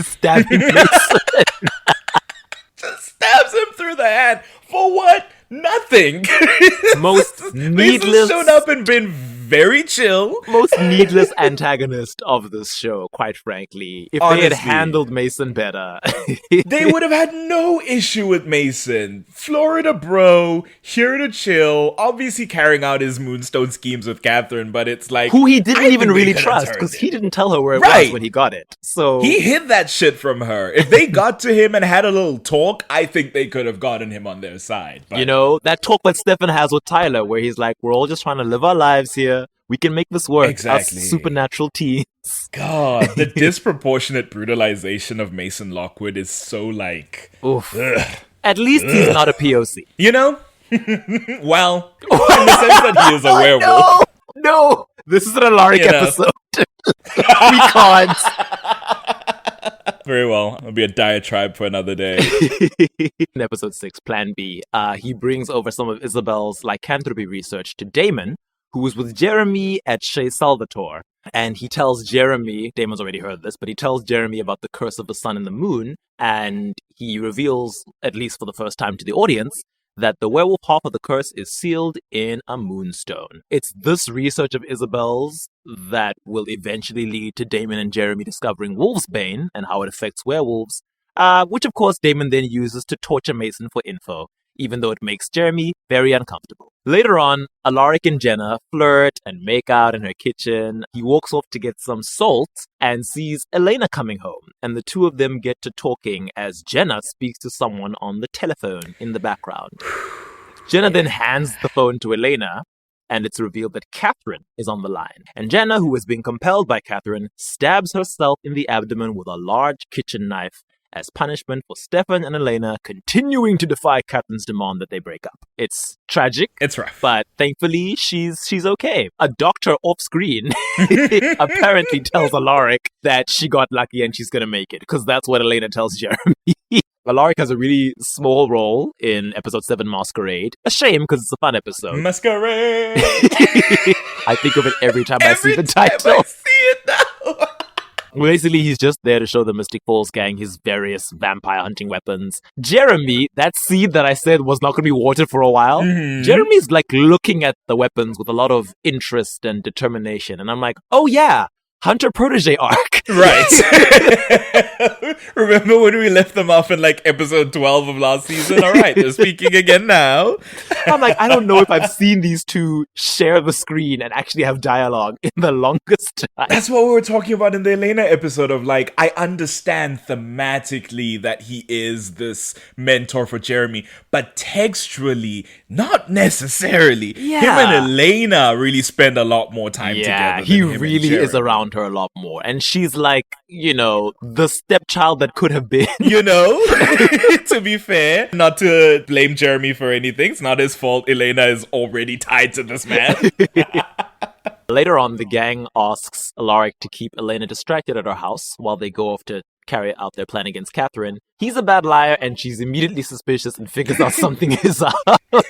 stabbing Mason. Just stabs him through the hand for what? Nothing. Most needless. Mason's shown up and been very chill. Most needless antagonist of this show, quite frankly. If they had handled Mason better, they would have had no issue with Mason. Florida bro, here to chill, obviously carrying out his Moonstone schemes with Catherine, but it's like, who he didn't even really trust, because he didn't tell her where it was when he got it. So he hid that shit from her. If they got to him and had a little talk, I think they could have gotten him on their side. But, you know, that talk that Stefan has with Tyler, where he's like, we're all just trying to live our lives here. We can make this work. Exactly. Us supernatural teens. God, the disproportionate brutalization of Mason Lockwood is so like... Oof. At least he's not a POC. You know? Well, in the sense that he is a werewolf. No! This is an Alaric episode. We can't. Very well. It'll be a diatribe for another day. In episode 6, Plan B, he brings over some of Isabel's lycanthropy research to Damon, who was with Jeremy at Chez Salvatore. And he tells Jeremy, Damon's already heard this, but he tells Jeremy about the curse of the sun and the moon, and he reveals, at least for the first time to the audience, that the werewolf half of the curse is sealed in a moonstone. It's this research of Isabel's that will eventually lead to Damon and Jeremy discovering Wolfsbane and how it affects werewolves, which of course Damon then uses to torture Mason for info, even though it makes Jeremy very uncomfortable. Later on, Alaric and Jenna flirt and make out in her kitchen. He walks off to get some salt and sees Elena coming home, and the two of them get to talking as Jenna speaks to someone on the telephone in the background. Jenna then hands the phone to Elena, and it's revealed that Catherine is on the line. And Jenna, who has been compelled by Catherine, stabs herself in the abdomen with a large kitchen knife as punishment for Stefan and Elena continuing to defy Catherine's demand that they break up. It's tragic. It's rough. But thankfully, she's okay. A doctor off screen apparently tells Alaric that she got lucky and she's gonna make it, because that's what Elena tells Jeremy. Alaric has a really small role in episode 7, Masquerade. A shame, because it's a fun episode. Masquerade! I think of it every time I see the title. I see it now! Basically, he's just there to show the Mystic Falls gang his various vampire hunting weapons. Jeremy, that seed that I said was not going to be watered for a while, Jeremy's like looking at the weapons with a lot of interest and determination. And I'm like, oh yeah, Hunter-protege arc. Right. Remember when we left them off in like episode 12 of last season? All right, they're speaking again now. I'm like, I don't know if I've seen these two share the screen and actually have dialogue in the longest time. That's what we were talking about in the Elena episode of like, I understand thematically that he is this mentor for Jeremy, but textually, not necessarily. Yeah. Him and Elena really spend a lot more time together. Yeah, than he him and really is Jeremy. around her a lot more. And she's like, you know, the stepchild that could have been. You know, to be fair, not to blame Jeremy for anything. It's not his fault. Elena is already tied to this man. Later on, the gang asks Alaric to keep Elena distracted at her house while they go off to carry out their plan against Catherine. He's a bad liar, and she's immediately suspicious and figures out something is up.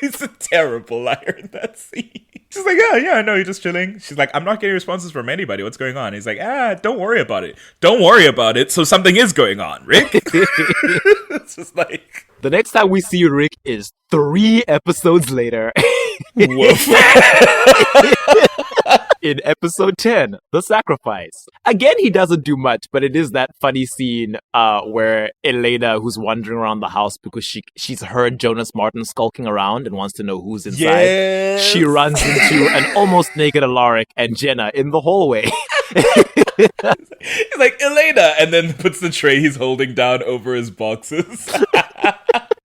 He's a terrible liar in that scene. She's like, yeah, no, you're just chilling. She's like, I'm not getting responses from anybody. What's going on? He's like, don't worry about it. Don't worry about it. So something is going on, Rick. It's just like... The next time we see Rick is 3 episodes later. Woof. In episode 10, The Sacrifice. Again, he doesn't do much, but it is that funny scene where Elena, who's wandering around the house because she's heard Jonas Martin skulking around and wants to know who's inside. Yes. She runs into an almost naked Alaric and Jenna in the hallway. He's like, Elena, and then puts the tray he's holding down over his boxes.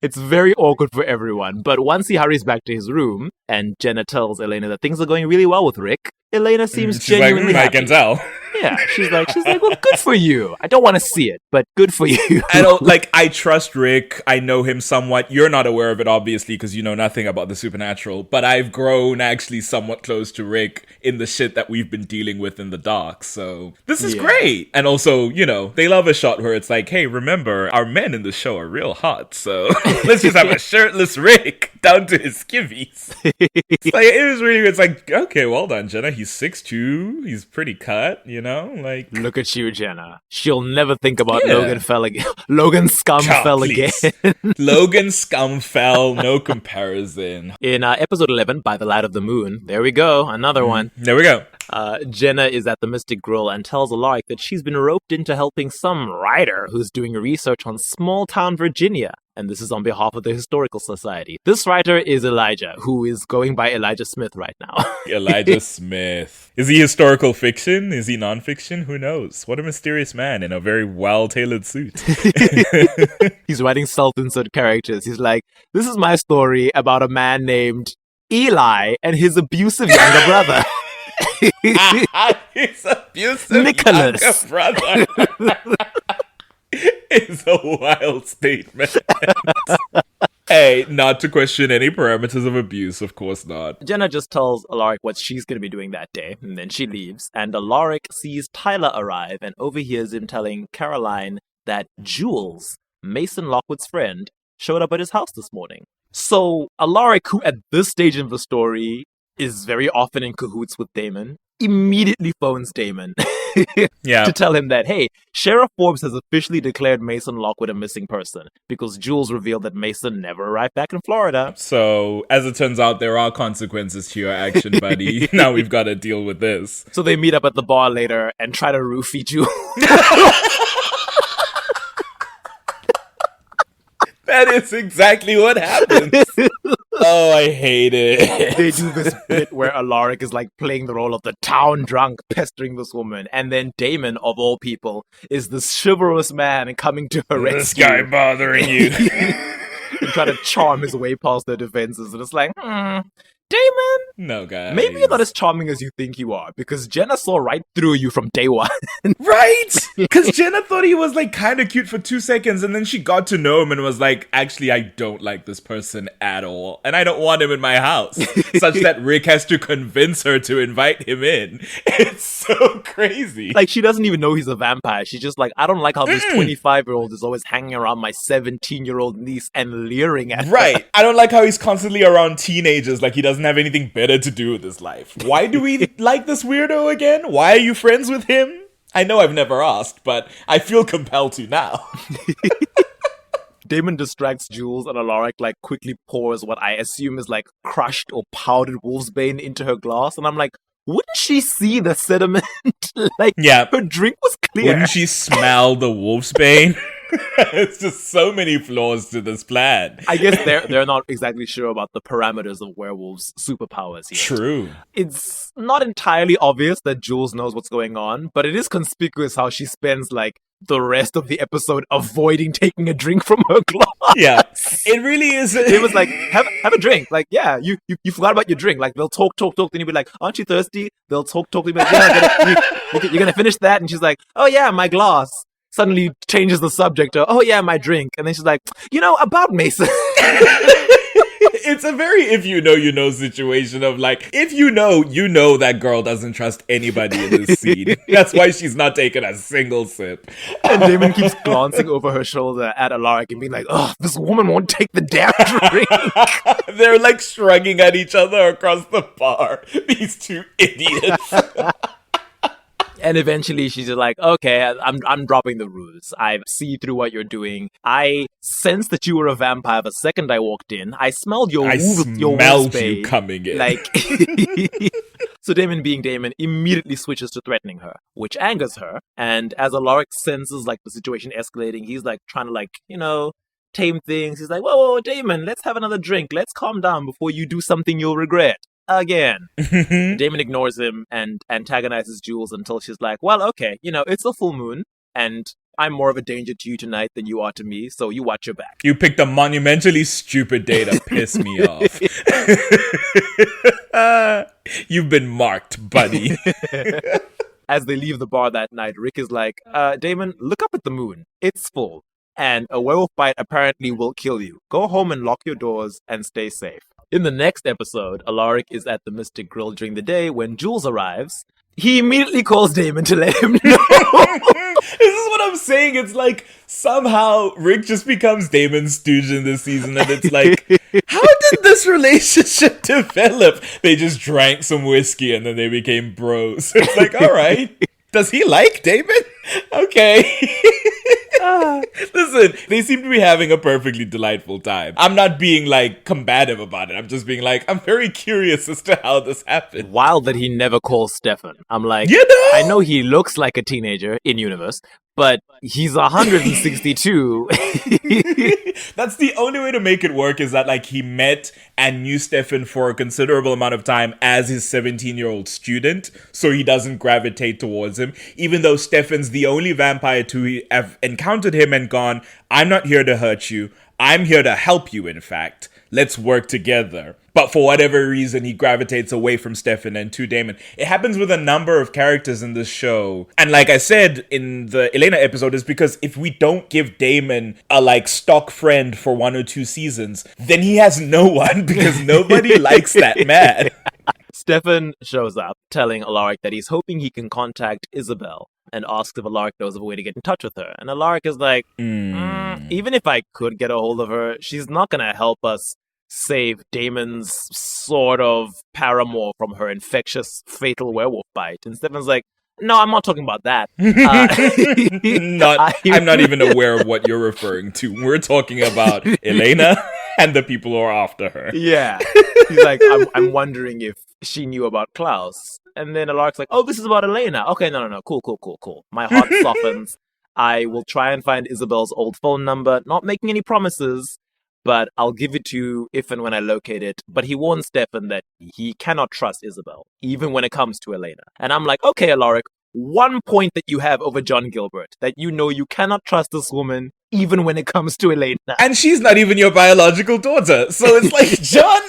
It's very awkward for everyone, but once he hurries back to his room and Jenna tells Elena that things are going really well with Rick, Elena seems genuinely happy. I can tell. Yeah, she's like, well, good for you. I don't want to see it, but good for you. I trust Rick. I know him somewhat. You're not aware of it, obviously, because you know nothing about the supernatural, but I've grown actually somewhat close to Rick in the shit that we've been dealing with in the dark, so this is great. And also, they love a shot where it's like, hey, remember, our men in the show are real hot, so let's just have a shirtless Rick down to his skivvies. It was really, it's like, okay, well done, Jenna. He's 6'2", he's pretty cut, like... Look at you, Jenna. She'll never think about Logan fell again. Logan scum fell again. Logan scum fell, no comparison. In episode 11, By the Light of the Moon, there we go, another one. There we go. Jenna is at the Mystic Grill and tells Alaric that she's been roped into helping some writer who's doing research on small-town Virginia. And this is on behalf of the Historical Society. This writer is Elijah, who is going by Elijah Smith right now. Elijah Smith. Is he historical fiction? Is he nonfiction? Who knows? What a mysterious man in a very well-tailored suit. He's writing self-insert characters. He's like, this is my story about a man named Eli and his abusive younger brother. His abusive Nicholas. younger brother. It's a wild statement. Hey, not to question any parameters of abuse, of course not. Jenna just tells Alaric what she's going to be doing that day, and then she leaves, and Alaric sees Tyler arrive and overhears him telling Caroline that Jules, Mason Lockwood's friend, showed up at his house this morning. So Alaric, who at this stage of the story is very often in cahoots with Damon, immediately phones Damon to tell him that, hey, Sheriff Forbes has officially declared Mason Lockwood a missing person because Jules revealed that Mason never arrived back in Florida. So, as it turns out, there are consequences to your action, buddy. Now we've got to deal with this. So they meet up at the bar later and try to roofie Jules. That is exactly what happens. Oh, I hate it. They do this bit where Alaric is like playing the role of the town drunk pestering this woman, and then Damon, of all people, is this chivalrous man coming to her rescue. This guy bothering you. And try to charm his way past their defenses, and it's like, Damon? No, guys. Maybe you're not as charming as you think you are, because Jenna saw right through you from day one. Right? Because Jenna thought he was like kind of cute for 2 seconds, and then she got to know him and was like, actually, I don't like this person at all, and I don't want him in my house. Such that Rick has to convince her to invite him in. It's so crazy. Like, she doesn't even know he's a vampire. She's just like, I don't like how this 25-year-old is always hanging around my 17-year-old niece and leering at her. Right. I don't like how he's constantly around teenagers like he doesn't have anything better to do with his life. Why do we like this weirdo again? Why are you friends with him? I know I've never asked, but I feel compelled to now. Damon distracts Jules, and Alaric like quickly pours what I assume is like crushed or powdered wolfsbane into her glass, and I'm like, wouldn't she see the sediment? Her drink was clear. Wouldn't she smell the wolfsbane? It's just so many flaws to this plan. I guess they're not exactly sure about the parameters of werewolves' superpowers yet. True. It's not entirely obvious that Jules knows what's going on, but it is conspicuous how she spends like the rest of the episode avoiding taking a drink from her glass. Yeah, it really is. It was like, have a drink. Like, yeah, you forgot about your drink. Like, they'll talk, then you'll be like, aren't you thirsty? They'll talk, you'll be like, yeah, you're gonna finish that? And she's like, oh yeah, my glass. Suddenly changes the subject to, oh yeah, my drink. And then she's like, about Mason. It's a very if you know situation of like, if you know that girl doesn't trust anybody in this scene. That's why she's not taking a single sip. And Damon keeps glancing over her shoulder at Alaric and being like, "Oh, this woman won't take the damn drink." They're like shrugging at each other across the bar. These two idiots. And eventually she's just like, "Okay, I'm dropping the rules. I see through what you're doing. I sensed that you were a vampire the second I walked in. I smelled your smelled you coming in." Like, so Damon, being Damon, immediately switches to threatening her, which angers her. And as Alaric senses like the situation escalating, he's like trying to tame things. He's like, whoa, Damon, let's have another drink. Let's calm down before you do something you'll regret. Again. Damon ignores him and antagonizes Jules until she's like, well, okay, it's a full moon, and I'm more of a danger to you tonight than you are to me, so you watch your back. You picked a monumentally stupid day to piss me off. You've been marked, buddy. As they leave the bar that night, Rick is like, Damon, look up at the moon. It's full, and a werewolf bite apparently will kill you. Go home and lock your doors and stay safe. In the next episode, Alaric is at the Mystic Grill during the day when Jules arrives. He immediately calls Damon to let him know. This is what I'm saying. It's like somehow Rick just becomes Damon's stooge in this season, and it's like, how did this relationship develop? They just drank some whiskey and then they became bros. It's like, all right. Does he like Damon? Okay. Listen, they seem to be having a perfectly delightful time. I'm not being combative about it. I'm just being I'm very curious as to how this happened. Wild that he never calls Stefan. I'm like, I know he looks like a teenager in universe, but he's 162. That's the only way to make it work, is that he met and knew Stefan for a considerable amount of time as his 17-year-old student, so he doesn't gravitate towards him, even though Stefan's the only vampire to have encountered him and gone, I'm not here to hurt you, I'm here to help you, in fact. Let's work together. But for whatever reason, he gravitates away from Stefan and to Damon. It happens with a number of characters in this show. And like I said in the Elena episode, is because if we don't give Damon a stock friend for 1 or 2 seasons, then he has no one, because nobody likes that man. Stefan shows up, telling Alaric that he's hoping he can contact Isabel, and asks if Alaric knows of a way to get in touch with her. And Alaric is like, even if I could get a hold of her, she's not going to help us save Damon's sort of paramour from her infectious, fatal werewolf bite. And Stefan's like, no, I'm not talking about that. I'm not even aware of what you're referring to. We're talking about Elena and the people who are after her. Yeah. He's like, I'm wondering if she knew about Klaus. And then Alaric's like, oh, this is about Elena. Okay, no. Cool. My heart softens. I will try and find Isabel's old phone number, not making any promises, but I'll give it to you if and when I locate it. But he warns Stefan that he cannot trust Isabel, even when it comes to Elena. And I'm like, okay, Alaric, one point that you have over John Gilbert, that you know you cannot trust this woman, even when it comes to Elena. And she's not even your biological daughter. So it's like, John...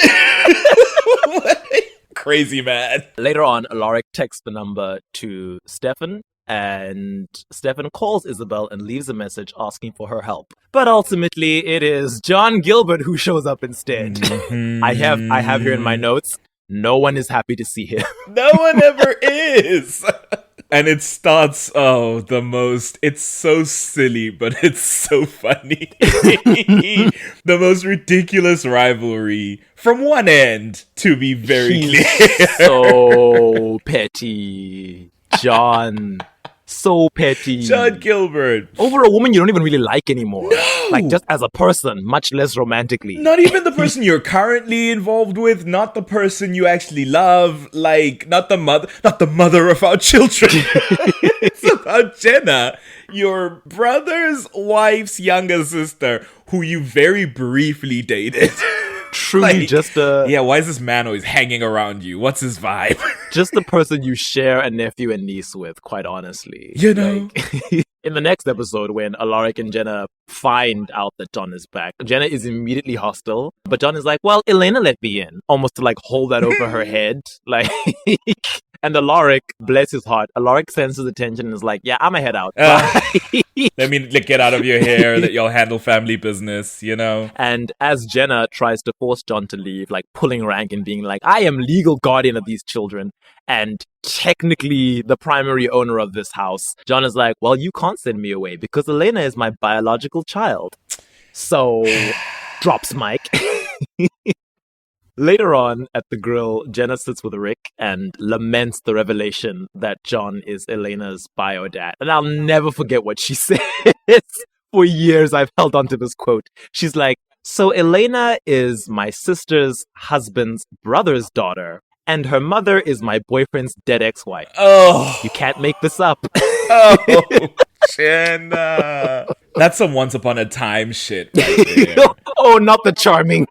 Crazy man. Later on, Alaric texts the number to Stefan, and Stefan calls Isabel and leaves a message asking for her help. But ultimately, it is John Gilbert who shows up instead. Mm-hmm. I have here in my notes, no one is happy to see him. No one ever is. And it starts, it's so silly, but it's so funny. The most ridiculous rivalry from one end, to be very clear. So petty. John. So petty. John Gilbert. Over a woman you don't even really like anymore. No! Just as a person, much less romantically. Not even the person you're currently involved with, not the person you actually love, not the mother of our children. It's about Jenna, your brother's wife's younger sister, who you very briefly dated. Truly why is this man always hanging around you? What's his vibe? Just the person you share a nephew and niece with, quite honestly. You know? In the next episode, when Alaric and Jenna find out that John is back, Jenna is immediately hostile, but John is like, well, Elena let me in, almost to hold that over her head. And Alaric, bless his heart, Alaric senses attention and is like, yeah, I'ma head out. Let me get out of your hair, let y'all handle family business, you know? And as Jenna tries to force John to leave, like pulling rank and being like, I am legal guardian of these children and technically the primary owner of this house, John is like, well, you can't send me away because Elena is my biological child. So, drops mic. Later on, at the grill, Jenna sits with Rick and laments the revelation that John is Elena's bio dad. And I'll never forget what she says. For years, I've held on to this quote. She's like, so Elena is my sister's husband's brother's daughter, and her mother is my boyfriend's dead ex-wife. Oh. You can't make this up. Oh, Jenna. That's some Once Upon a Time shit right there. Oh, not the Charmings.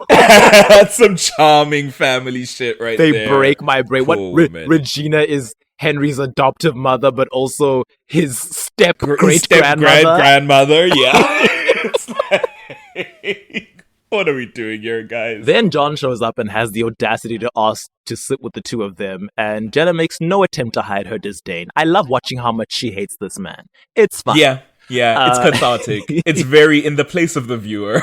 That's some charming family shit right there. They break my brain. Cool, What Regina is Henry's adoptive mother, but also his step-great-grandmother. Grandmother, yeah. It's like, what are we doing here, guys? Then John shows up and has the audacity to ask to sit with the two of them, and Jenna makes no attempt to hide her disdain. I love watching how much she hates this man. It's fun. Yeah, it's cathartic. It's very in the place of the viewer.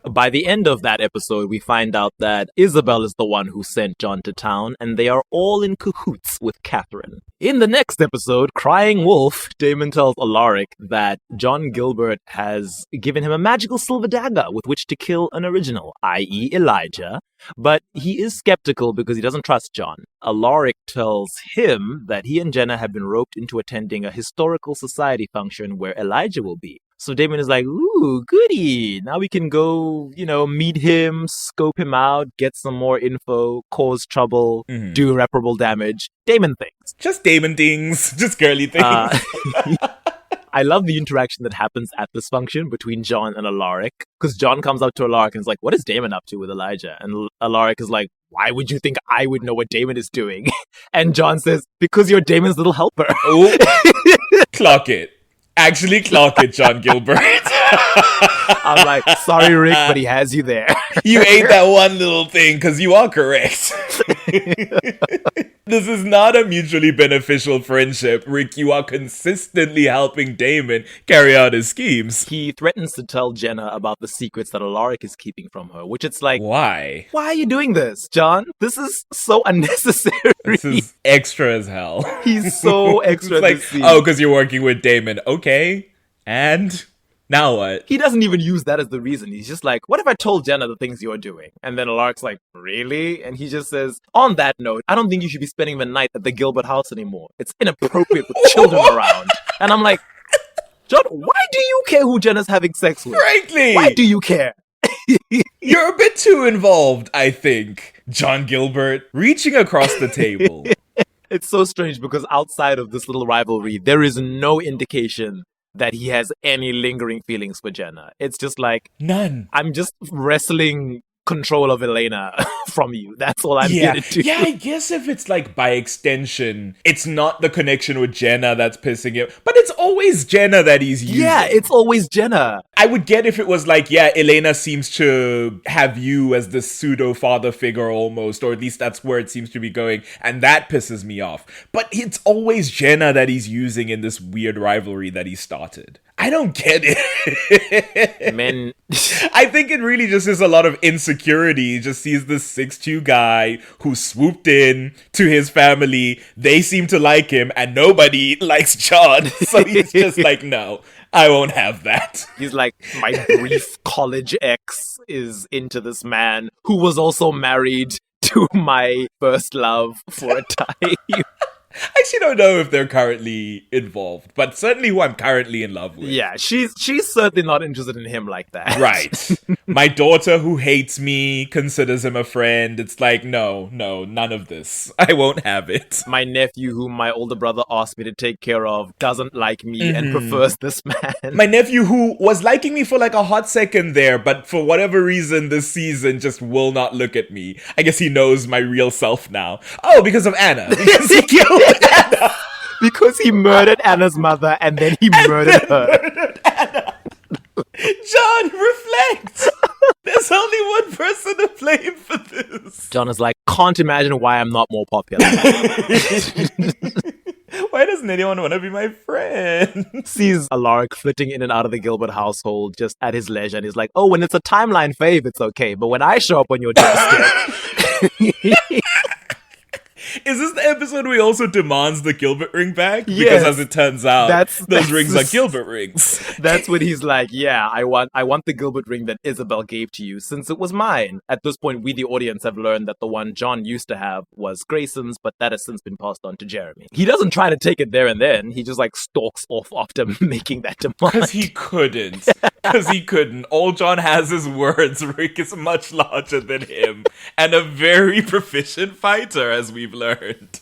By the end of that episode, we find out that Isabel is the one who sent John to town, and they are all in cahoots with Catherine. In the next episode, Crying Wolf, Damon tells Alaric that John Gilbert has given him a magical silver dagger with which to kill an original, i.e. Elijah, but he is skeptical because he doesn't trust John. Alaric tells him that he and Jenna have been roped into attending a historical society function where Elijah will be. So Damon is like, ooh, goody. Now we can go, meet him, scope him out, get some more info, cause trouble, do irreparable damage. Damon things. Just Damon things. Just girly things. I love the interaction that happens at this function between John and Alaric. Because John comes up to Alaric and is like, what is Damon up to with Elijah? And Alaric is like, why would you think I would know what Damon is doing? And John says, because you're Damon's little helper. Ooh. Clock it. Actually clock it, John Gilbert. I'm like, sorry, Rick, but he has you there. You ate that one little thing because you are correct. This is not a mutually beneficial friendship. Rick, you are consistently helping Damon carry out his schemes. He threatens to tell Jenna about the secrets that Alaric is keeping from her, which it's like, why? Why are you doing this, John? This is so unnecessary. This is extra as hell. He's so extra. It's like, oh, because you're working with Damon. Okay. And now what? He doesn't even use that as the reason. He's just like, what if I told Jenna the things you're doing? And then Alaric's like, really? And he just says, on that note, I don't think you should be spending the night at the Gilbert house anymore. It's inappropriate with children around. And I'm like, John, why do you care who Jenna's having sex with? Frankly! Why do you care? You're a bit too involved, I think. John Gilbert, reaching across the table. It's so strange because outside of this little rivalry, there is no indication that he has any lingering feelings for Jenna. It's just like, none. I'm just wrestling control of Elena from you. That's all I'm here to do. Yeah, I guess if it's like by extension, it's not the connection with Jenna that's pissing him, but it's always Jenna that he's using. Yeah, it's always Jenna. I would get if it was like, yeah, Elena seems to have you as the pseudo father figure almost, or at least that's where it seems to be going, and that pisses me off. But it's always Jenna that he's using in this weird rivalry that he started. I don't get it. Men. I think it really just is a lot of insecurity. He just sees this 6'2" guy who swooped in to his family. They seem to like him, and nobody likes John. So he's just like, no, I won't have that. He's like, my brief college ex is into this man who was also married to my first love for a time. I actually don't know if they're currently involved, but certainly who I'm currently in love with. Yeah, she's certainly not interested in him like that. Right. My daughter who hates me considers him a friend. It's like, no, none of this. I won't have it. My nephew, whom my older brother asked me to take care of, doesn't like me and prefers this man. My nephew who was liking me for like a hot second there, but for whatever reason this season just will not look at me. I guess he knows my real self now. Oh, because of Anna. Because he killed Anna. Because he murdered Anna's mother and then he murdered her. Anna. John, reflect. There's only one person to blame for this. John is like, can't imagine why I'm not more popular. Why doesn't anyone want to be my friend? Sees Alaric flitting in and out of the Gilbert household just at his leisure, and he's like, oh, when it's a timeline fave, it's okay, but when I show up on your doorstep... Is this the episode where he also demands the Gilbert ring back? Because Yes. as it turns out, those rings the- are Gilbert rings. That's when he's like, yeah, I want the Gilbert ring that Isabel gave to you since it was mine. At this point, we, the audience, have learned that the one John used to have was Grayson's, but that has since been passed on to Jeremy. He doesn't try to take it there and then. He just like stalks off after making that demand. Because he couldn't. Because he couldn't. All John has is words. Rick is much larger than him. And a very proficient fighter, as we've learned.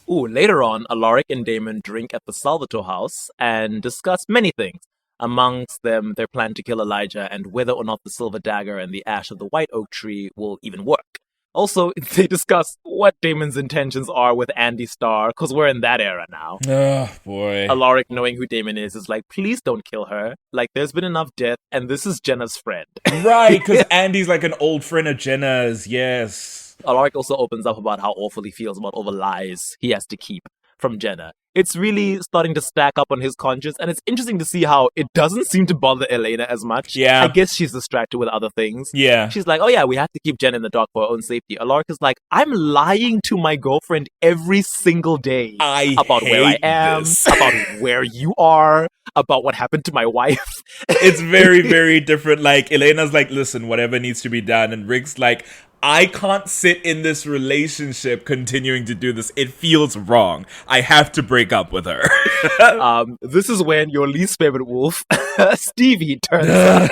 Ooh, later on, Alaric and Damon drink at the Salvatore house and discuss many things. Amongst them, their plan to kill Elijah and whether or not the silver dagger and the ash of the white oak tree will even work. Also, they discuss what Damon's intentions are with Andy Starr, because we're in that era now. Oh, boy. Alaric, knowing who Damon is like, please don't kill her. Like, there's been enough death, and this is Jenna's friend. Right, because Andy's like an old friend of Jenna's, yes. Alaric also opens up about how awful he feels about all the lies he has to keep from Jenna. It's really starting to stack up on his conscience, and it's interesting to see how it doesn't seem to bother Elena as much. Yeah. I guess she's distracted with other things. Yeah. She's like, oh yeah, we have to keep Jenna in the dark for her own safety. Alaric is like, I'm lying to my girlfriend every single day about where I am, about where you are, about what happened to my wife. It's very, very different. Like, Elena's like, listen, whatever needs to be done. And Rick's like, I can't sit in this relationship continuing to do this. It feels wrong. I have to break up with her. This is when your least favorite wolf, Stevie, turns up.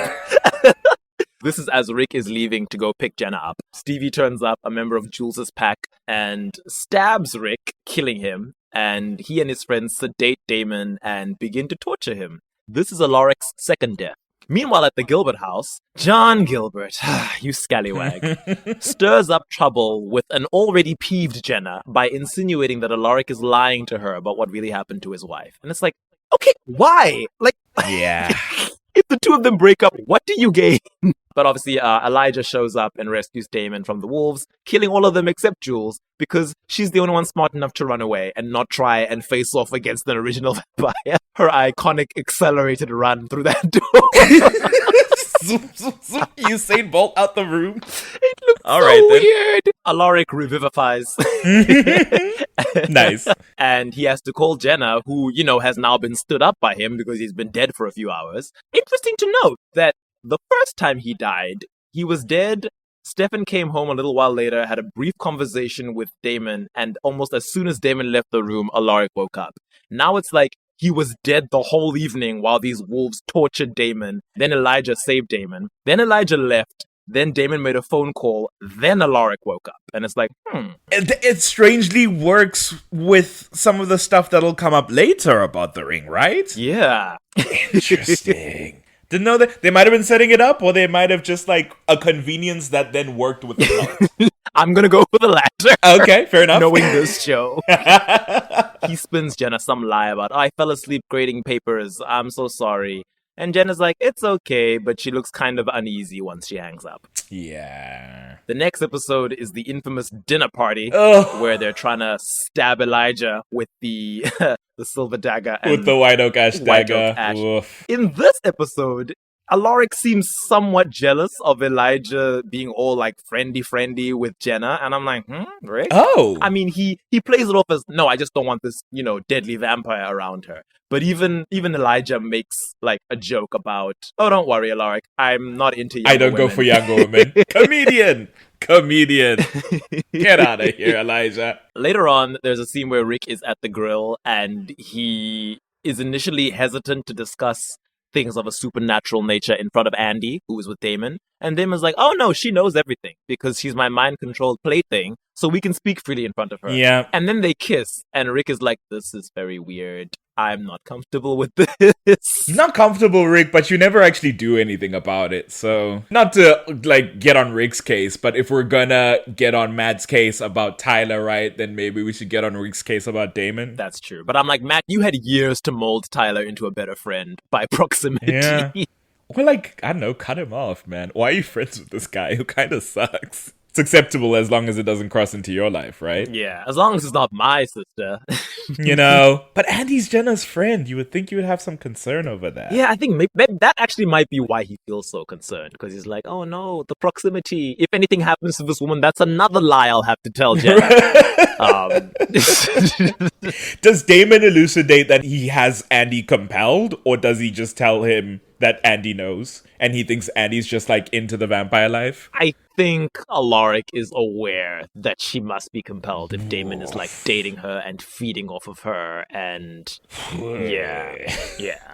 This is as Rick is leaving to go pick Jenna up. Stevie turns up, a member of Jules's pack, and stabs Rick, killing him. And he and his friends sedate Damon and begin to torture him. This is Alaric's second death. Meanwhile, at the Gilbert house, John Gilbert, you scallywag, stirs up trouble with an already peeved Jenna by insinuating that Alaric is lying to her about what really happened to his wife. And it's like, okay, why? Like, Yeah. if the two of them break up, what do you gain? But obviously, Elijah shows up and rescues Damon from the wolves, killing all of them except Jules, because she's the only one smart enough to run away and not try and face off against an original vampire. Her iconic accelerated run through that door. Zoom, zoom, zoom. Usain Bolt out the room. It looks All so right, then. weird. Alaric revivifies. Nice. And he has to call Jenna, who, has now been stood up by him because he's been dead for a few hours. Interesting to note that the first time he died, he was dead. Stefan came home a little while later, had a brief conversation with Damon, and almost as soon as Damon left the room, Alaric woke up. Now it's like he was dead the whole evening while these wolves tortured Damon. Then Elijah saved Damon. Then Elijah left. Then Damon made a phone call. Then Alaric woke up. And it's like, It strangely works with some of the stuff that'll come up later about the ring, right? yeah. Interesting. Didn't know that. They might have been setting it up, or they might have just like a convenience that then worked with the plot. I'm going to go for the latter. Okay, fair enough. Knowing this show. He spins Jenna some lie about, I fell asleep grading papers. I'm so sorry. And Jenna's like, it's okay, but she looks kind of uneasy once she hangs up. Yeah. The next episode is the infamous dinner party, Ugh. where they're trying to stab Elijah with the the silver dagger. And With the white oak ash White dagger. oak ash. Oof. in this episode, Alaric seems somewhat jealous of Elijah being all like friendly with Jenna. And I'm like, Rick? Oh. I mean, he plays it off as, no, I just don't want this, deadly vampire around her. But even Elijah makes like a joke about, oh, don't worry, Alaric, I'm not into younger I don't go women." for younger women. Comedian. Get out of here, Elijah. Later on, there's a scene where Rick is at the grill and he is initially hesitant to discuss things of a supernatural nature in front of Andy, who is with Damon. And Damon's like, oh no, she knows everything because she's my mind-controlled plaything, so we can speak freely in front of her. Yeah. And then they kiss, and Rick is like, this is very weird. I'm not comfortable with this. Not comfortable, Rick, but you never actually do anything about it. So, not to, get on Rick's case, but if we're gonna get on Matt's case about Tyler, right, then maybe we should get on Rick's case about Damon. That's true. But I'm like, Matt, you had years to mold Tyler into a better friend by proximity. Yeah. Or like, I don't know, cut him off, man. Why are you friends with this guy who kind of sucks? It's acceptable as long as it doesn't cross into your life, right? Yeah, as long as it's not my sister. You know? But Andy's Jenna's friend. You would think you would have some concern over that. Yeah, I think maybe that actually might be why he feels so concerned. Because he's like, oh no, the proximity. If anything happens to this woman, that's another lie I'll have to tell Jenna. Does Damon elucidate that he has Andy compelled? Or does he just tell him that Andy knows? And he thinks Andy's just like into the vampire life? I think Alaric is aware that she must be compelled if Damon is like dating her and feeding off of her and yeah.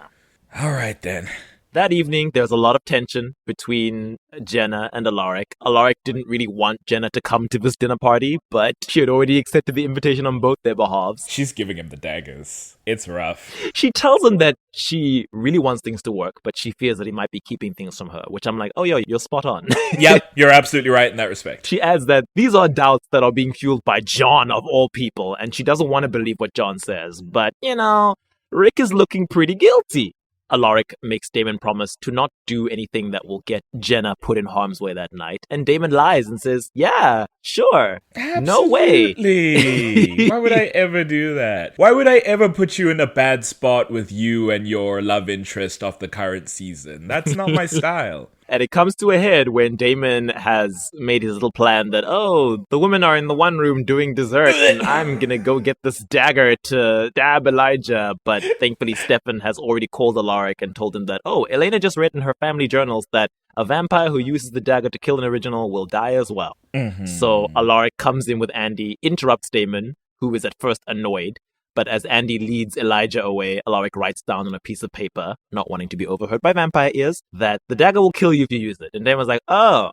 All right then. That evening, there was a lot of tension between Jenna and Alaric. Alaric didn't really want Jenna to come to this dinner party, but she had already accepted the invitation on both their behalves. She's giving him the daggers. It's rough. She tells him that she really wants things to work, but she fears that he might be keeping things from her, which I'm like, oh, yo, you're spot on. Yep, you're absolutely right in that respect. She adds that these are doubts that are being fueled by John, of all people, and she doesn't want to believe what John says. But, you know, Rick is looking pretty guilty. Alaric makes Damon promise to not do anything that will get Jenna put in harm's way that night, and Damon lies and says, yeah, sure, no way. Why would I ever do that? Why would I ever put you in a bad spot with you and your love interest of the current season? That's not my style. And it comes to a head when Damon has made his little plan that, oh, the women are in the one room doing dessert, and I'm gonna go get this dagger to stab Elijah. But thankfully, Stefan has already called Alaric and told him that, oh, Elena just read in her family journals that a vampire who uses the dagger to kill an original will die as well. Mm-hmm. So Alaric comes in with Andy, interrupts Damon, who is at first annoyed. But as Andy leads Elijah away, Alaric writes down on a piece of paper, not wanting to be overheard by vampire ears, that the dagger will kill you if you use it. And Damon's like, oh,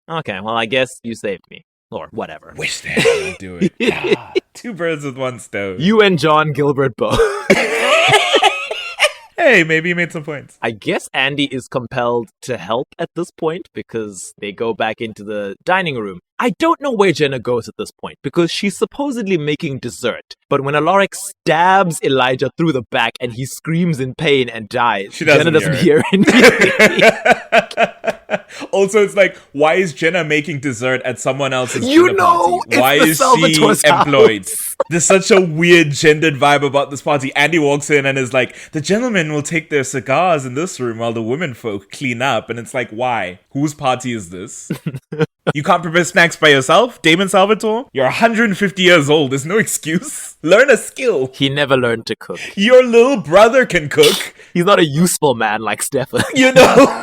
okay, well, I guess you saved me. Or whatever. Wish that I would do it. Two birds with one stone. You and John Gilbert both. Hey, maybe you made some points. I guess Andy is compelled to help at this point because they go back into the dining room. I don't know where Jenna goes at this point because she's supposedly making dessert. But when Alaric stabs Elijah through the back and he screams in pain and dies, Jenna doesn't hear anything. Also, it's like, why is Jenna making dessert at someone else's dinner party? Why is she employed? There's such a weird gendered vibe about this party. Andy walks in and is like, the gentlemen will take their cigars in this room while the women folk clean up. And it's like, why? Whose party is this? You can't prepare snacks by yourself, Damon Salvatore? You're 150 years old. There's no excuse. Learn a skill. He never learned to cook. Your little brother can cook. He's not a useful man like Stefan. You know?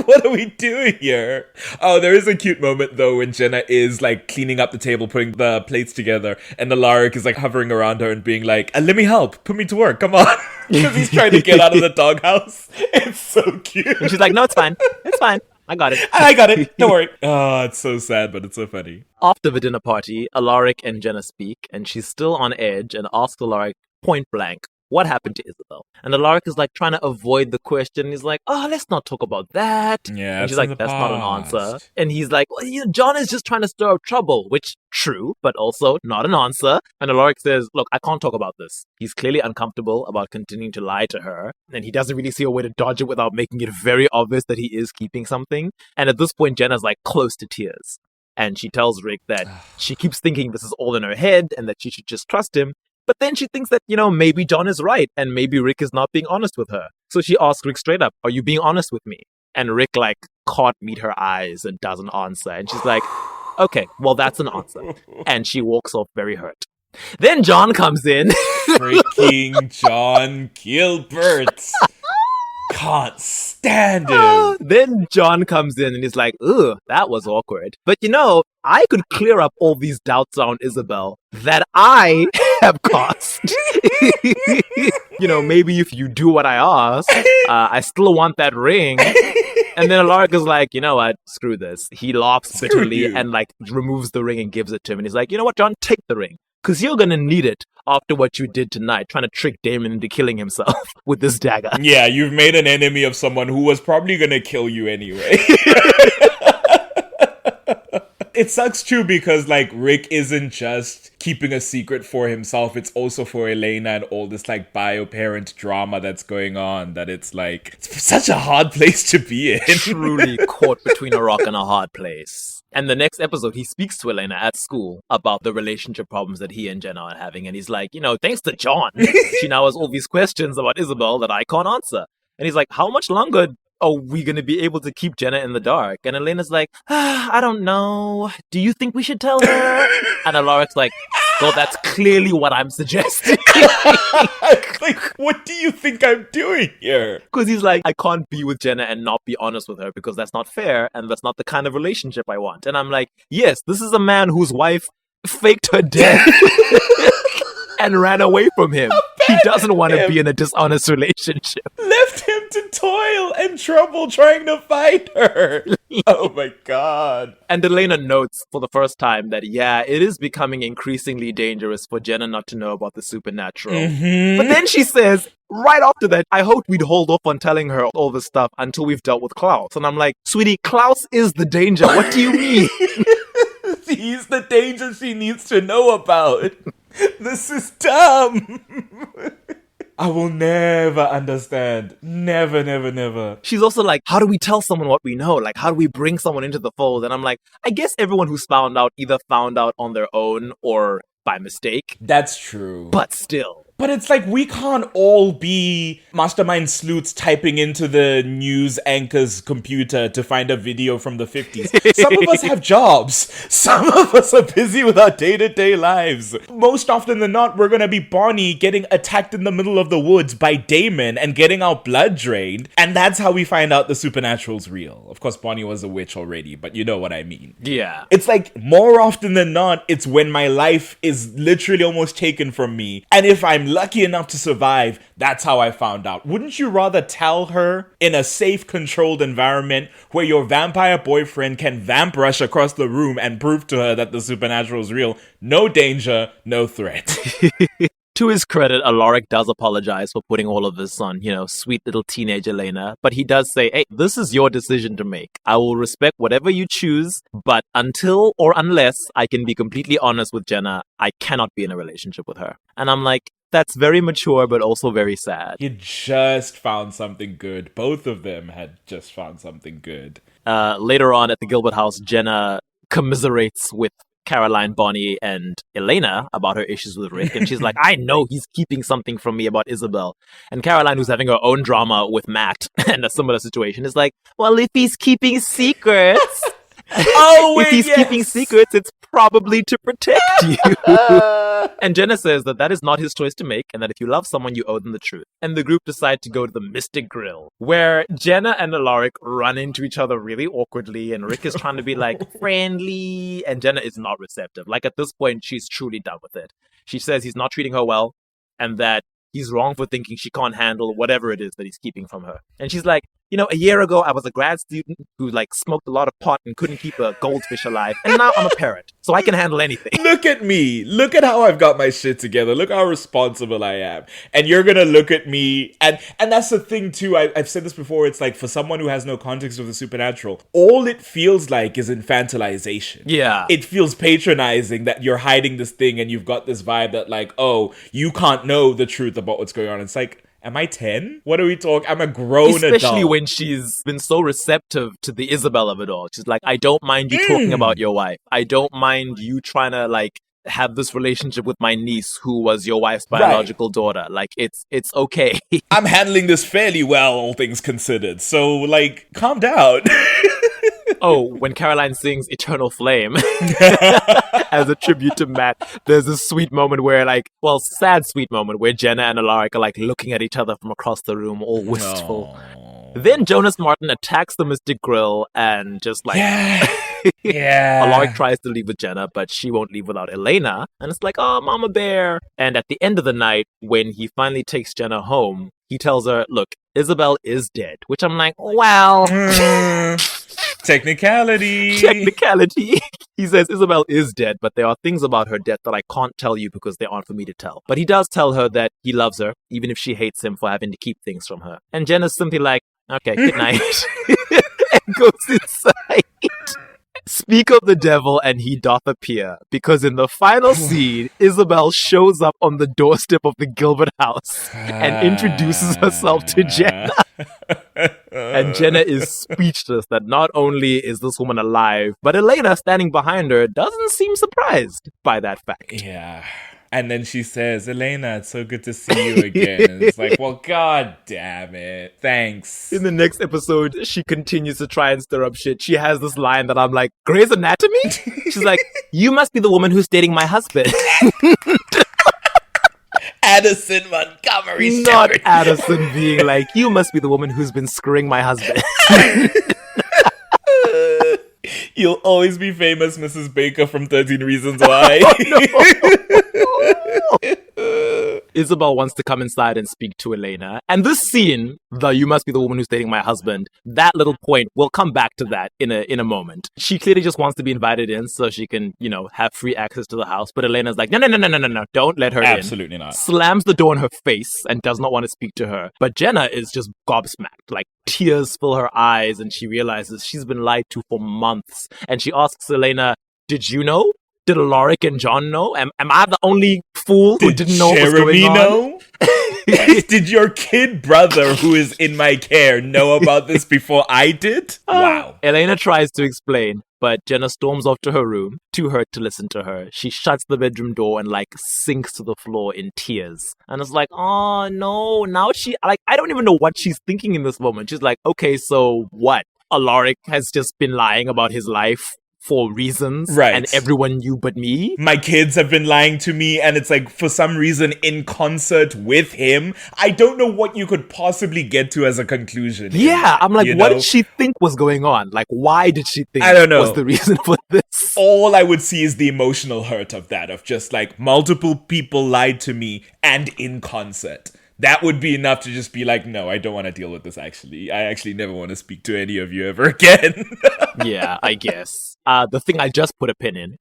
What are we doing here? Oh, there is a cute moment, though, when Jenna is, like, cleaning up the table, putting the plates together, and Alaric is, like, hovering around her and being like, let me help. Put me to work. Come on. Because he's trying to get out of the doghouse. It's so cute. And she's like, no, it's fine. It's fine. I got it. I got it. Don't worry. Oh, it's so sad, but it's so funny. After the dinner party, Alaric and Jenna speak, and she's still on edge and asks Alaric point blank, what happened to Isabel? And Alaric is like trying to avoid the question. He's like, oh, let's not talk about that. Yeah, and she's like, that's not an answer. And he's like, well, you know, John is just trying to stir up trouble, which true, but also not an answer. And Alaric says, look, I can't talk about this. He's clearly uncomfortable about continuing to lie to her. And he doesn't really see a way to dodge it without making it very obvious that he is keeping something. And at this point, Jenna's like close to tears. And she tells Rick that she keeps thinking this is all in her head and that she should just trust him. But then she thinks that, you know, maybe John is right and maybe Rick is not being honest with her. So she asks Rick straight up, are you being honest with me? And Rick, like, can't meet her eyes and doesn't answer. And she's like, okay, well, that's an answer. And she walks off very hurt. Then John comes in. Freaking John Gilbert. Can't stand him. Then John comes in and he's like, ugh, that was awkward. But you know, I could clear up all these doubts on Isabel that I have caused. You know, maybe if you do what I ask, I still want that ring. And then Alaric is like, you know what? Screw this. He laughs bitterly and like removes the ring and gives it to him. And he's like, you know what, John? Take the ring. Because you're going to need it after what you did tonight, trying to trick Damon into killing himself with this dagger. Yeah, you've made an enemy of someone who was probably going to kill you anyway. It sucks too because like Rick isn't just keeping a secret for himself, it's also for Elena and all this like bio-parent drama that's going on, that it's like, it's such a hard place to be in. Truly caught between a rock and a hard place. And the next episode, he speaks to Elena at school about the relationship problems that he and Jenna are having. And he's like, thanks to John, she now has all these questions about Isabel that I can't answer. And he's like, how much longer are we going to be able to keep Jenna in the dark? And Elena's like, I don't know. Do you think we should tell her? And Alaric's like, well, that's clearly what I'm suggesting. Like, what do you think I'm doing here? Because he's like, I can't be with Jenna and not be honest with her because that's not fair and that's not the kind of relationship I want. And I'm like, yes, this is a man whose wife faked her death and ran away from him. He doesn't want to be in a dishonest relationship. Left him to toil and trouble trying to find her. Oh my god. And Elena notes for the first time that, yeah, it is becoming increasingly dangerous for Jenna not to know about the supernatural. Mm-hmm. But then she says, right after that, I hoped we'd hold off on telling her all this stuff until we've dealt with Klaus. And I'm like, sweetie, Klaus is the danger. What do you mean? He's the danger she needs to know about. This is dumb. I will never understand. Never, never, never. She's also like, how do we tell someone what we know? Like, how do we bring someone into the fold? And I'm like, I guess everyone who's found out either found out on their own or by mistake. That's true. But still. But it's like, we can't all be mastermind sleuths typing into the news anchor's computer to find a video from the 50s. Some of us have jobs. Some of us are busy with our day-to-day lives. Most often than not, we're gonna be Bonnie getting attacked in the middle of the woods by Damon and getting our blood drained. And that's how we find out the supernatural's real. Of course, Bonnie was a witch already, but you know what I mean. Yeah. It's like, more often than not, it's when my life is literally almost taken from me. And if I'm lucky enough to survive, that's how I found out. Wouldn't you rather tell her in a safe, controlled environment where your vampire boyfriend can vamp rush across the room and prove to her that the supernatural is real? No danger, no threat. To his credit, Alaric does apologize for putting all of this on, sweet little teenage Elena. But he does say, hey, this is your decision to make. I will respect whatever you choose, but until or unless I can be completely honest with Jenna, I cannot be in a relationship with her. And I'm like, that's very mature, but also very sad. He just found something good. Both of them had just found something good. Later on at the Gilbert house, Jenna commiserates with Caroline, Bonnie, and Elena about her issues with Rick. And she's like, I know he's keeping something from me about Isabel. And Caroline, who's having her own drama with Matt and a similar situation, is like, well, if he's keeping secrets... if he's keeping secrets, it's probably to protect you. And Jenna says that is not his choice to make, and that if you love someone, you owe them the truth. And the group decide to go to the Mystic Grill, where Jenna and Alaric run into each other really awkwardly, and Rick is trying to be like friendly, and Jenna is not receptive. Like at this point, she's truly done with it. She says he's not treating her well, and that he's wrong for thinking she can't handle whatever it is that he's keeping from her. And she's like, a year ago, I was a grad student who, smoked a lot of pot and couldn't keep a goldfish alive. And now I'm a parent, so I can handle anything. Look at me. Look at how I've got my shit together. Look how responsible I am. And you're gonna look at me. And that's the thing, too. I've said this before. It's like, for someone who has no context of the supernatural, all it feels like is infantilization. Yeah. It feels patronizing that you're hiding this thing and you've got this vibe that, like, oh, you can't know the truth about what's going on. It's like, am I 10? What are we talking? I'm a grown adult. Especially when she's been so receptive to the Isabel of it all. She's like, I don't mind you talking about your wife. I don't mind you trying to, have this relationship with my niece who was your wife's biological daughter. It's okay. I'm handling this fairly well, all things considered. So, calm down. Oh, when Caroline sings Eternal Flame as a tribute to Matt, there's this sweet moment where, sad sweet moment where Jenna and Alaric are, looking at each other from across the room, all wistful. Aww. Then Jonas Martin attacks the Mystic Grill and just, Yeah. Alaric tries to leave with Jenna, but she won't leave without Elena. And it's like, oh, Mama Bear. And at the end of the night, when he finally takes Jenna home, he tells her, look, Isabel is dead. Which I'm like, well... Technicality. He says Isabel is dead, but there are things about her death that I can't tell you because they aren't for me to tell. But he does tell her that he loves her, even if she hates him for having to keep things from her. And Jenna's simply like, okay, good night. And goes inside. Speak of the devil and he doth appear, because in the final scene, Isabel shows up on the doorstep of the Gilbert house and introduces herself to Jenna. And Jenna is speechless that not only is this woman alive, but Elena standing behind her doesn't seem surprised by that fact. Yeah. And then she says, Elena, it's so good to see you again. And it's like, well, god damn it. Thanks. In the next episode, she continues to try and stir up shit. She has this line that I'm like, Grey's Anatomy? She's like, you must be the woman who's dating my husband. Addison Montgomery. Not Addison being like, you must be the woman who's been screwing my husband. You'll always be famous, Mrs. Baker from 13 Reasons Why. Isabel wants to come inside and speak to Elena. And this scene, the you must be the woman who's dating my husband, that little point, we'll come back to that in a moment. She clearly just wants to be invited in so she can, have free access to the house. But Elena's like, no, don't let her in. Absolutely not. Slams the door in her face and does not want to speak to her. But Jenna is just gobsmacked. Like, tears fill her eyes and she realizes she's been lied to for months. And she asks Elena, did you know? Did Alaric and John know? Am I the only fool who didn't know what was going on? Know? Did your kid brother, who is in my care, know about this before I did? Wow. Elena tries to explain, but Jenna storms off to her room, too hurt to listen to her. She shuts the bedroom door and, sinks to the floor in tears. And it's like, oh, no. Now I don't even know what she's thinking in this moment. She's like, okay, so what? Alaric has just been lying about his life for reasons, right? And everyone knew but me. My kids have been lying to me, and it's like, for some reason, in concert with him. I don't know what you could possibly get to as a conclusion. Yeah, I'm like, what did she think was going on? Like, why did she think I don't know. was the reason for this? All I would see is the emotional hurt of that, of just like, multiple people lied to me and in concert. That would be enough to just be like, no, I don't want to deal with this, actually. I actually never want to speak to any of you ever again. Yeah, I guess. The thing I just put a pin in.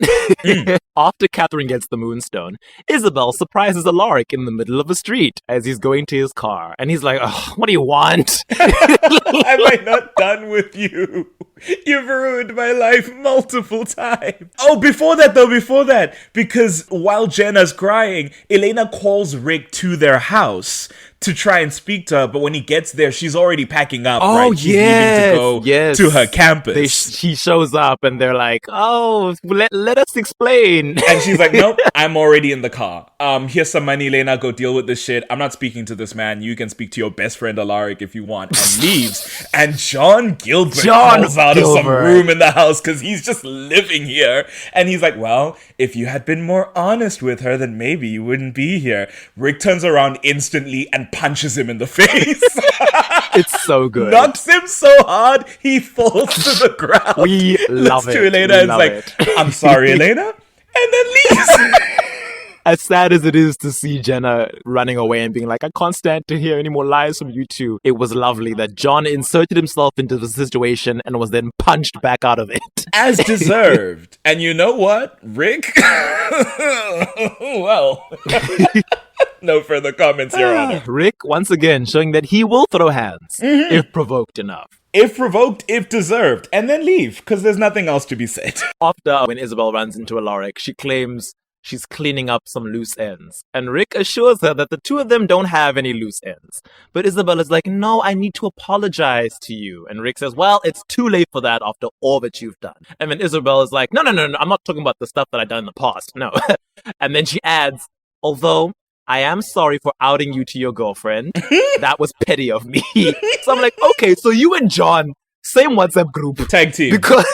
After Catherine gets the moonstone, Isabel surprises Alaric in the middle of a street as he's going to his car. And he's like, oh, what do you want? Am I not done with you? You've ruined my life multiple times. Oh, before that, because while Jenna's crying, Elena calls Rick to their house to try and speak to her, but when he gets there, she's already packing up, right? She's leaving to go to her campus. She shows up and they're like, oh, let us explain. And she's like, nope, I'm already in the car. Here's some money, Elena, go deal with this shit. I'm not speaking to this man. You can speak to your best friend Alaric if you want. And leaves. And John Gilbert calls out of some room in the house because he's just living here. And he's like, well, if you had been more honest with her, then maybe you wouldn't be here. Rick turns around instantly and punches him in the face. It's so good. Knocks him so hard, he falls to the ground. We love it. To Elena and is like, I'm sorry, Elena. And then leaves. As sad as it is to see Jenna running away and being like, I can't stand to hear any more lies from you two, it was lovely that John inserted himself into the situation and was then punched back out of it. As deserved. And you know what, Rick? Well, no further comments, Your Honor. Rick, once again, showing that he will throw hands if provoked enough. If provoked, if deserved. And then leave, because there's nothing else to be said. After, when Isabel runs into Alaric, she claims she's cleaning up some loose ends. And Rick assures her that the two of them don't have any loose ends. But Isabel is like, no, I need to apologize to you. And Rick says, well, it's too late for that after all that you've done. And then Isabel is like, no, I'm not talking about the stuff that I've done in the past. No. And then she adds, although I am sorry for outing you to your girlfriend. That was petty of me. So I'm like, okay, so you and John, same WhatsApp group. Tag team. Because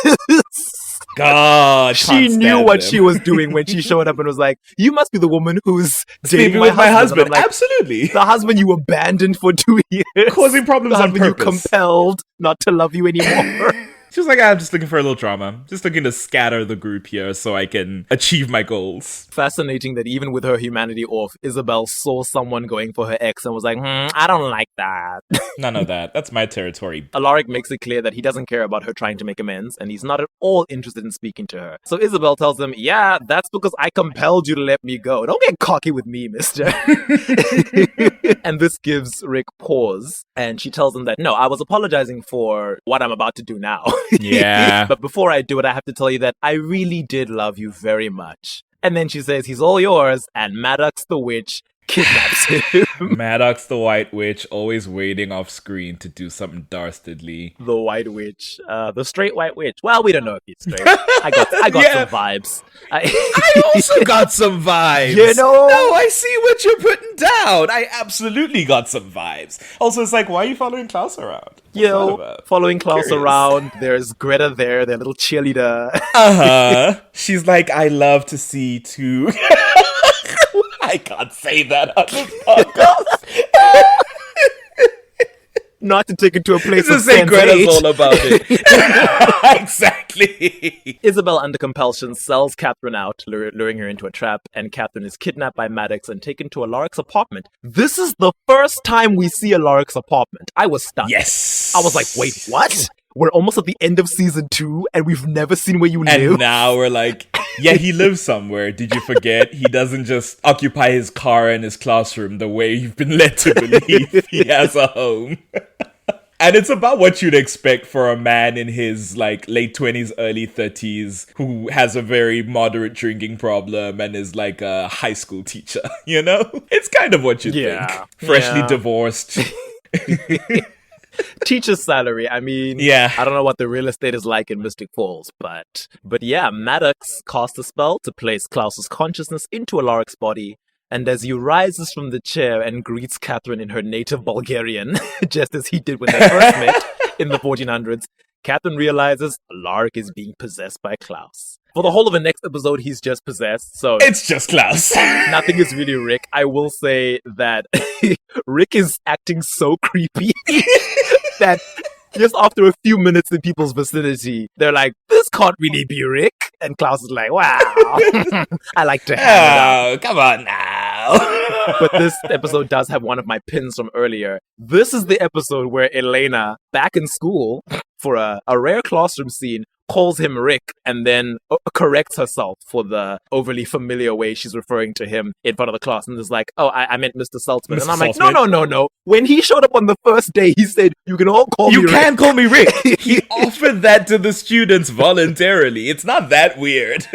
God, she knew what she was doing when she showed up and was like, you must be the woman who's dating with my husband. Like, absolutely. The husband you abandoned for 2 years. Causing problems on purpose. You compelled not to love you anymore. She was like, I'm just looking for a little drama. Just looking to scatter the group here so I can achieve my goals. Fascinating that even with her humanity off, Isabel saw someone going for her ex and was like, I don't like that. None of that. That's my territory. Alaric makes it clear that he doesn't care about her trying to make amends, and he's not at all interested in speaking to her. So Isabel tells him, yeah, that's because I compelled you to let me go. Don't get cocky with me, mister. And this gives Rick pause, and she tells him that, no, I was apologizing for what I'm about to do now. Yeah. But before I do it, I have to tell you that I really did love you very much. And then she says, he's all yours, and Maddox the witch kidnaps him. Maddox the White Witch, always waiting off screen to do something dastardly. The White Witch. The straight White Witch. Well, we don't know if he's straight. I got Yeah. some vibes. I also got some vibes. You know? No, I see what you're putting down. I absolutely got some vibes. Also, it's like, why are you following Klaus around? What's that Yo, about? following Klaus Curious. around. There's Greta there, their little cheerleader. Uh-huh. She's like, I love to see too. I can't say that on this podcast. Not to take it to a place of Just say sense Greta's age. all about it. Exactly. Isabel, under compulsion, sells Catherine out, luring her into a trap, and Catherine is kidnapped by Maddox and taken to Alaric's apartment. This is the first time we see Alaric's apartment. I was stunned. Yes. I was like, wait, what? We're almost at the end of season 2, and we've never seen where you live? And now we're like, yeah, he lives somewhere. Did you forget? He doesn't just occupy his car and his classroom the way you've been led to believe. He has a home. And it's about what you'd expect for a man in his like late 20s, early 30s who has a very moderate drinking problem and is like a high school teacher, you know? It's kind of what you'd think. Freshly Yeah. divorced. Teacher's salary. I mean, Yeah. I don't know what the real estate is like in Mystic Falls, but yeah, Maddox casts a spell to place Klaus's consciousness into Alaric's body, and as he rises from the chair and greets Catherine in her native Bulgarian, just as he did when they first met in the 1400s, Catherine realizes Alaric is being possessed by Klaus. For the whole of the next episode, he's just possessed, so It's just Klaus. nothing is really Rick. I will say that Rick is acting so creepy that just after a few minutes in people's vicinity, they're like, this can't really be Rick. And Klaus is like, wow, I like to have it Oh, come on now. up. But this episode does have one of my pins from earlier. This is the episode where Elena, back in school, for a rare classroom scene, calls him Rick and then corrects herself for the overly familiar way she's referring to him in front of the class, and is like, oh, I meant Mr. Saltzman. Mr. And I'm like, Saltzman. no. When he showed up on the first day, he said, you can all call me You Rick. can call me Rick. He offered that to the students voluntarily. It's not that weird.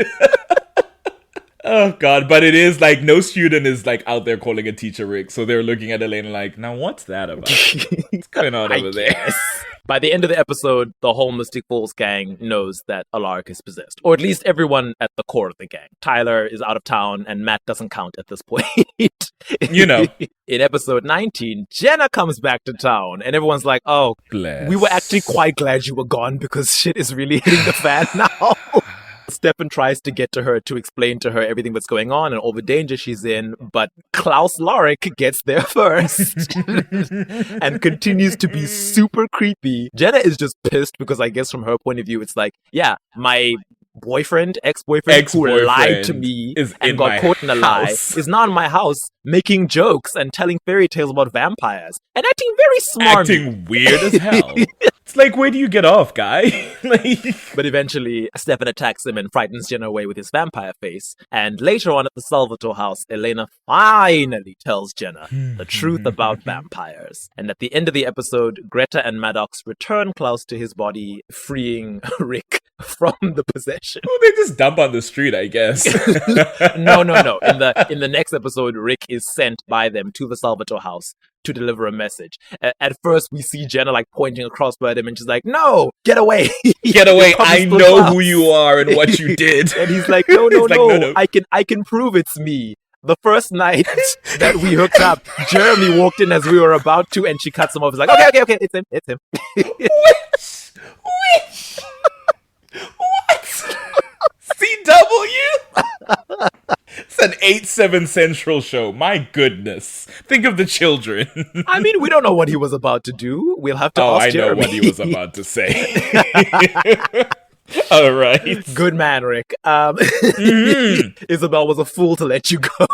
Oh god, but it is like no student is like out there calling a teacher Rick, so they're looking at Elena like, now what's that about? What's going on over there? By the end of the episode, the whole Mystic Falls gang knows that Alaric is possessed. Or at least everyone at the core of the gang. Tyler is out of town, and Matt doesn't count at this point. You know. In episode 19, Jenna comes back to town, and everyone's like, oh, Bless. we were actually quite glad you were gone because shit is really hitting the fan now. Stefan tries to get to her to explain to her everything that's going on and all the danger she's in, but Klaus Laric gets there first and continues to be super creepy. Jenna is just pissed because I guess from her point of view, it's like, yeah, my ex-boyfriend who lied to me is in and got my caught in a lie house. is now in my house making jokes and telling fairy tales about vampires and acting very smart. Acting weird as hell. It's like, where do you get off, guy? Like, But eventually, Stefan attacks him and frightens Jenna away with his vampire face. And later on at the Salvatore house, Elena finally tells Jenna the truth about vampires. And at the end of the episode, Greta and Maddox return Klaus to his body, freeing Rick from the possession. well, they just dump on the street, I guess. No. In the next episode, Rick is sent by them to the Salvatore house to deliver a message. At first, we see Jenna like pointing a crossbow at him, and she's like, "No, get away! Get away! You're I probably know still who you are and what you did. And he's like, no, He's like, no. I can prove it's me. The first night that we hooked up, Jeremy walked in as we were about to, and she cuts him off. He's like, okay, it's him. Which? What? CW? It's an 8/7 Central show. My goodness. Think of the children. I mean, we don't know what he was about to do. We'll have to ask I know Jeremy. what he was about to say. All right. Good man, Rick. Mm-hmm. Isabel was a fool to let you go.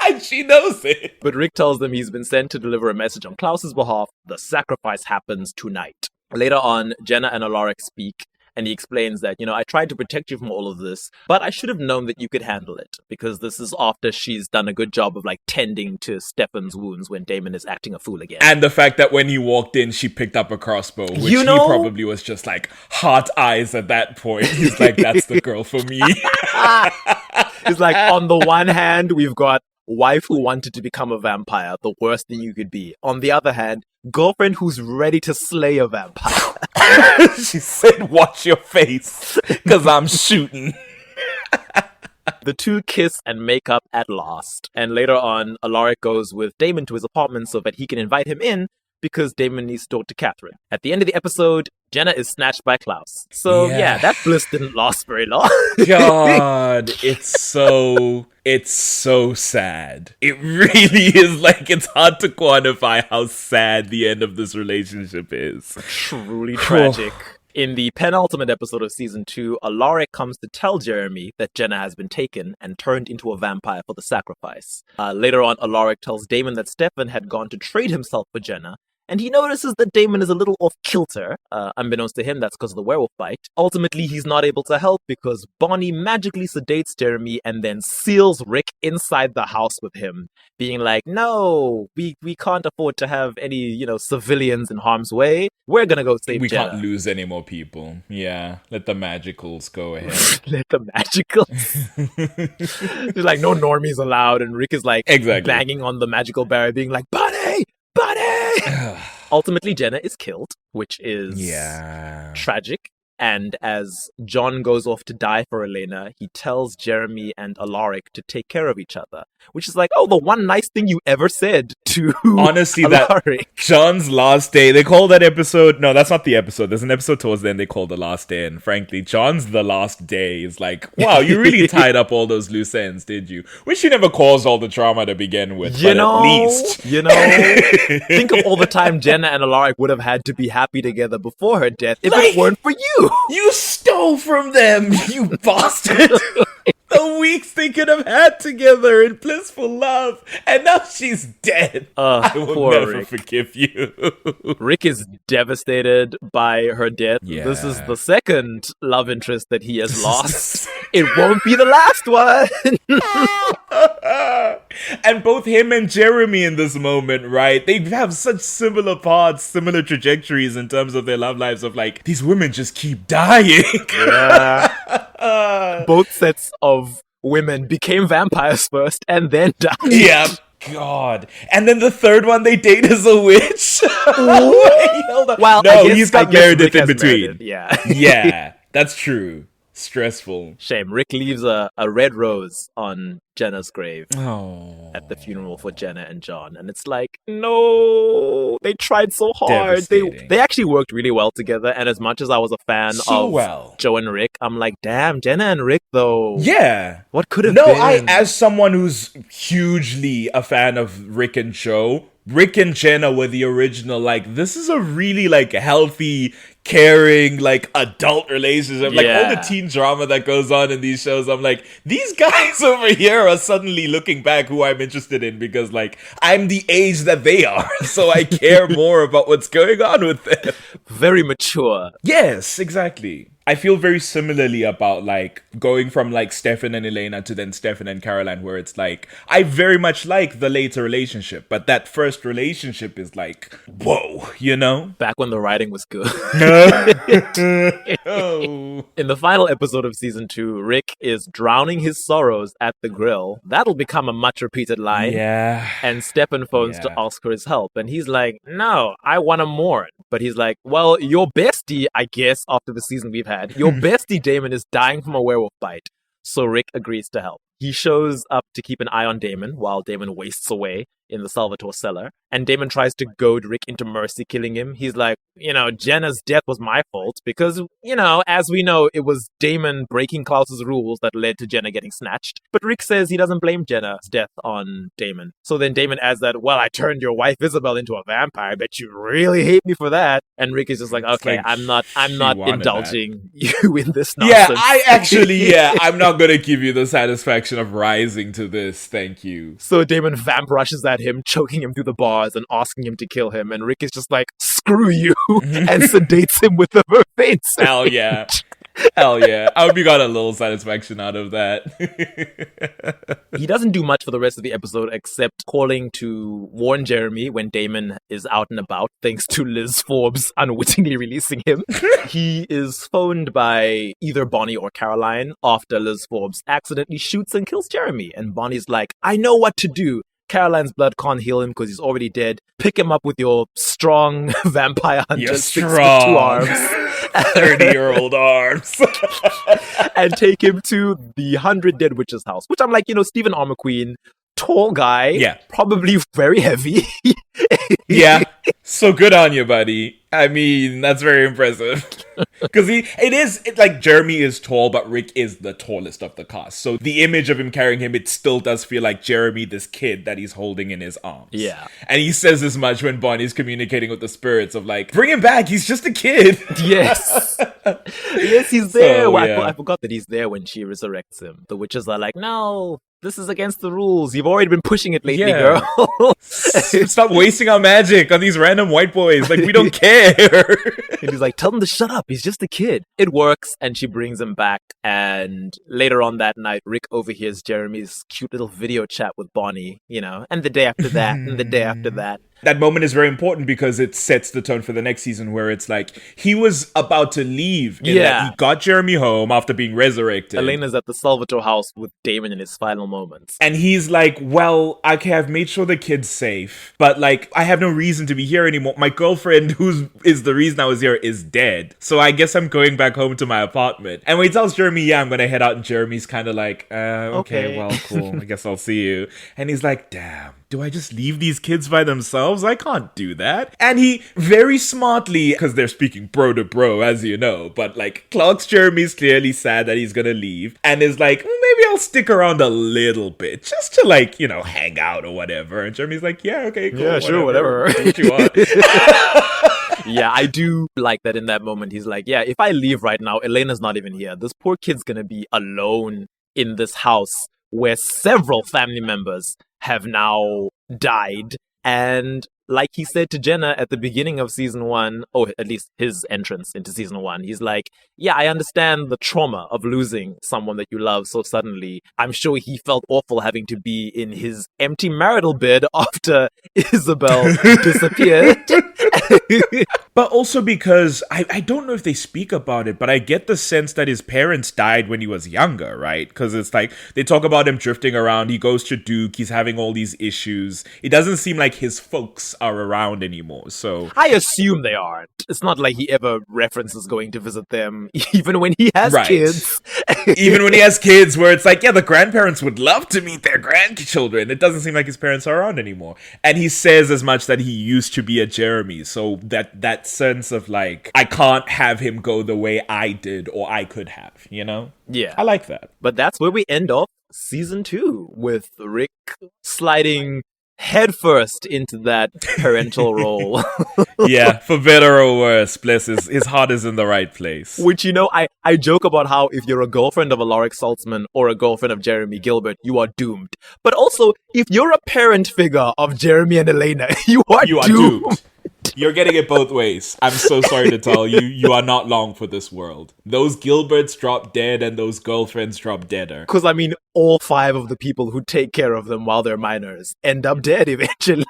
And she knows it. But Rick tells them he's been sent to deliver a message on Klaus's behalf. The sacrifice happens tonight. Later on, Jenna and Alaric speak, And he explains that, I tried to protect you from all of this, but I should have known that you could handle it, because this is after she's done a good job of, tending to Stefan's wounds when Damon is acting a fool again. And the fact that when he walked in, she picked up a crossbow, which he probably was just hot eyes at that point. He's like, that's the girl for me. It's like, on the one hand, we've got wife who wanted to become a vampire, the worst thing you could be. On the other hand, girlfriend who's ready to slay a vampire. She said, watch your face, because I'm shooting. The two kiss and make up at last. And later on, Alaric goes with Damon to his apartment so that he can invite him in, because Damon needs to talk to Catherine. At the end of the episode, Jenna is snatched by Klaus. So yeah, that bliss didn't last very long. God, it's so sad. It really is. It's hard to quantify how sad the end of this relationship is. Truly tragic. In the penultimate episode of season 2, Alaric comes to tell Jeremy that Jenna has been taken and turned into a vampire for the sacrifice. Later on, Alaric tells Damon that Stefan had gone to trade himself for Jenna, and he notices that Damon is a little off-kilter. Unbeknownst to him, that's because of the werewolf bite. Ultimately, he's not able to help because Bonnie magically sedates Jeremy and then seals Rick inside the house with him, being like, no, we can't afford to have any, civilians in harm's way. We're gonna go save Jenna. We can't lose any more people. Yeah, let the magicals go ahead. Let the magicals? There's no normies allowed, and Rick is banging on the magical barrier, being like, Bonnie! Ultimately, Jenna is killed, which is tragic. And as John goes off to die for Elena, he tells Jeremy and Alaric to take care of each other, which is the one nice thing you ever said to honestly, Alaric. That John's last day, they call that episode, no, that's not the episode. There's an episode towards the end they call The Last Day, and frankly, John's The Last Day is wow, you really tied up all those loose ends, did you? Wish you never caused all the trauma to begin with, at least. Think of all the time Jenna and Alaric would have had to be happy together before her death if it weren't for you. You stole from them, you bastard! The weeks they could have had together in blissful love, and now she's dead. I will never forgive you. Rick is devastated by her death. Yeah. This is the second love interest that he has lost. It won't be the last one. And both him and Jeremy in this moment, right? They have such similar paths, similar trajectories in terms of their love lives of these women just keep dying. Yeah. Both sets of women became vampires first and then died. Yeah. God. And then the third one they date is a witch. Wait, hold on. Well, no, he's got Meredith in between. Meredith, yeah. Yeah, that's true. Stressful. Shame. Rick leaves a red rose on Jenna's grave at the Oh. funeral for Jenna and John. And it's no, they tried so hard. They actually worked really well together. And as much as I was a fan of Joe and Rick, I'm like, damn, Jenna and Rick, though. Yeah. What could have been? No, as someone who's hugely a fan of Rick and Joe, Rick and Jenna were the original, this is a really, healthy, caring, adult relationship. All the teen drama that goes on in these shows, I'm like, these guys over here are suddenly looking back who I'm interested in because, I'm the age that they are, so I care more about what's going on with them. Very mature. Yes, exactly. I feel very similarly about going from Stefan and Elena to then Stefan and Caroline, where it's I very much like the later relationship, but that first relationship is whoa, Back when the writing was good. Oh. In the final episode of season 2, Rick is drowning his sorrows at the grill. That'll become a much repeated line. Yeah. And Stefan phones to ask for his help. And he's like, no, I want to mourn. But he's like, well, your bestie, I guess, after the season we've had, your bestie Damon is dying from a werewolf bite. So Rick agrees to help. He shows up to keep an eye on Damon while Damon wastes away in the Salvatore cellar. And Damon tries to goad Rick into mercy killing him. He's like, Jenna's death was my fault because, as we know, it was Damon breaking Klaus's rules that led to Jenna getting snatched. But Rick says he doesn't blame Jenna's death on Damon. So then Damon adds that, well, I turned your wife Isabel into a vampire. I bet you really hate me for that. And Rick is just like, okay, I'm not indulging you in this nonsense. I'm not going to give you the satisfaction of rising to this. Thank you. So Damon vamp rushes at at him, choking him through the bars and asking him to kill him. And Rick is just like, screw you, and sedates him with the vervain syringe. Hell yeah. Hell yeah. I hope you got a little satisfaction out of that. He doesn't do much for the rest of the episode except calling to warn Jeremy when Damon is out and about, thanks to Liz Forbes unwittingly releasing him. He is phoned by either Bonnie or Caroline after Liz Forbes accidentally shoots and kills Jeremy. And Bonnie's like, I know what to do. Caroline's blood can't heal him because he's already dead. Pick him up with your strong vampire hunter, You're 6 foot 2 strong. arms. 30-year-old arms. And take him to the 100 Dead Witches house. Which I'm like, Stephen R. McQueen, tall guy. Yeah. Probably very heavy. Yeah. So good on you, buddy. I mean, that's very impressive. Because it's like Jeremy is tall, but Rick is the tallest of the cast. So the image of him carrying him, it still does feel like Jeremy, this kid that he's holding in his arms. Yeah. And he says as much when Bonnie's communicating with the spirits of like, bring him back, he's just a kid. Yes. Yes, he's there. So, I yeah. forgot that he's there when she resurrects him. The witches are like, no, this is against the rules. You've already been pushing it lately, Yeah. girl. Stop wasting our magic on these random white boys. Like, we don't care. And he's like, tell him to shut up. He's just a kid. It works, and she brings him back. And later on that night, Rick overhears Jeremy's cute little video chat with Bonnie, and the day after that, and the day after that. That moment is very important because it sets the tone for the next season where it's like, he was about to leave. In that he got Jeremy home after being resurrected. Elena's at the Salvatore house with Damon in his final moments. And he's like, well, okay, I've made sure the kid's safe, but like, I have no reason to be here anymore. My girlfriend, who is the reason I was here, is dead. So I guess I'm going back home to my apartment. And when he tells Jeremy, yeah, I'm going to head out, and Jeremy's kind of like, okay, well, cool. I guess I'll see you. And he's like, damn. Do I just leave these kids by themselves? I can't do that. And he very smartly, because they're speaking bro to bro, as you know, but like Clark's Jeremy's clearly sad that he's gonna leave and is like, maybe I'll stick around a little bit just to like, hang out or whatever. And Jeremy's like, yeah, okay, cool. Yeah, sure, whatever. Do what you want. Yeah, I do like that in that moment. He's like, yeah, if I leave right now, Elena's not even here. This poor kid's gonna be alone in this house where several family members have now died. And like he said to Jenna at the beginning of season 1, or at least his entrance into season 1, he's like, yeah, I understand the trauma of losing someone that you love so suddenly. I'm sure he felt awful having to be in his empty marital bed after Isabel disappeared. But also because, I don't know if they speak about it, but I get the sense that his parents died when he was younger, right? Because it's like, they talk about him drifting around, he goes to Duke, he's having all these issues. It doesn't seem like his folks are around anymore, so... I assume they aren't. It's not like he ever references going to visit them, even when he has kids. Even when he has kids, where it's like, yeah, the grandparents would love to meet their grandchildren. It doesn't seem like his parents are around anymore. And he says as much that he used to be a Jeremy, so that sense of like, I can't have him go the way I did or I could have, Yeah. I like that. But that's where we end off season 2, with Rick sliding headfirst into that parental role. Yeah, for better or worse, bless his heart is in the right place. Which, I joke about how if you're a girlfriend of Alaric Saltzman or a girlfriend of Jeremy Gilbert, you are doomed. But also, if you're a parent figure of Jeremy and Elena, you are doomed. You're getting it both ways. I'm so sorry to tell you, you are not long for this world. Those Gilberts drop dead and those girlfriends drop deader. Because, all 5 of the people who take care of them while they're minors end up dead eventually.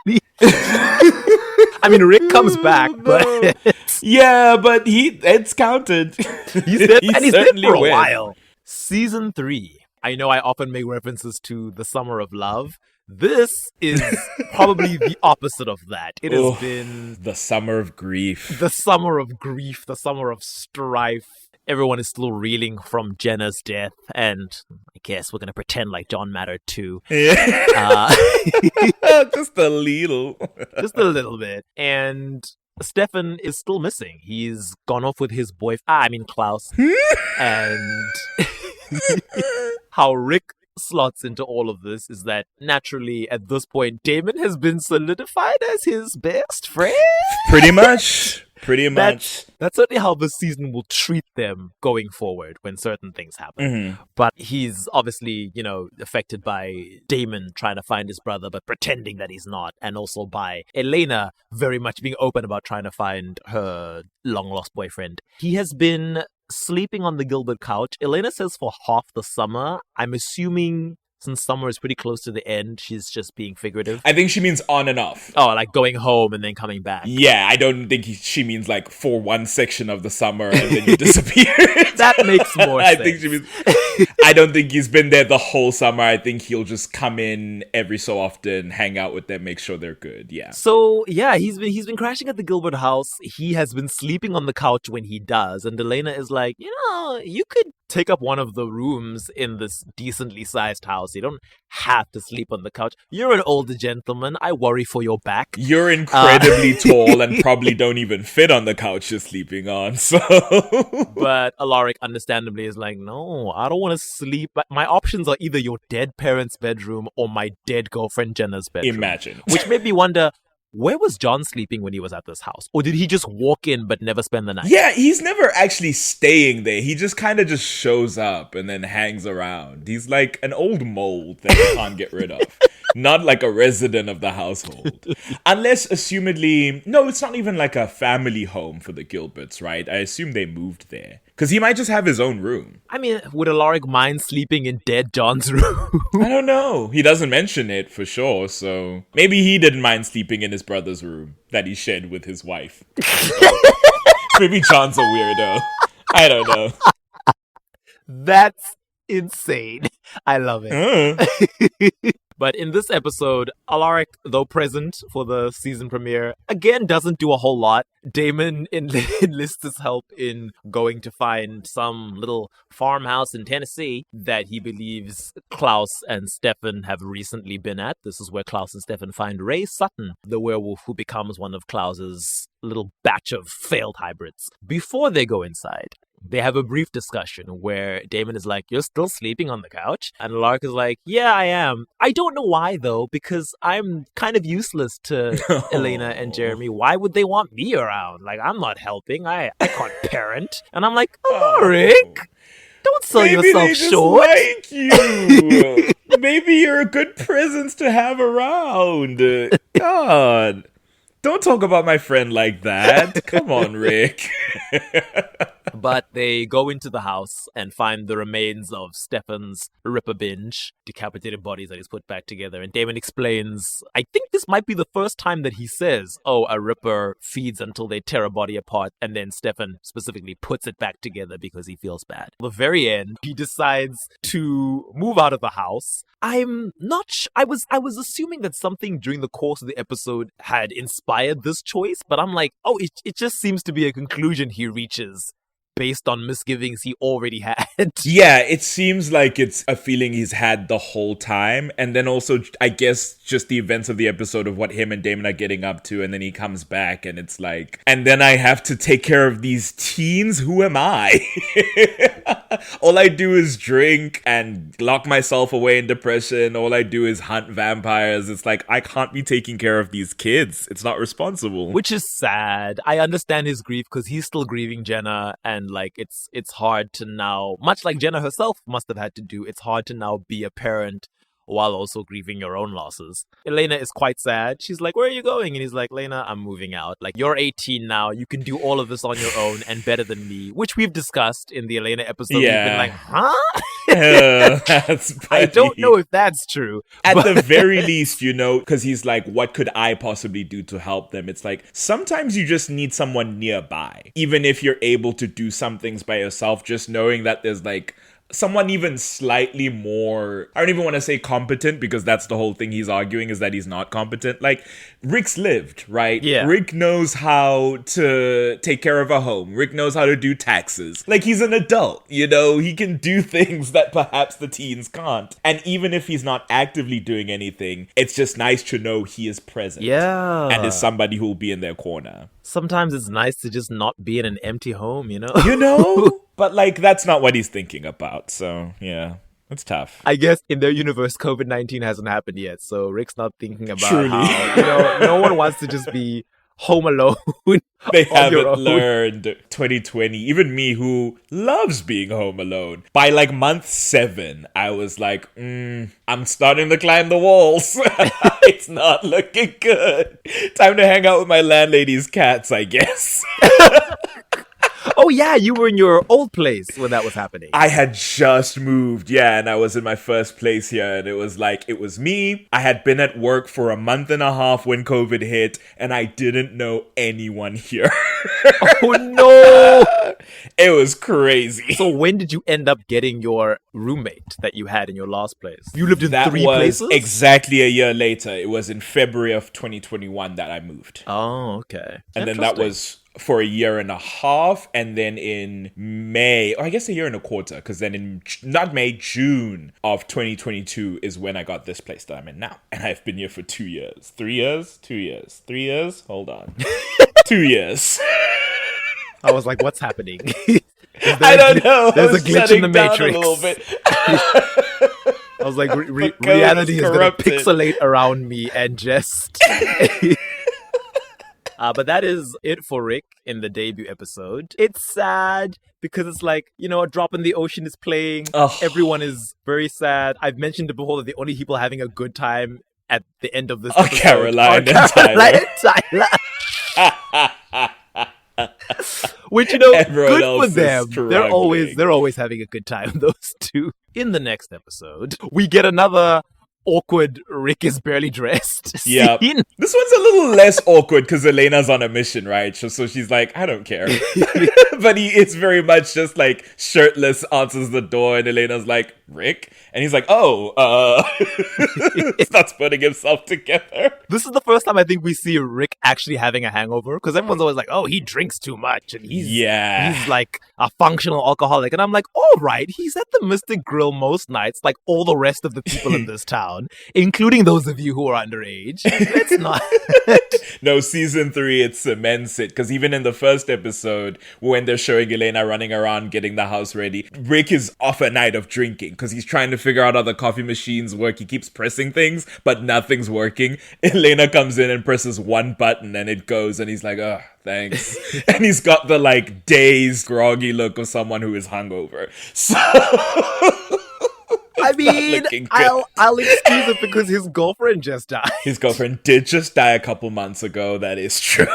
Rick comes back, but... Yeah, but it's counted. He's dead, and he's dead for a while. Season 3. I know I often make references to The Summer of Love. This is probably the opposite of that. It has been... the summer of grief. The summer of grief, the summer of strife. Everyone is still reeling from Jenna's death, and I guess we're going to pretend like John mattered too. Yeah. Just a little. Just a little bit. And Stefan is still missing. He's gone off with his boyfriend, Klaus. And how Rick slots into all of this is that naturally at this point Damon has been solidified as his best friend. Pretty much. Pretty much. That's certainly how this season will treat them going forward when certain things happen. Mm-hmm. But he's obviously, affected by Damon trying to find his brother, but pretending that he's not. And also by Elena very much being open about trying to find her long-lost boyfriend. He has been sleeping on the Gilbert couch. Elena says for half the summer. I'm assuming since summer is pretty close to the end, she's just being figurative. I think she means on and off. Oh, like going home and then coming back. Yeah, I don't think she means like for one section of the summer and then you disappear. That makes more sense. I think she means. I don't think he's been there the whole summer. I think he'll just come in every so often, hang out with them, make sure they're good. Yeah. So yeah, he's been crashing at the Gilbert house. He has been sleeping on the couch when he does, and Elena is like, you could take up one of the rooms in this decently sized house. You don't have to sleep on the couch. You're an older gentleman. I worry for your back. You're incredibly tall and probably don't even fit on the couch you're sleeping on. So, but Alaric understandably is like, no, I don't want to sleep. My options are either your dead parents' bedroom or my dead girlfriend Jenna's bedroom. Imagine. Which made me wonder, where was John sleeping when he was at this house? Or did he just walk in but never spend the night? Yeah, he's never actually staying there. He just kind of just shows up and then hangs around. He's like an old mold that you can't get rid of. Not like a resident of the household. Unless, assumedly... No, it's not even like a family home for the Gilberts, right? I assume they moved there. Because he might just have his own room. I mean, would Alaric mind sleeping in dead John's room? I don't know. He doesn't mention it for sure, so... Maybe he didn't mind sleeping in his brother's room that he shared with his wife. Maybe John's a weirdo. I don't know. That's insane. I love it. But in this episode, Alaric, though present for the season premiere, again doesn't do a whole lot. Damon enlists his help in going to find some little farmhouse in Tennessee that he believes Klaus and Stefan have recently been at. This is where Klaus and Stefan find Ray Sutton, the werewolf who becomes one of Klaus's little batch of failed hybrids. Before they go inside, they have a brief discussion where Damon is like, you're still sleeping on the couch? And Alaric is like, yeah, I am. I don't know why, though, because I'm kind of useless to Elena and Jeremy. Why would they want me around? Like, I'm not helping. I can't parent. And I'm like, Alaric, don't sell Maybe yourself they just short. like you. Maybe you're a good presence to have around. God. Don't talk about my friend like that. Come on, Rick. But they go into the house and find the remains of Stefan's Ripper binge, decapitated bodies that he's put back together. And Damon explains, I think this might be the first time that he says, oh, a Ripper feeds until they tear a body apart. And then Stefan specifically puts it back together because he feels bad. At the very end, he decides to move out of the house. I'm not I was assuming that something during the course of the episode had inspired this choice, but I'm like, oh, it just seems to be a conclusion he reaches based on misgivings he already had. Yeah, it seems like it's a feeling he's had the whole time. And then also, I guess, just the events of the episode of what him and Damon are getting up to. And then he comes back and it's like, and then I have to take care of these teens? Who am I? All I do is drink and lock myself away in depression. All I do is hunt vampires. It's like, I can't be taking care of these kids. It's not responsible. Which is sad. I understand his grief because he's still grieving Jenna, and like it's hard to now, much like Jenna herself must have had to do, it's hard to now be a parent while also grieving your own losses. Elena is quite sad. She's like, where are you going? And he's like, Elena, I'm moving out. Like, you're 18 now. You can do all of this on your own and better than me, which we've discussed in the Elena episode. Yeah. We've been like, huh? That's I don't know if that's true. At the very least, because he's like, what could I possibly do to help them? It's like, sometimes you just need someone nearby. Even if you're able to do some things by yourself, just knowing that there's like someone even slightly more, I don't even want to say competent, because that's the whole thing he's arguing, is that he's not competent. Like, Rick's lived, right? Yeah. Rick knows how to take care of a home. Rick knows how to do taxes. Like, he's an adult, he can do things that perhaps the teens can't. And even if he's not actively doing anything, it's just nice to know he is present. Yeah. And is somebody who will be in their corner. Sometimes it's nice to just not be in an empty home, But, like, that's not what he's thinking about, so, yeah. It's tough. I guess in their universe, COVID-19 hasn't happened yet, so Rick's not thinking about Truly. how, no one wants to just be Home Alone. They on your haven't own. learned 2020. Even me, who loves being home alone. By like month 7, I was like, I'm starting to climb the walls. It's not looking good. Time to hang out with my landlady's cats, I guess. Oh yeah, you were in your old place when that was happening. I had just moved, yeah, and I was in my first place here, and it was me. I had been at work for a month and a half when COVID hit, and I didn't know anyone here. Oh no! It was crazy. So when did you end up getting your roommate that you had in your last place? You lived in That 3 was places? exactly a year later. It was in February of 2021 that I moved. Oh, okay. And then that was for a year and a half, and then in May, or I guess a year and a quarter, because then in, not May, June of 2022 is when I got this place that I'm in now. And I've been here for 2 years. 3 years? 2 years. 3 years? Hold on. 2 years. I was like, what's happening? I don't know. There's a glitch in the Matrix. A little bit. I was like, The code reality is going to corrupted. pixelate around me and just... But that is it for Rick in the debut episode. It's sad because it's like, a drop in the ocean is playing. Ugh. Everyone is very sad. I've mentioned it before that the only people having a good time at the end of this Are episode Caroline are and Caroline and Tyler. Which, Everyone good else for is them. They're struggling. always having a good time, those two. In the next episode, we get another awkward Rick is barely dressed Yeah. scene. This one's a little less awkward because Elena's on a mission, right? So she's like, I don't care. But it's very much just like shirtless, answers the door, and Elena's like, Rick? And he's like, starts putting himself together. This is the first time I think we see Rick actually having a hangover, because everyone's always like, oh, he drinks too much and he's like a functional alcoholic. And I'm like, all right, he's at the Mystic Grill most nights, like all the rest of the people in this town, including those of you who are underage. It's not. No, season 3, it cements it. Because even in the first episode, when they're showing Elena running around getting the house ready, Rick is off a night of drinking because he's trying to figure out how the coffee machines work. He keeps pressing things, but nothing's working. Elena comes in and presses one button and it goes, and he's like, oh, thanks. And he's got the like dazed, groggy look of someone who is hungover. So I mean, looking good. I'll excuse it because his girlfriend just died. His girlfriend did just die a couple months ago. That is true.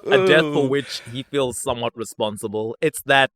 A death for which he feels somewhat responsible. It's that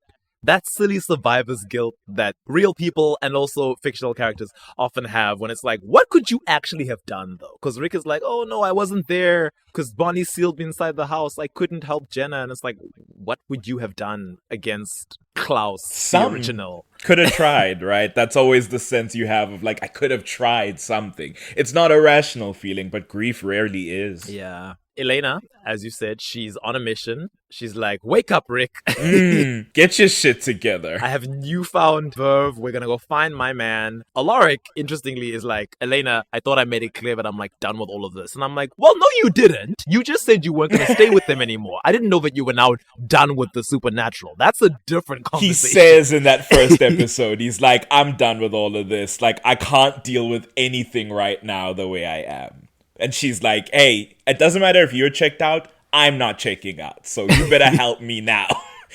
silly survivor's guilt that real people and also fictional characters often have when it's like, what could you actually have done, though? Because Rick is like, oh, no, I wasn't there because Bonnie sealed me inside the house. I couldn't help Jenna. And it's like, what would you have done against Klaus, the original? Could have tried, right? That's always the sense you have of like, I could have tried something. It's not a rational feeling, but grief rarely is. Yeah. Elena, as you said, she's on a mission. She's like, wake up, Rick. Get your shit together. I have newfound verve. We're going to go find my man. Alaric, interestingly, is like, Elena, I thought I made it clear that I'm like done with all of this. And I'm like, well, no, you didn't. You just said you weren't going to stay with them anymore. I didn't know that you were now done with the supernatural. That's a different conversation. He says in that first episode, he's like, I'm done with all of this. Like, I can't deal with anything right now the way I am. And she's like, hey, it doesn't matter if you're checked out, I'm not checking out. So you better help me now.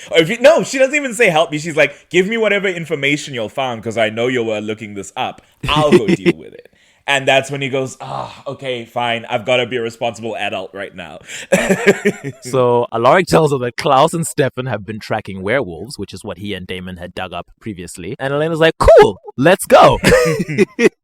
Or if no, she doesn't even say help me. She's like, give me whatever information you'll find because I know you were looking this up. I'll go deal with it. And that's when he goes, okay, fine. I've got to be a responsible adult right now. So Alaric tells her that Klaus and Stefan have been tracking werewolves, which is what he and Damon had dug up previously. And Elena's like, cool, let's go.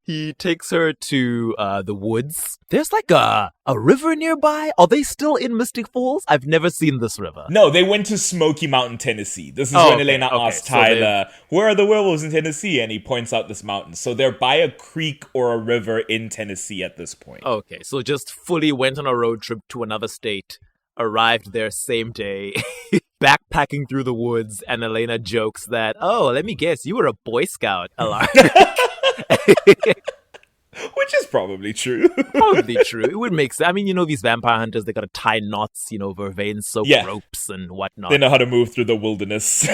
He takes her to the woods. There's like a river nearby. Are they still in Mystic Falls? I've never seen this river. No, they went to Smoky Mountain, Tennessee. This is when Elena asked Tyler, where are the werewolves in Tennessee? And he points out this mountain. So they're by a creek or a river in Tennessee at this point. Okay, so just fully went on a road trip to another state, arrived there same day, backpacking through the woods, and Elena jokes that, oh, let me guess, you were a Boy Scout, Alaric. Which is probably true. Probably true. It would make sense. I mean, these vampire hunters, they gotta tie knots, vervain-soaked ropes and whatnot. They know how to move through the wilderness.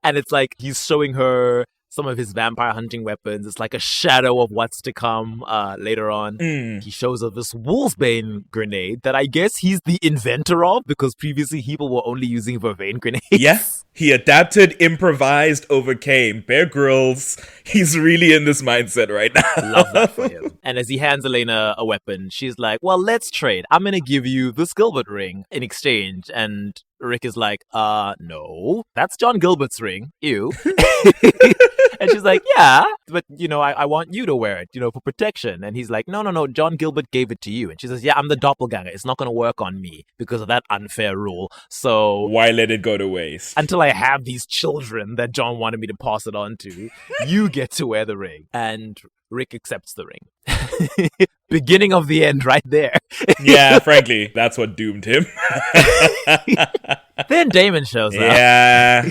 And it's like, he's showing her some of his vampire hunting weapons. It's like a shadow of what's to come later on. He shows us this Wolfsbane grenade that I guess he's the inventor of, because previously people were only using Vervain grenades. Yes. He adapted, improvised, overcame. Bear Grylls, he's really in this mindset right now. Love that for him. And as he hands Elena a weapon, she's like, well, let's trade. I'm going to give you this Gilbert ring in exchange. And Rick is like, no, that's John Gilbert's ring. Ew. And she's like, yeah, but, I want you to wear it, for protection. And he's like, no, John Gilbert gave it to you. And she says, yeah, I'm the doppelganger. It's not going to work on me because of that unfair rule. So why let it go to waste? Until I have these children that John wanted me to pass it on to, you get to wear the ring. And Rick accepts the ring. Beginning of the end right there. Yeah, frankly, that's what doomed him. Then Damon shows up. Yeah.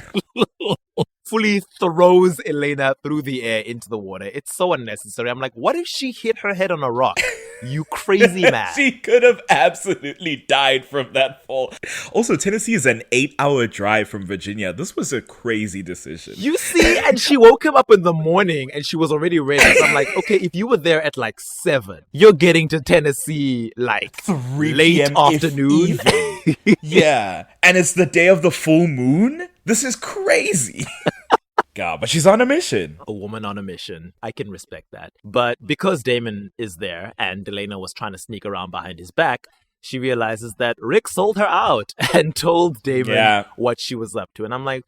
Fully throws Elena through the air into the water. It's so unnecessary. I'm like, what if she hit her head on a rock? You crazy man. She could have absolutely died from that fall. Also, Tennessee is an 8-hour drive from Virginia. This was a crazy decision. You see, and she woke him up in the morning and she was already ready. So I'm like, okay, if you were there at like 7, you're getting to Tennessee like 3 late p.m. afternoon. Yeah. And it's the day of the full moon? This is crazy. God, but she's on a mission. A woman on a mission. I can respect that. But because Damon is there and Elena was trying to sneak around behind his back, she realizes that Rick sold her out and told Damon what she was up to. And I'm like,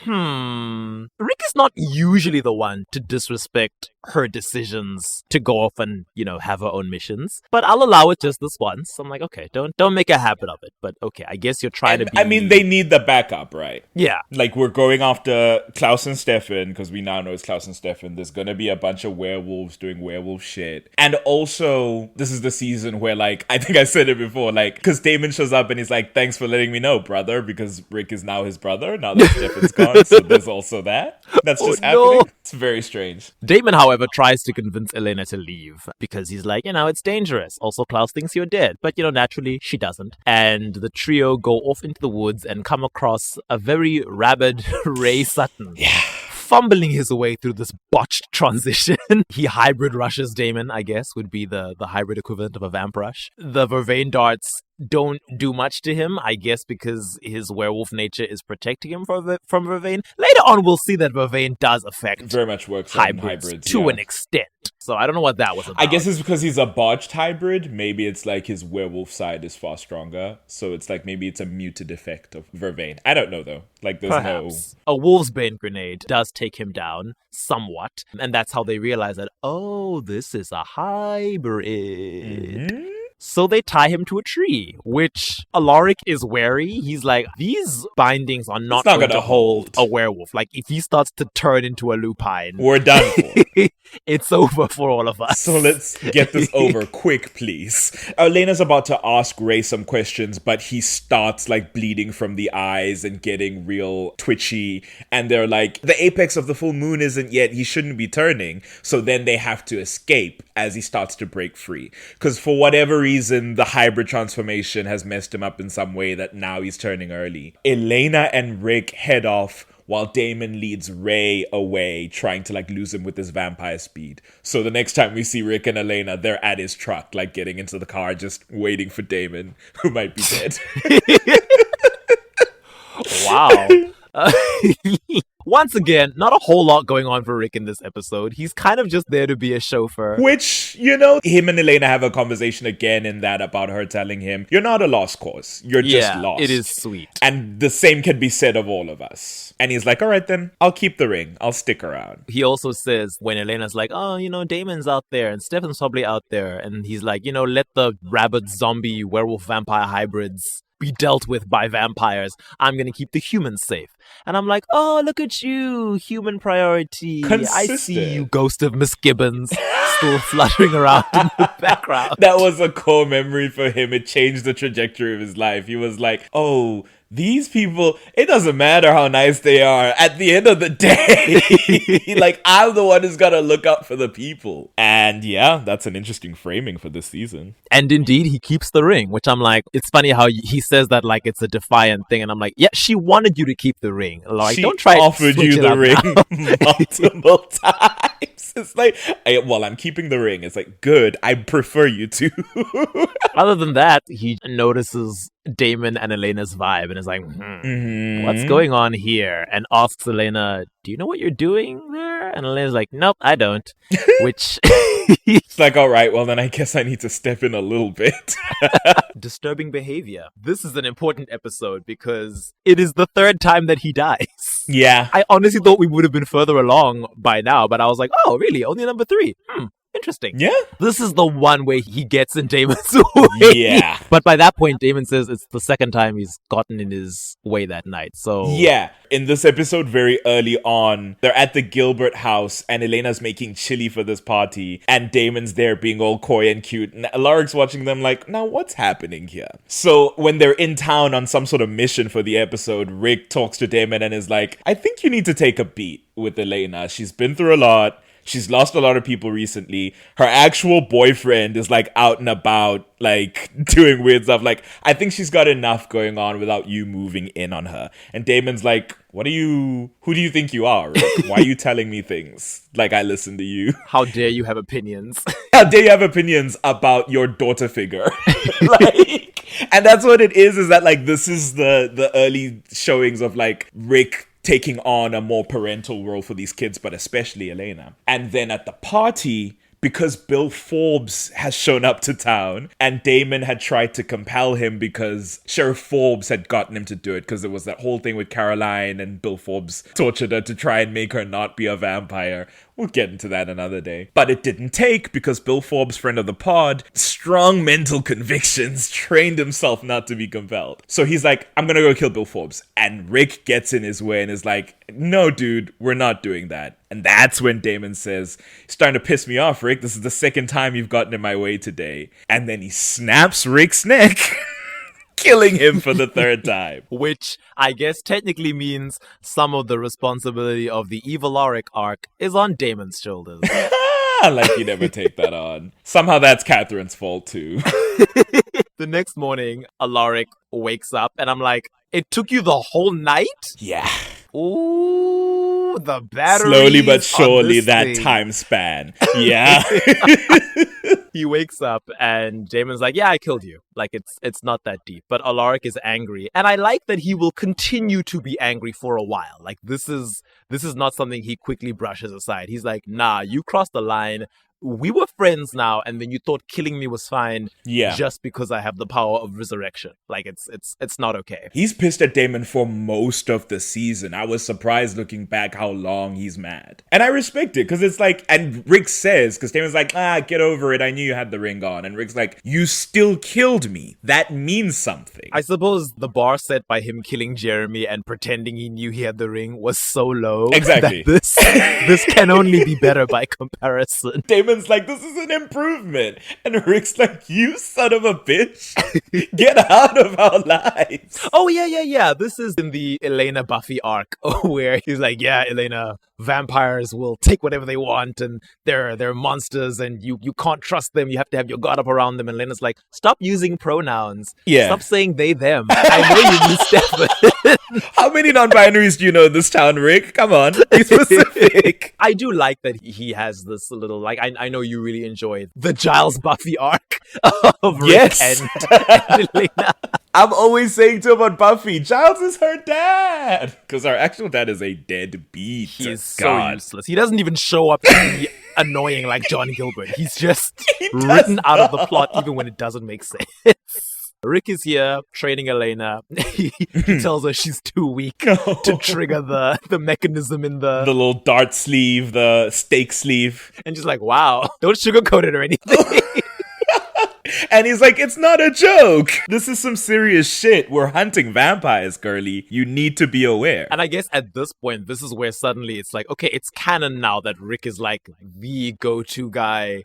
Rick is not usually the one to disrespect her decisions to go off and, have her own missions. But I'll allow it just this once. I'm like, okay, don't make a habit of it. But okay, I guess you're trying to be... I mean, they need the backup, right? Yeah. Like, we're going after Klaus and Stefan, because we now know it's Klaus and Stefan. There's going to be a bunch of werewolves doing werewolf shit. And also, this is the season where, like, I think I said it before, like, because Damon shows up and he's like, thanks for letting me know, brother, because Rick is now his brother, now that Stefan's gone, so there's also that. That's just happening. It's very strange. Damon, however, tries to convince Elena to leave, because he's like, it's dangerous. Also, Klaus thinks you're dead, but, naturally, she doesn't. And the trio go off into the woods and come across a very rabid Ray Sutton. Yeah. Fumbling his way through this botched transition. He hybrid rushes Damon, I guess, would be the hybrid equivalent of a vamp rush. The Vervain darts don't do much to him, I guess because his werewolf nature is protecting him from Vervain. Later on, we'll see that Vervain does affect very much works hybrids to an extent. So I don't know what that was about. I guess it's because he's a botched hybrid. Maybe it's like his werewolf side is far stronger. So it's like maybe it's a muted effect of Vervain. I don't know, though. Like, there's Perhaps. A Wolfsbane grenade does take him down somewhat. And that's how they realize that, this is a hybrid. Mm-hmm. So they tie him to a tree, which Alaric is wary. He's like, these bindings are not going to hold a werewolf. Like, if he starts to turn into a lupine, we're done for. It's over for all of us. So let's get this over quick, please. Elena's about to ask Ray some questions, but he starts like bleeding from the eyes and getting real twitchy. And they're like, the apex of the full moon isn't yet. He shouldn't be turning. So then they have to escape as he starts to break free. Because for whatever reason, the hybrid transformation has messed him up in some way that now he's turning early. Elena and Rick head off while Damon leads Ray away, trying to like lose him with his vampire speed. So the next time we see Rick and Elena, they're at his truck, like getting into the car, just waiting for Damon, who might be dead. Wow. Once again, not a whole lot going on for Rick in this episode. He's kind of just there to be a chauffeur. Which, him and Elena have a conversation again in that about her telling him, you're not a lost cause. You're just lost. It is sweet. And the same can be said of all of us. And he's like, all right then, I'll keep the ring. I'll stick around. He also says, when Elena's like, Damon's out there and Stefan's probably out there. And he's like, let the rabid zombie werewolf vampire hybrids be dealt with by vampires. I'm going to keep the humans safe. And I'm like, look at you, human priority. Consistent. I see you, ghost of Miss Gibbons, still fluttering around in the background. That was a core memory for him. It changed the trajectory of his life. He was like, these people, it doesn't matter how nice they are. At the end of the day, like, I'm the one who's got to look up for the people. And yeah, that's an interesting framing for this season. And indeed, he keeps the ring, which I'm like, it's funny how he says that like it's a defiant thing. And I'm like, yeah, she wanted you to keep the ring. Like, she don't try offered to you the ring now. multiple times. It's like, I'm keeping the ring. It's like, good. I prefer you to. Other than that, he notices Damon and Elena's vibe and is like, what's going on here? And asks Elena, do you know what you're doing there? And Elena's like, nope, I don't. Which... It's like, all right, well, then I guess I need to step in a little bit. Disturbing behavior. This is an important episode because it is the third time that he dies. Yeah. I honestly thought we would have been further along by now, but I was like, oh, really? Only number 3? Interesting. Yeah. This is the one where he gets in Damon's way. Yeah. But by that point, Damon says it's the second time he's gotten in his way that night. So yeah. In this episode, very early on, they're at the Gilbert house and Elena's making chili for this party and Damon's there being all coy and cute. And Alaric's watching them like, now what's happening here? So when they're in town on some sort of mission for the episode, Rick talks to Damon and is like, I think you need to take a beat with Elena. She's been through a lot. She's lost a lot of people recently. Her actual boyfriend is like out and about, like doing weird stuff. Like, I think she's got enough going on without you moving in on her. And Damon's like, who do you think you are, Rick? Why are you telling me things? Like, I listen to you. How dare you have opinions? How dare you have opinions about your daughter figure? Like, and that's what it is that like, this is the early showings of like Rick taking on a more parental role for these kids, but especially Elena. And then at the party, because Bill Forbes has shown up to town and Damon had tried to compel him because Sheriff Forbes had gotten him to do it because there was that whole thing with Caroline and Bill Forbes tortured her to try and make her not be a vampire. We'll get into that another day. But it didn't take because Bill Forbes, friend of the pod, strong mental convictions, trained himself not to be compelled. So he's like, I'm gonna go kill Bill Forbes. And Rick gets in his way and is like, no, dude, we're not doing that. And that's when Damon says, you're starting to piss me off, Rick. This is the second time you've gotten in my way today. And then he snaps Rick's neck. Killing him for the third time. Which I guess technically means some of the responsibility of the evil Alaric arc is on Damon's shoulders. Like you never take that on. Somehow that's Catherine's fault too. The next morning, Alaric wakes up and I'm like, it took you the whole night? Yeah. Ooh, the battery. Slowly but surely that time span. Yeah. He wakes up and Damon's like, yeah, I killed you. Like, it's not that deep. But Alaric is angry. And I like that he will continue to be angry for a while. Like, this is not something he quickly brushes aside. He's like, nah, you crossed the line. We were friends now, and then you thought killing me was fine just because I have the power of resurrection. Like, it's not okay. He's pissed at Damon for most of the season. I was surprised looking back how long he's mad. And I respect it, because it's like, and Rick says, because Damon's like, get over it, I knew you had the ring on. And Rick's like, you still killed me. That means something. I suppose the bar set by him killing Jeremy and pretending he knew he had the ring was so low. Exactly. That this can only be better by comparison. Damon's like, this is an improvement. And Rick's like, you son of a bitch. Get out of our lives. Oh, yeah. This is in the Elena Buffy arc where he's like, yeah, Elena, vampires will take whatever they want and they're monsters and you can't trust them. You have to have your guard up around them. And Elena's like, stop using pronouns. Yeah. Stop saying they, them. I know you mean Stefan. How many non-binaries do you know in this town, Rick? Come on, be specific. I do like that he has this little, like, I know you really enjoy the Giles Buffy arc of Rick and Elena. I'm always saying to him on Buffy, Giles is her dad. Because our actual dad is a deadbeat. He's so useless. He doesn't even show up to be annoying like John Gilbert. He's just written out of the plot even when it doesn't make sense. Rick is here training Elena. He tells her she's too weak to trigger the mechanism in the little dart sleeve, the stake sleeve. And she's like, wow, don't sugarcoat it or anything. And he's like, it's not a joke. This is some serious shit. We're hunting vampires, girly. You need to be aware. And I guess at this point, this is where suddenly it's like, okay, it's canon now that Rick is like the go-to guy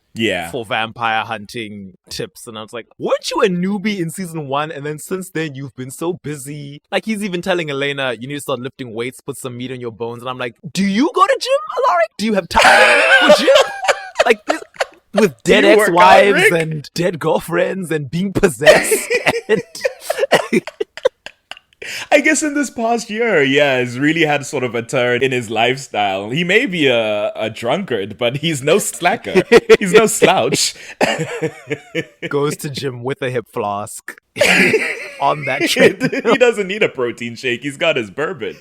for vampire hunting tips. And I was like, weren't you a newbie in season 1? And then since then, you've been so busy. Like, he's even telling Elena, you need to start lifting weights, put some meat on your bones. And I'm like, do you go to gym, Alaric? Do you have time for gym? Like, this... With dead ex-wives and dead girlfriends and being possessed. And I guess in this past year, he's really had sort of a turn in his lifestyle. He may be a drunkard, but he's no slacker. He's no slouch. Goes to gym with a hip flask on that trip. He doesn't need a protein shake. He's got his bourbon.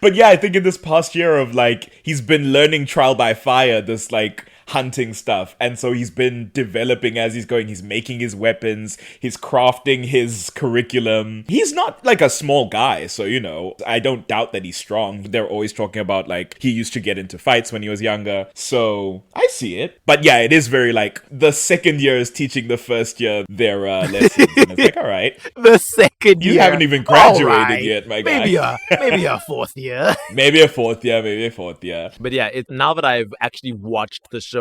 But yeah, I think in this past year of like, he's been learning trial by fire, this like hunting stuff. And so he's been developing as he's going. He's making his weapons. He's crafting his curriculum. He's not like a small guy. So, you know, I don't doubt that he's strong. They're always talking about like he used to get into fights when he was younger. So I see it. But yeah, it is very like the second year is teaching the first year their lessons. And it's like, all right. The second year. You haven't even graduated yet, my guy. Maybe a fourth year. Maybe a fourth year. But yeah, now that I've actually watched the show,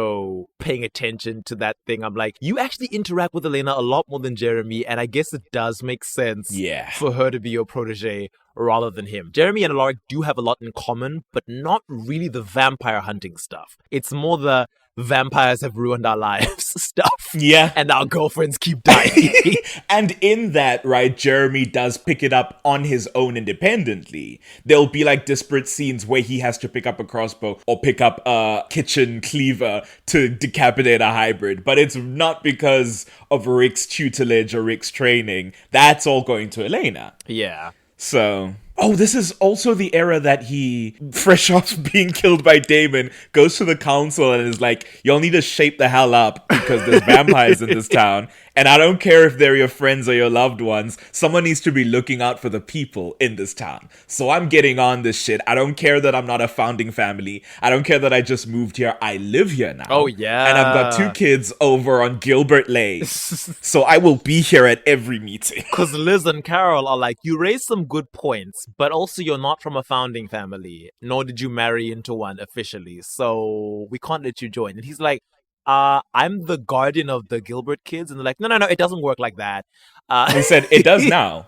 paying attention to that thing, I'm like, you actually interact with Elena a lot more than Jeremy, and I guess it does make sense for her to be your protege rather than him. Jeremy and Alaric do have a lot in common, but not really the vampire hunting stuff. It's more the vampires have ruined our lives stuff. Yeah. And our girlfriends keep dying. And in that, right, Jeremy does pick it up on his own independently. There'll be like disparate scenes where he has to pick up a crossbow or pick up a kitchen cleaver to decapitate a hybrid. But it's not because of Rick's tutelage or Rick's training. That's all going to Elena. Yeah. So... Oh, this is also the era that he, fresh off being killed by Damon, goes to the council and is like, y'all need to shape the hell up because there's vampires in this town. And I don't care if they're your friends or your loved ones. Someone needs to be looking out for the people in this town. So I'm getting on this shit. I don't care that I'm not a founding family. I don't care that I just moved here. I live here now. Oh, yeah. And I've got 2 kids over on Gilbert Lane. So I will be here at every meeting. Because Liz and Carol are like, you raised some good points, but also you're not from a founding family, nor did you marry into one officially. So we can't let you join. And he's like, I'm the guardian of the Gilbert kids. And they're like, no, it doesn't work like that. He said, it does now.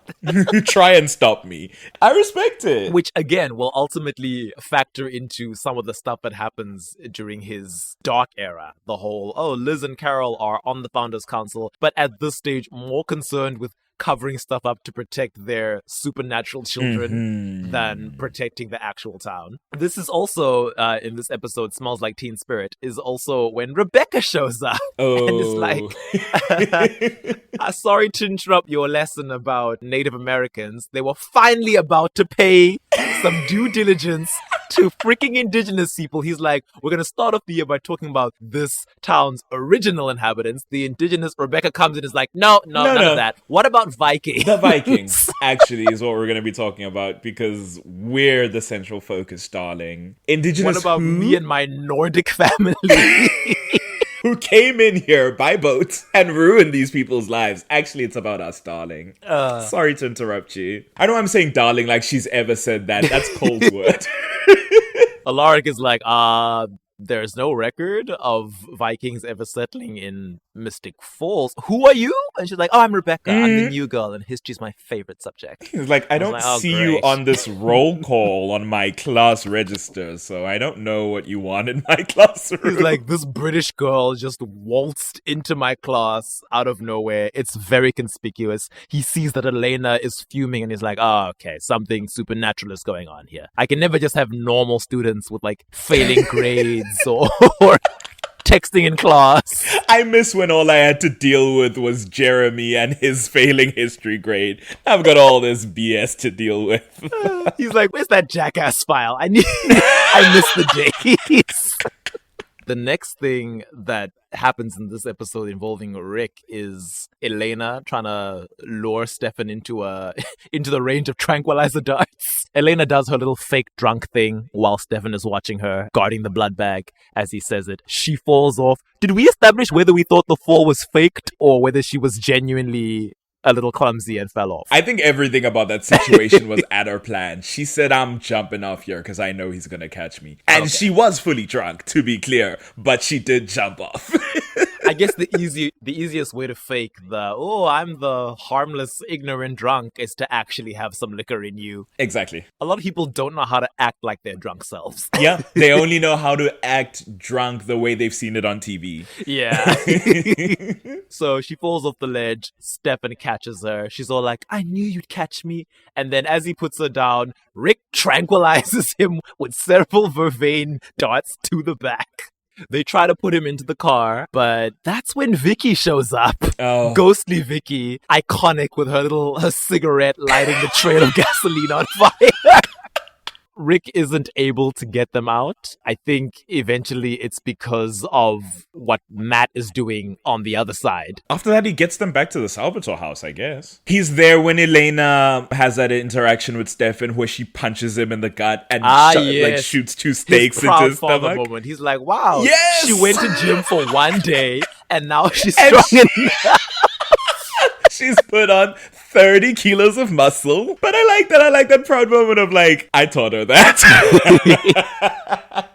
Try and stop me. I respect it. Which, again, will ultimately factor into some of the stuff that happens during his dark era. The whole, Liz and Carol are on the Founders Council, but at this stage, more concerned with covering stuff up to protect their supernatural children than protecting the actual town. This is also, in this episode, Smells Like Teen Spirit, is also when Rebecca shows up. Oh. And it's like, sorry to interrupt your lesson about Native Americans. They were finally about to pay some due diligence to freaking indigenous people. He's like, we're going to start off the year by talking about this town's original inhabitants. The indigenous Rebecca comes in and is like, no, none of that. What about Vikings? The Vikings, actually, is what we're going to be talking about because we're the central focus, darling. Indigenous What about who? me and my Nordic family? Who came in here by boat and ruined these people's lives. Actually, it's about us, darling. Sorry to interrupt you. I know I'm saying darling like she's ever said that. That's Cole's word. Alaric is like, there's no record of Vikings ever settling in Mystic Falls. Who are you? And she's like, I'm Rebecca. I'm the new girl, and history's my favorite subject. He's like, I don't see you on this roll call on my class register, so I don't know what you want in my classroom. He's like, this British girl just waltzed into my class out of nowhere. It's very conspicuous. He sees that Elena is fuming, and he's like, okay, something supernatural is going on here. I can never just have normal students with, like, failing grades or texting in class. I miss when all I had to deal with was Jeremy and his failing history grade. I've got all this BS to deal with. He's like, where's that jackass file? I miss the days. The next thing that happens in this episode involving Rick is Elena trying to lure Stefan into the range of tranquilizer darts. Elena does her little fake drunk thing while Stefan is watching her, guarding the blood bag, as he says it. She falls off. Did we establish whether we thought the fall was faked or whether she was genuinely a little clumsy and fell off? I think everything about that situation was at her plan. She said, I'm jumping off here because I know he's going to catch me. And she was fully drunk, to be clear, but she did jump off. I guess the easiest way to fake I'm the harmless, ignorant drunk is to actually have some liquor in you. Exactly. A lot of people don't know how to act like their drunk selves. Yeah, they only know how to act drunk the way they've seen it on TV. Yeah. So she falls off the ledge. Stefan catches her. She's all like, I knew you'd catch me. And then as he puts her down, Rick tranquilizes him with several vervain darts to the back. They try to put him into the car, but that's when Vicky shows up. Oh. Ghostly Vicky, iconic with her cigarette lighting the trail of gasoline on fire. Rick isn't able to get them out. I think eventually it's because of what Matt is doing on the other side. After that, he gets them back to the Salvatore house, I guess. He's there when Elena has that interaction with Stefan where she punches him in the gut and shoots 2 stakes into his stomach. Moment. He's like, wow, yes! She went to gym for one day and now she's strong enough. She's put on 30 kilos of muscle. But I like that. I like that proud moment of like, I taught her that.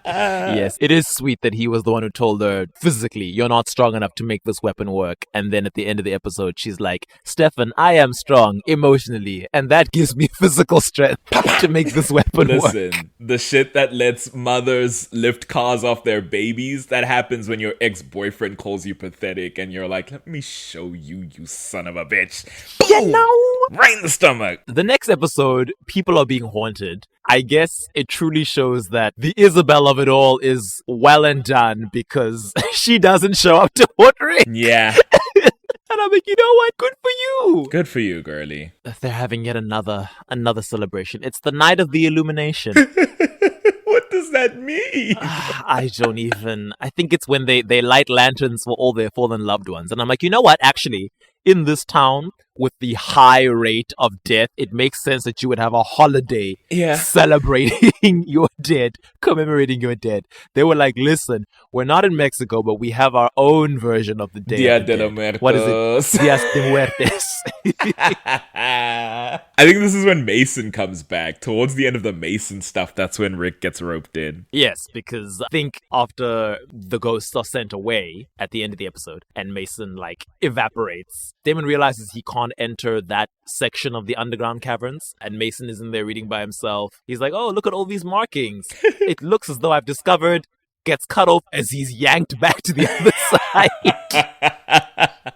Yes, it is sweet that he was the one who told her physically, you're not strong enough to make this weapon work. And then at the end of the episode, she's like, Stefan, I am strong emotionally. And that gives me physical strength to make this weapon work. Listen, the shit that lets mothers lift cars off their babies, that happens when your ex-boyfriend calls you pathetic and you're like, let me show you, you son of a bitch. You know? Right in the stomach. The next episode, people are being haunted. I guess it truly shows that the Isabel of it all is well and done because she doesn't show up to haunt Rick. Yeah. And I'm like, you know what? Good for you. Good for you, girly. They're having yet another celebration. It's the night of the illumination. What does that mean? I don't even. I think it's when they light lanterns for all their fallen loved ones. And I'm like, you know what? Actually, in this town, with the high rate of death, it makes sense that you would have a holiday celebrating your dead, commemorating your dead. They were like, listen, we're not in Mexico, but we have our own version of the Day Dia of the de los Dead. Muertos. What is it? Dias de Muertes. I think this is when Mason comes back. Towards the end of the Mason stuff, that's when Rick gets roped in. Yes, because I think after the ghosts are sent away at the end of the episode and Mason evaporates, Damon realizes he can't enter that section of the underground caverns, and Mason is in there reading by himself. He's like, oh, look at all these markings. It looks as though I've discovered. Gets cut off as he's yanked back to the other side.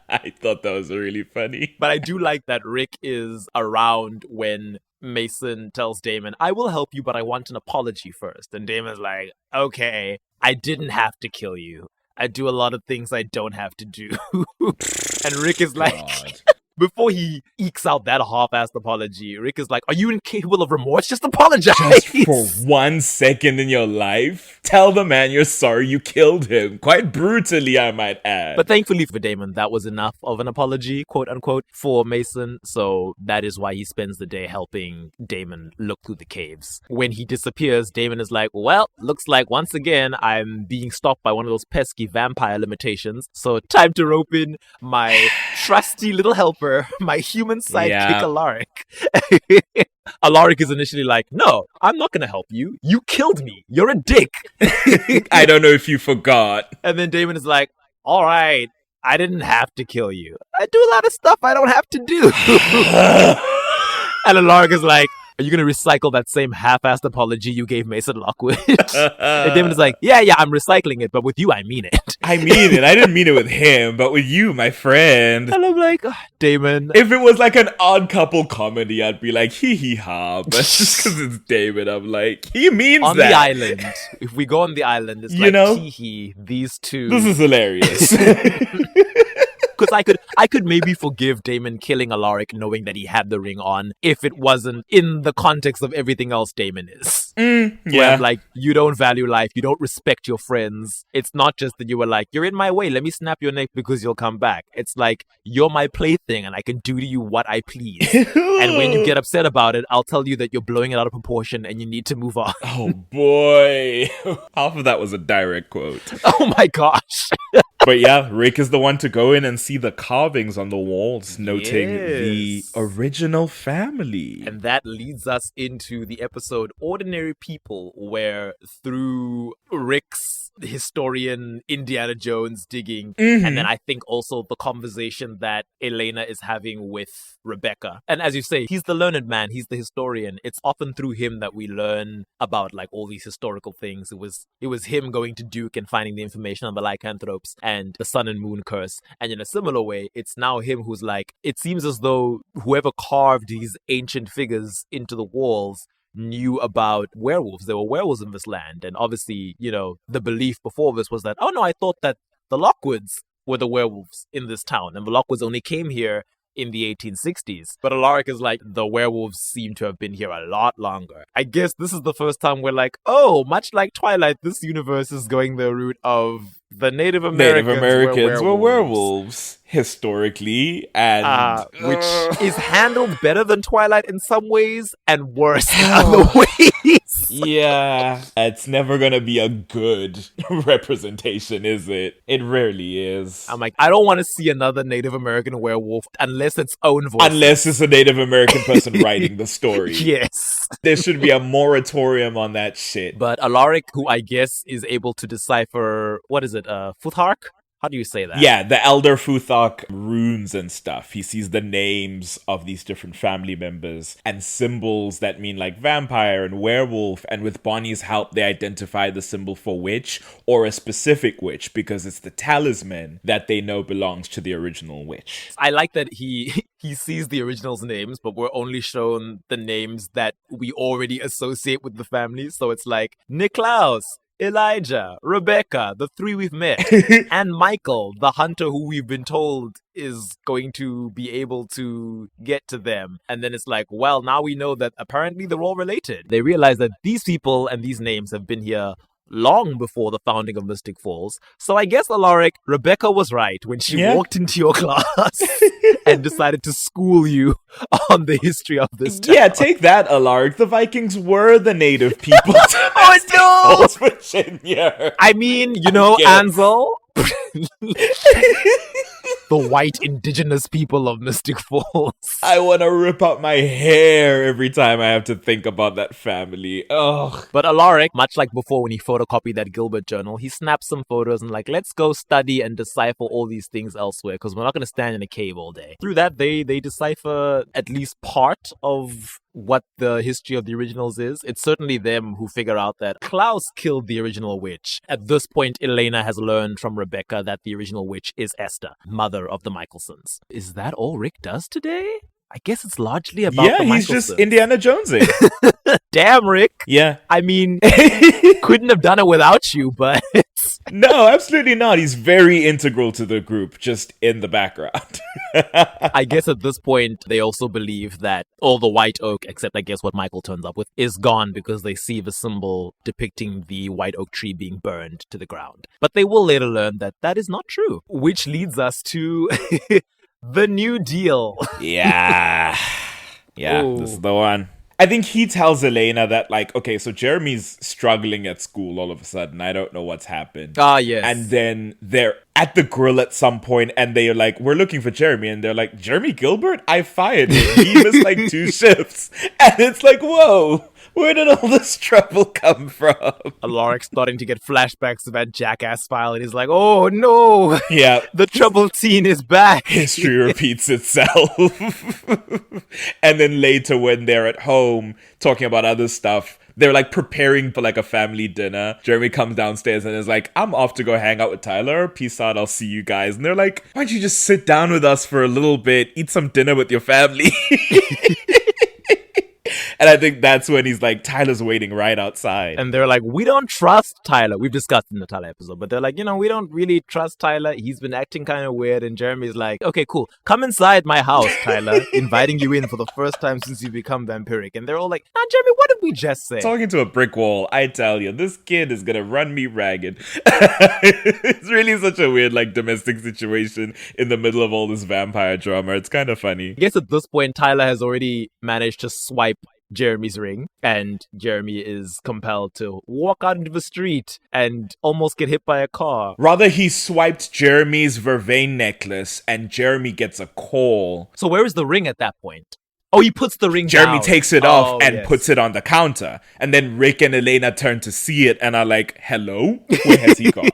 I thought that was really funny. But I do like that Rick is around when Mason tells Damon, I will help you, but I want an apology first. And Damon's like, okay, I didn't have to kill you. I do a lot of things I don't have to do. And Rick is like, before he ekes out that half-assed apology, Rick is like, are you incapable of remorse? Just apologize. Just for 1 second in your life? Tell the man you're sorry you killed him. Quite brutally, I might add. But thankfully for Damon, that was enough of an apology, quote unquote, for Mason. So that is why he spends the day helping Damon look through the caves. When he disappears, Damon is like, well, looks like once again, I'm being stopped by one of those pesky vampire limitations. So time to rope in my trusty little helper, my human sidekick, Alaric. Alaric is initially like, no, I'm not going to help you. You killed me. You're a dick. I don't know if you forgot. And then Damon is like, all right, I didn't have to kill you. I do a lot of stuff I don't have to do. And Alaric is like, are you going to recycle that same half-assed apology you gave Mason Lockwood? And Damon is like, yeah, I'm recycling it, but with you, I mean it. I mean it. I didn't mean it with him, but with you, my friend. And I'm like, oh, Damon. If it was like an odd couple comedy, I'd be like, hee-hee-ha. But just because it's Damon, I'm like, he means on that. On the island. If we go on the island, it's hee-hee, these two. This is hilarious. Because I could maybe forgive Damon killing Alaric knowing that he had the ring on if it wasn't in the context of everything else Damon is. Where Yeah. I'm like, you don't value life, you don't respect your friends. It's not just that you were like, you're in my way, let me snap your neck because you'll come back. It's like, you're my plaything and I can do to you what I please. And when you get upset about it, I'll tell you that you're blowing it out of proportion and you need to move on. Oh boy. Half of that was a direct quote. Oh my gosh. But yeah, Rick is the one to go in and see the carvings on the walls, noting the Yes. original family. And that leads us into the episode Ordinary People, where through Rick's historian Indiana Jones digging, and then I think also the conversation that Elena is having with Rebecca. And as you say, he's the learned man, he's the historian. It's often through him that we learn about like all these historical things. It was him going to Duke and finding the information on the lycanthropes and the sun and moon curse. And in a similar way, it's now him who's like, it seems as though whoever carved these ancient figures into the walls knew about werewolves. There were werewolves in this land. And obviously, you know, the belief before this was that, oh no, I thought that the Lockwoods were the werewolves in this town. And the Lockwoods only came here in the 1860s. But Alaric is like, the werewolves seem to have been here a lot longer. I guess this is the first time we're like, oh, much like Twilight, this universe is going the route of the Native Americans were werewolves historically, and which is handled better than Twilight in some ways and worse in other ways. yeah, it's never gonna be a good representation, is it? It rarely is. I'm like, I don't want to see another Native American werewolf unless it's own voice. Unless it's a Native American person writing the story. Yes. There should be a moratorium on that shit. But Alaric, who I guess is able to decipher, what is it, Futhark? How do you say that? Yeah, the Elder Futhok runes and stuff. He sees the names of these different family members and symbols that mean like vampire and werewolf. And with Bonnie's help, they identify the symbol for witch or a specific witch because it's the talisman that they know belongs to the original witch. I like that he sees the original's names, but we're only shown the names that we already associate with the family. So it's like Niklaus, Elijah, Rebecca, the three we've met, and Michael, the hunter who we've been told is going to be able to get to them. And then it's like, well, now we know that apparently they're all related. They realize that these people and these names have been here long before the founding of Mystic Falls. So I guess, Alaric, Rebecca was right when she walked into your class and decided to school you on the history of this town. Yeah, take that, Alaric. The Vikings were the native people. Oh, no! Falls, Virginia. I mean, you know, Yes. Ansel, the white indigenous people of Mystic Falls. I want to rip out my hair every time I have to think about that family. Ugh. But Alaric, much like before when he photocopied that Gilbert journal, he snapped some photos and like, let's go study and decipher all these things elsewhere because we're not going to stand in a cave all day. Through that, they decipher at least part of what the history of the originals is. It's certainly them who figure out that Klaus killed the original witch. At this point, Elena has learned from Rebecca that the original witch is Esther, mother of the Michaelsons. Is that all Rick does today? I guess it's largely about the Yeah, he's Michaelsons. just Indiana Jonesing. Damn, Rick. Yeah. I mean, couldn't have done it without you, but... No, absolutely not. He's very integral to the group, just in the background. I guess at this point, they also believe that all the white oak, except I guess what Michael turns up with, is gone because they see the symbol depicting the white oak tree being burned to the ground. But they will later learn that that is not true, which leads us to the New Deal. Yeah. Yeah, Ooh. this is the one. I think he tells Elena that, like, okay, so Jeremy's struggling at school all of a sudden. I don't know what's happened. Ah, yes. And then they're at the grill at some point and they're like, we're looking for Jeremy. And they're like, Jeremy Gilbert? I fired him. He missed like 2 shifts. And it's like, whoa, where did all this trouble come from? Alaric's starting to get flashbacks of that jackass file, and he's like, oh no, Yeah. the troubled teen is back. History repeats itself. And then later when they're at home talking about other stuff, they're like preparing for like a family dinner. Jeremy comes downstairs and is like, I'm off to go hang out with Tyler. Peace out. I'll see you guys. And they're like, why don't you just sit down with us for a little bit, eat some dinner with your family? And I think that's when he's like, Tyler's waiting right outside. And they're like, we don't trust Tyler. We've discussed in the Tyler episode, but they're like, we don't really trust Tyler. He's been acting kind of weird. And Jeremy's like, okay, cool. Come inside my house, Tyler. Inviting you in for the first time since you become vampiric. And they're all like, Jeremy, what did we just say? Talking to a brick wall, I tell you, this kid is gonna run me ragged. It's really such a weird, like, domestic situation in the middle of all this vampire drama. It's kind of funny. I guess at this point, Tyler has already managed to swipe Jeremy's ring, and Jeremy is compelled to walk out into the street and almost get hit by a car. Rather, he swiped Jeremy's vervain necklace, and Jeremy gets a call. So where is the ring at that point? Oh, he puts the ring Jeremy down. takes it off and yes. puts it on the counter. And then Rick and Elena turn to see it and are like, hello? Where has he gone?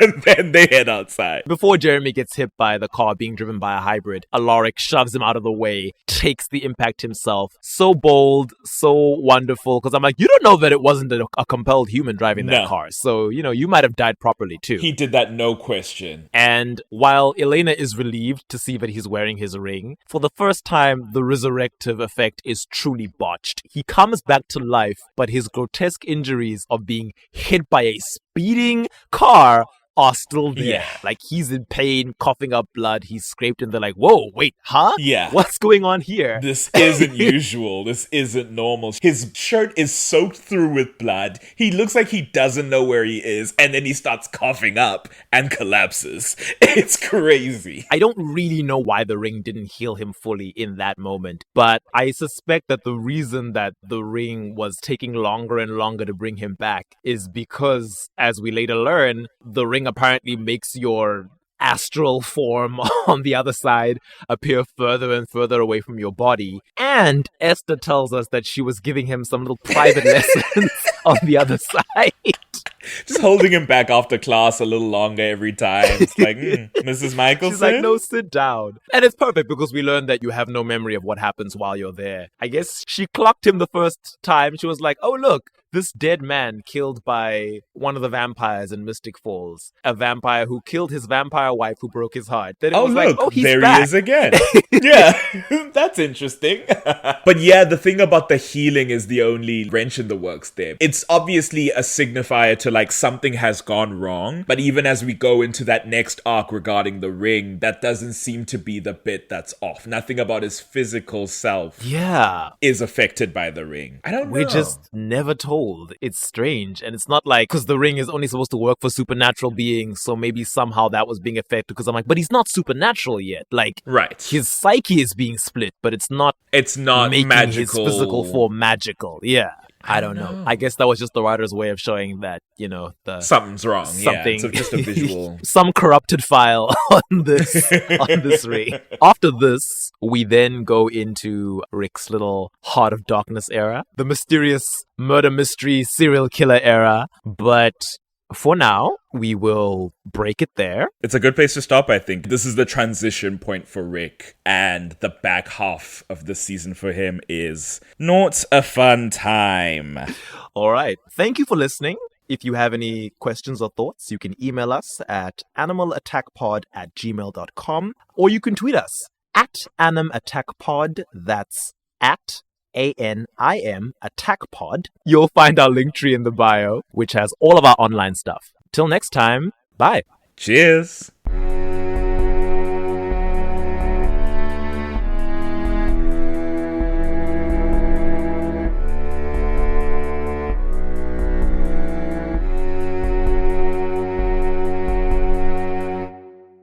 And then they head outside. Before Jeremy gets hit by the car being driven by a hybrid, Alaric shoves him out of the way, takes the impact himself. So bold, so wonderful. Because I'm like, you don't know that it wasn't a compelled human driving that car. So, you might have died properly too. He did that, no question. And while Elena is relieved to see that he's wearing his ring, for the first time, the resurrective effect is truly botched. He comes back to life, but his grotesque injuries of being hit by a speeding car are still there. Yeah. Like, he's in pain, coughing up blood. He's scraped and they're like, whoa, wait, huh? Yeah. What's going on here? This isn't usual. This isn't normal. His shirt is soaked through with blood. He looks like he doesn't know where he is. And then he starts coughing up and collapses. It's crazy. I don't really know why the ring didn't heal him fully in that moment. But I suspect that the reason that the ring was taking longer and longer to bring him back is because, as we later learn, the ring apparently makes your astral form on the other side appear further and further away from your body. And Esther tells us that she was giving him some little private lessons on the other side. Just holding him back after class a little longer every time. It's like, Mrs. Michelson? She's like, no, sit down. And it's perfect because we learned that you have no memory of what happens while you're there. I guess she clocked him the first time. She was like, oh, look, this dead man killed by one of the vampires in Mystic Falls. A vampire who killed his vampire wife who broke his heart. Then it was look, like, oh, he's there back. he is again. Yeah, that's interesting. But yeah, the thing about the healing is the only wrench in the works there. It's obviously a signifier to like something has gone wrong. But even as we go into that next arc regarding the ring, that doesn't seem to be the bit that's off. Nothing about his physical self is affected by the ring. I don't know. We're just never told. It's strange. And it's not like, because the ring is only supposed to work for supernatural beings, so maybe somehow that was being affected. Because I'm like, but he's not supernatural yet. Like, right. His psyche is being split, but it's not making magical. his physical form magical. Yeah. I don't know. I guess that was just the writer's way of showing that, something's wrong. Something, So just a visual. Some corrupted file on this ring. After this, we then go into Rick's little Heart of Darkness era, the mysterious murder mystery serial killer era. But for now, we will break it there. It's a good place to stop, I think. This is the transition point for Rick, and the back half of the season for him is not a fun time. All right. Thank you for listening. If you have any questions or thoughts, you can email us at animalattackpod@gmail.com, or you can tweet us at animattackpod. That's at ANIM Attack Pod. You'll find our link tree in the bio, which has all of our online stuff. Till next time, bye. Cheers.